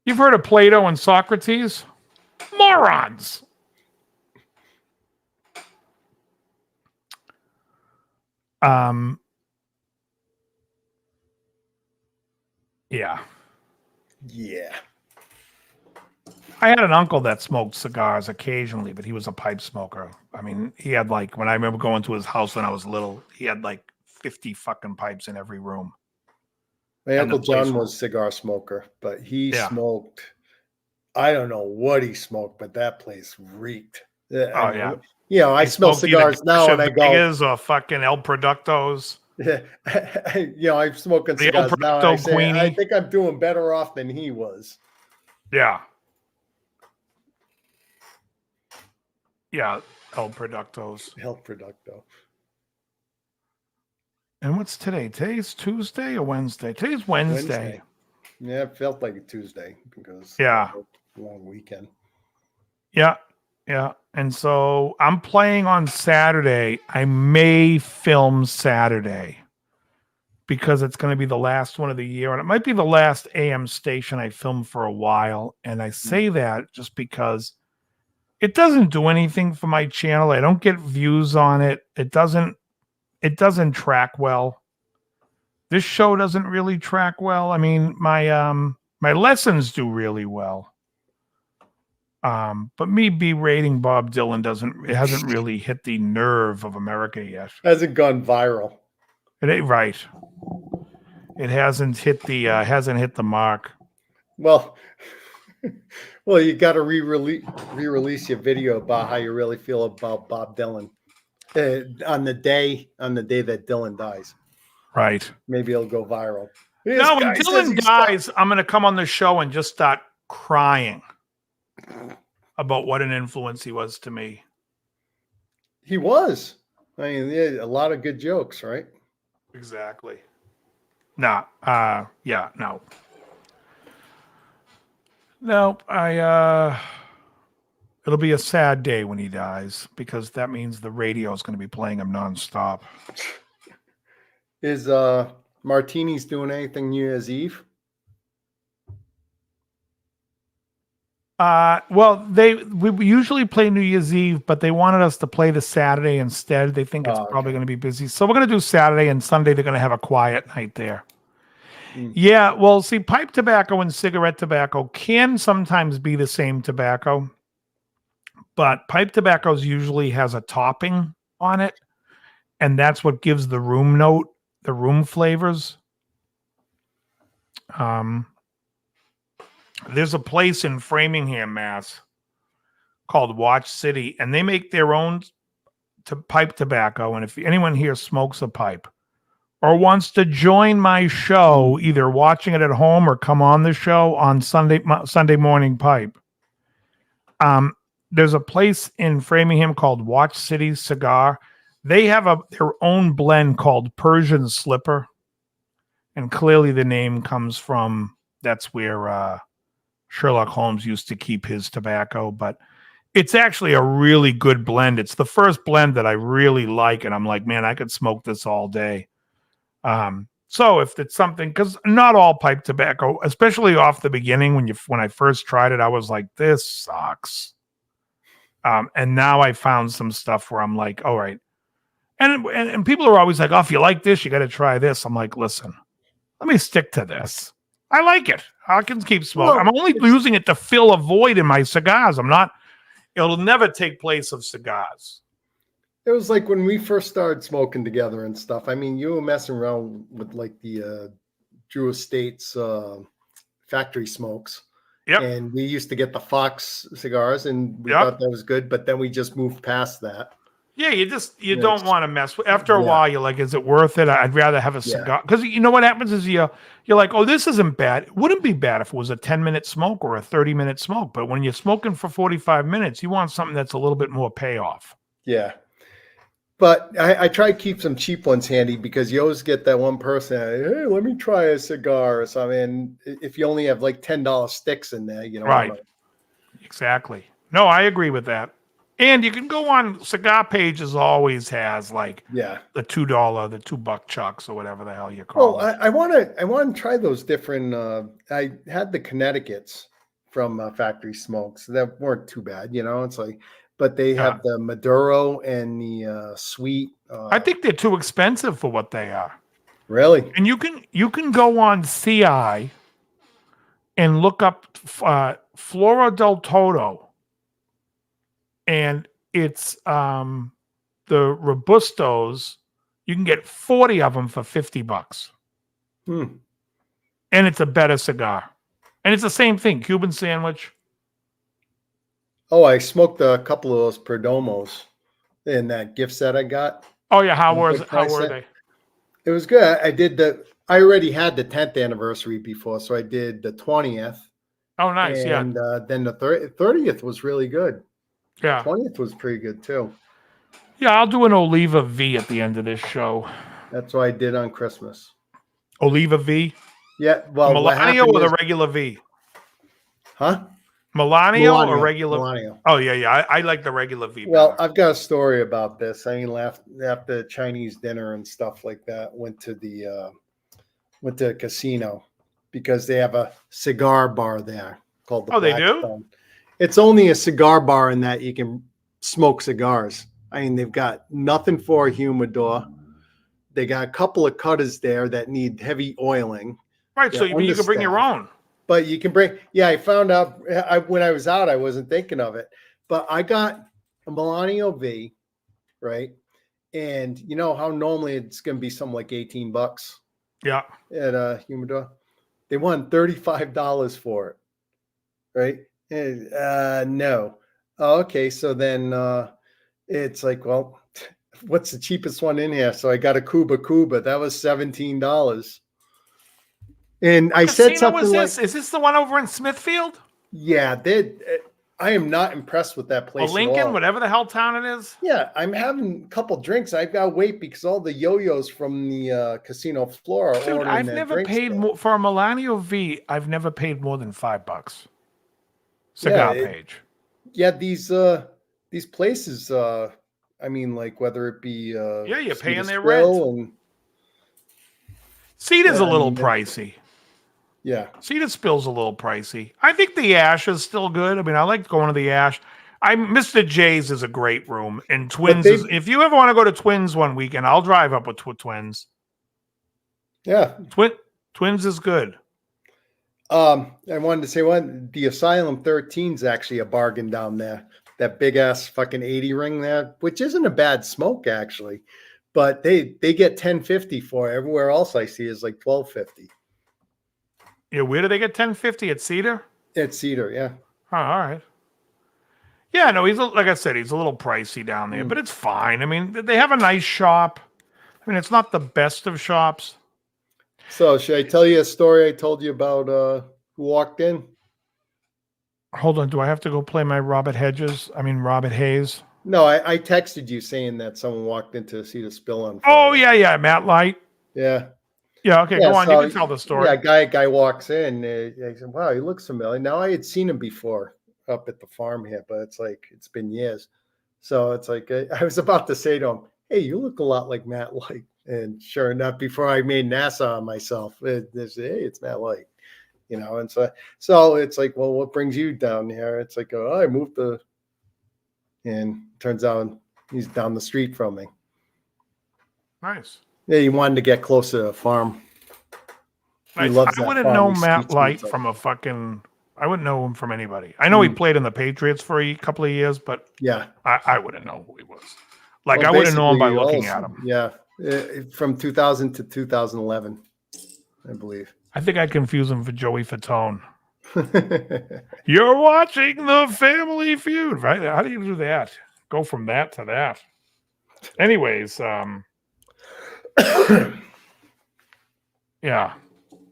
You've heard of Plato and Socrates? Morons. Yeah. Yeah. I had an uncle that smoked cigars occasionally, but he was a pipe smoker. I mean, he had like, when I remember going to his house when I was little, he had like 50 fucking pipes in every room. My Uncle John was a cigar smoker, but he smoked, I don't know what he smoked, but that place reeked. Oh, yeah. You know, I smell cigars now and I go, or fucking El Productos. you know, I'm smoking The cigars El now. And Producto I say, Queenie. I think I'm doing better off than he was. Yeah. Yeah, El Productos. El Producto. And what's today? Today's Tuesday or Wednesday? Today's Wednesday. Yeah, it felt like a Tuesday because long weekend. Yeah. Yeah. And so I'm playing on Saturday. I may film Saturday because it's going to be the last one of the year. And it might be the last AM station I film for a while. And I say that just because it doesn't do anything for my channel. I don't get views on it. It doesn't track well. This show doesn't really track well. I mean, my lessons do really well. But me berating Bob Dylan hasn't really hit the nerve of America yet. Hasn't gone viral. It ain't right. It hasn't hit the mark. Well, you got to re-release your video about how you really feel about Bob Dylan on the day that Dylan dies. Right. Maybe it'll go viral. No, when Dylan dies, I'm going to come on the show and just start crying about what an influence he was to me. He was. I mean, a lot of good jokes, right? Exactly. No. No. Nope. It'll be a sad day when he dies because that means the radio is going to be playing him nonstop. Is Martini's doing anything New Year's Eve? Well, we usually play New Year's Eve, but they wanted us to play the Saturday instead. They think it's probably going to be busy. So we're going to do Saturday, and Sunday they're going to have a quiet night there. Yeah, well, see, pipe tobacco and cigarette tobacco can sometimes be the same tobacco, but pipe tobacco usually has a topping on it, and that's what gives the room note, the room flavors. There's a place in Framingham, Mass, called Watch City, and they make their own pipe tobacco. And if anyone here smokes a pipe or wants to join my show, either watching it at home or come on the show on Sunday Morning Pipe, there's a place in Framingham called Watch City Cigar. They have their own blend called Persian Slipper, and clearly the name comes from that's where Sherlock Holmes used to keep his tobacco, but it's actually a really good blend. It's the first blend that I really like, and I'm like, man, I could smoke this all day. So if it's something, because not all pipe tobacco, especially off the beginning, when I first tried it, I was like, this sucks. And now I found some stuff where I'm like, all right. And people are always like, oh, if you like this, you got to try this. I'm like, listen, let me stick to this. I like it. I can keep smoking. Well, I'm only using it to fill a void in my cigars. It'll never take place of cigars. It was like when we first started smoking together and stuff. I mean, you were messing around with like the Drew Estates factory smokes. Yep. And we used to get the Fox cigars and we thought that was good, but then we just moved past that. Yeah, you don't want to mess with. After a while, you're like, is it worth it? I'd rather have a Yeah. cigar because you know what happens is you're like, oh, this isn't bad. It wouldn't be bad if it was a 10-minute smoke or a 30-minute smoke. But when you're smoking for 45 minutes, you want something that's a little bit more payoff. Yeah. But I try to keep some cheap ones handy because you always get that one person, hey, let me try a cigar or something. If you only have like $10 sticks in there, you know. Right. Exactly. No, I agree with that. And you can go on Cigar Pages always has like the $2, the $2 chucks or whatever the hell you call Well, it. I want to try those different. I had the Connecticut's from Factory Smokes that weren't too bad, you know. It's like, but they have the Maduro and the sweet. I think they're too expensive for what they are. Really? And you can go on CI and look up Flora del Todo, and it's the Robustos. You can get 40 of them for $50. And it's a better cigar. And it's the same thing, Cuban sandwich. Oh, I smoked a couple of those Perdomos in that gift set I got. Oh yeah, how were they? It was good. I already had the 10th anniversary before, so I did the 20th. Oh, nice. And then the 30th was really good. Yeah. 20th was pretty good too. Yeah, I'll do an Oliva V at the end of this show. That's what I did on Christmas. Oliva V? Yeah. Well, Melania or the regular V? Huh? Melania or regular? Melania. Oh, yeah. I like the regular V. Well, I've got a story about this. I mean, after Chinese dinner and stuff like that, went to a casino because they have a cigar bar there called the they do? Blackstone. It's only a cigar bar in that you can smoke cigars. I mean, they've got nothing for a humidor. They got a couple of cutters there that need heavy oiling. Right, so you can bring your own. But you can bring, I found out when I was out, I wasn't thinking of it. But I got a Melanio V, right? And you know how normally it's going to be something like $18 Yeah. at a humidor? They want $35 for it, right? And, no. Oh, okay, so then it's like, well, what's the cheapest one in here? So I got a Cuba. That was $17. And I said something like, is this the one over in Smithfield? yeah, I am not impressed with that place. Or Lincoln, at all. whatever the hell town it is? Yeah, I'm having a couple drinks. I've got to wait because all the yo-yos from the Casino Floor are Dude, ordering I've their never drinks paid there. more for a Melanio V. I've never paid more than $5. Cigar Page. Yeah, these places. I mean, like whether it be you're paying their Spill rent. Cedar's a little I mean, pricey. Yeah. Cedar Spill's a little pricey. I think the Ash is still good. I mean, I like going to the Ash. Mr. J's is a great room, and Twins is. If you ever want to go to Twins one weekend, I'll drive up with Twins. Yeah, Twins is good. I wanted to say the Asylum 13 is actually a bargain down there. That big ass fucking 80 ring there, which isn't a bad smoke actually, but they get $10.50 for it. Everywhere else I see is like $12.50. Yeah, where do they get $10.50 at Cedar? At Cedar, yeah. Oh, all right. Yeah, no, like I said, he's a little pricey down there, but it's fine. I mean, they have a nice shop. I mean, it's not the best of shops. So, should I tell you a story I told you about who walked in? Hold on, do I have to go play my Robert Hayes? No, I texted you saying that someone walked into Cedar Spill on Friday. Oh, yeah, Matt Light. Yeah. Yeah, okay, go on. You can tell the story. Yeah, guy walks in. I said, wow, he looks familiar. Now, I had seen him before up at the farm here, but it's been years. So it's like, I was about to say to him, hey, you look a lot like Matt Light. And sure enough, before I made NASA on myself, they say, hey, it's Matt Light. You know, and so it's like, well, what brings you down here? It's like, oh, I moved and turns out he's down the street from me. Nice. Yeah, he wanted to get closer to the farm. I wouldn't know Matt Light from I wouldn't know him from anybody. I know he played in the Patriots for a couple of years, but yeah, I wouldn't know who he was. Like, I wouldn't know him by looking at him. Yeah, from 2000 to 2011, I believe. I think I'd confuse him for Joey Fatone. You're watching the Family Feud, right? How do you do that? Go from that to that. Anyways, yeah.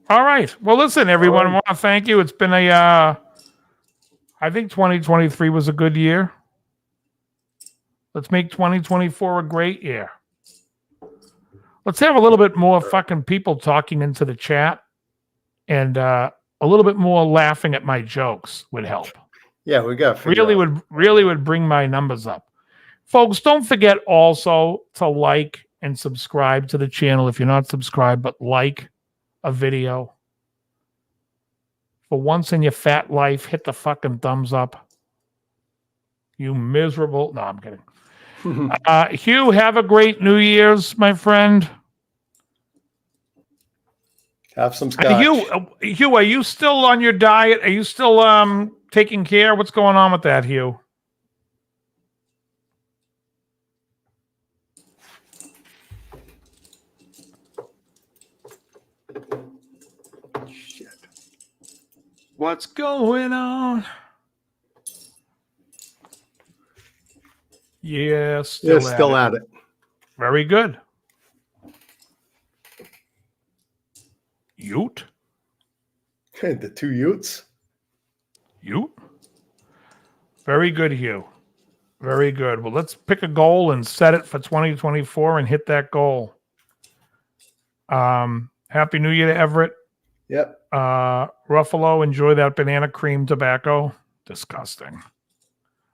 All right. Well, listen, everyone. I want to thank you. It's been I think 2023 was a good year. Let's make 2024 a great year. Let's have a little bit more fucking people talking into the chat, and a little bit more laughing at my jokes would help. Yeah, we got really would bring my numbers up. Folks, don't forget also to like and subscribe to the channel if you're not subscribed, but like a video. For once in your fat life, hit the fucking thumbs up. You miserable. No, I'm kidding. Hugh, have a great New Year's, my friend. Have some scotch. Hugh, are you still on your diet? Are you still taking care? What's going on with that, Hugh? Shit. What's going on? Yes, Yeah, still at it. Very good. Ute? The two Utes. Ute? Very good, Hugh. Very good. Well, let's pick a goal and set it for 2024 and hit that goal. Happy New Year to Everett. Yep. Ruffalo, enjoy that banana cream tobacco. Disgusting.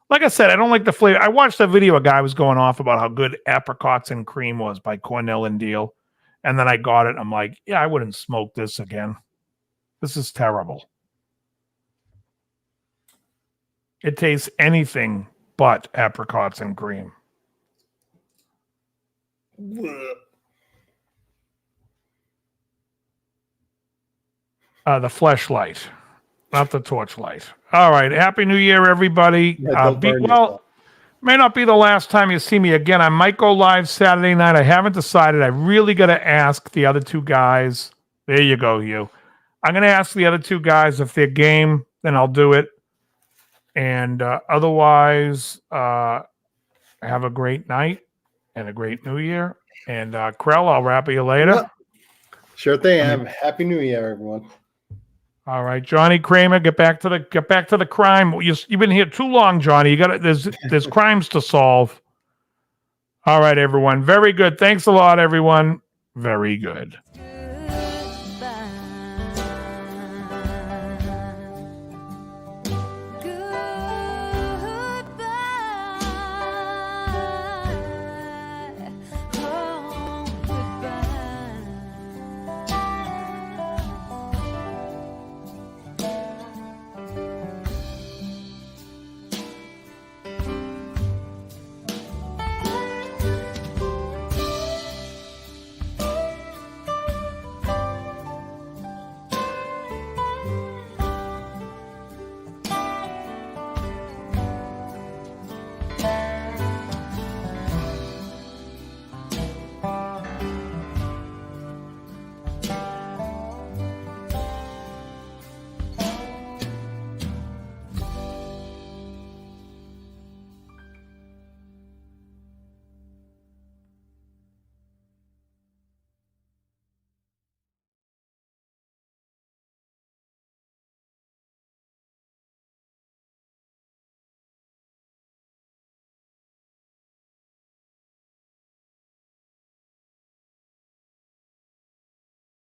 Like I said, I don't like the flavor. I watched a video, a guy was going off about how good apricots and cream was by Cornell and Deal. And then I got it. I'm like, yeah, I wouldn't smoke this again. This is terrible. It tastes anything but apricots and cream. The fleshlight, not the torchlight. All right. Happy New Year, everybody. May not be the last time you see me again. I might go live Saturday night. I haven't decided. I really got to ask the other two guys. There you go, Hugh. I'm going to ask the other two guys if they're game, then I'll do it. And otherwise, have a great night and a great New Year. And Krell, I'll wrap you later. Yep. Sure thing. Happy New Year, everyone. All right, Johnny Kramer, get back to the crime. You've been here too long, Johnny. You got there's crimes to solve. All right, everyone. Very good. Thanks a lot, everyone. Very good.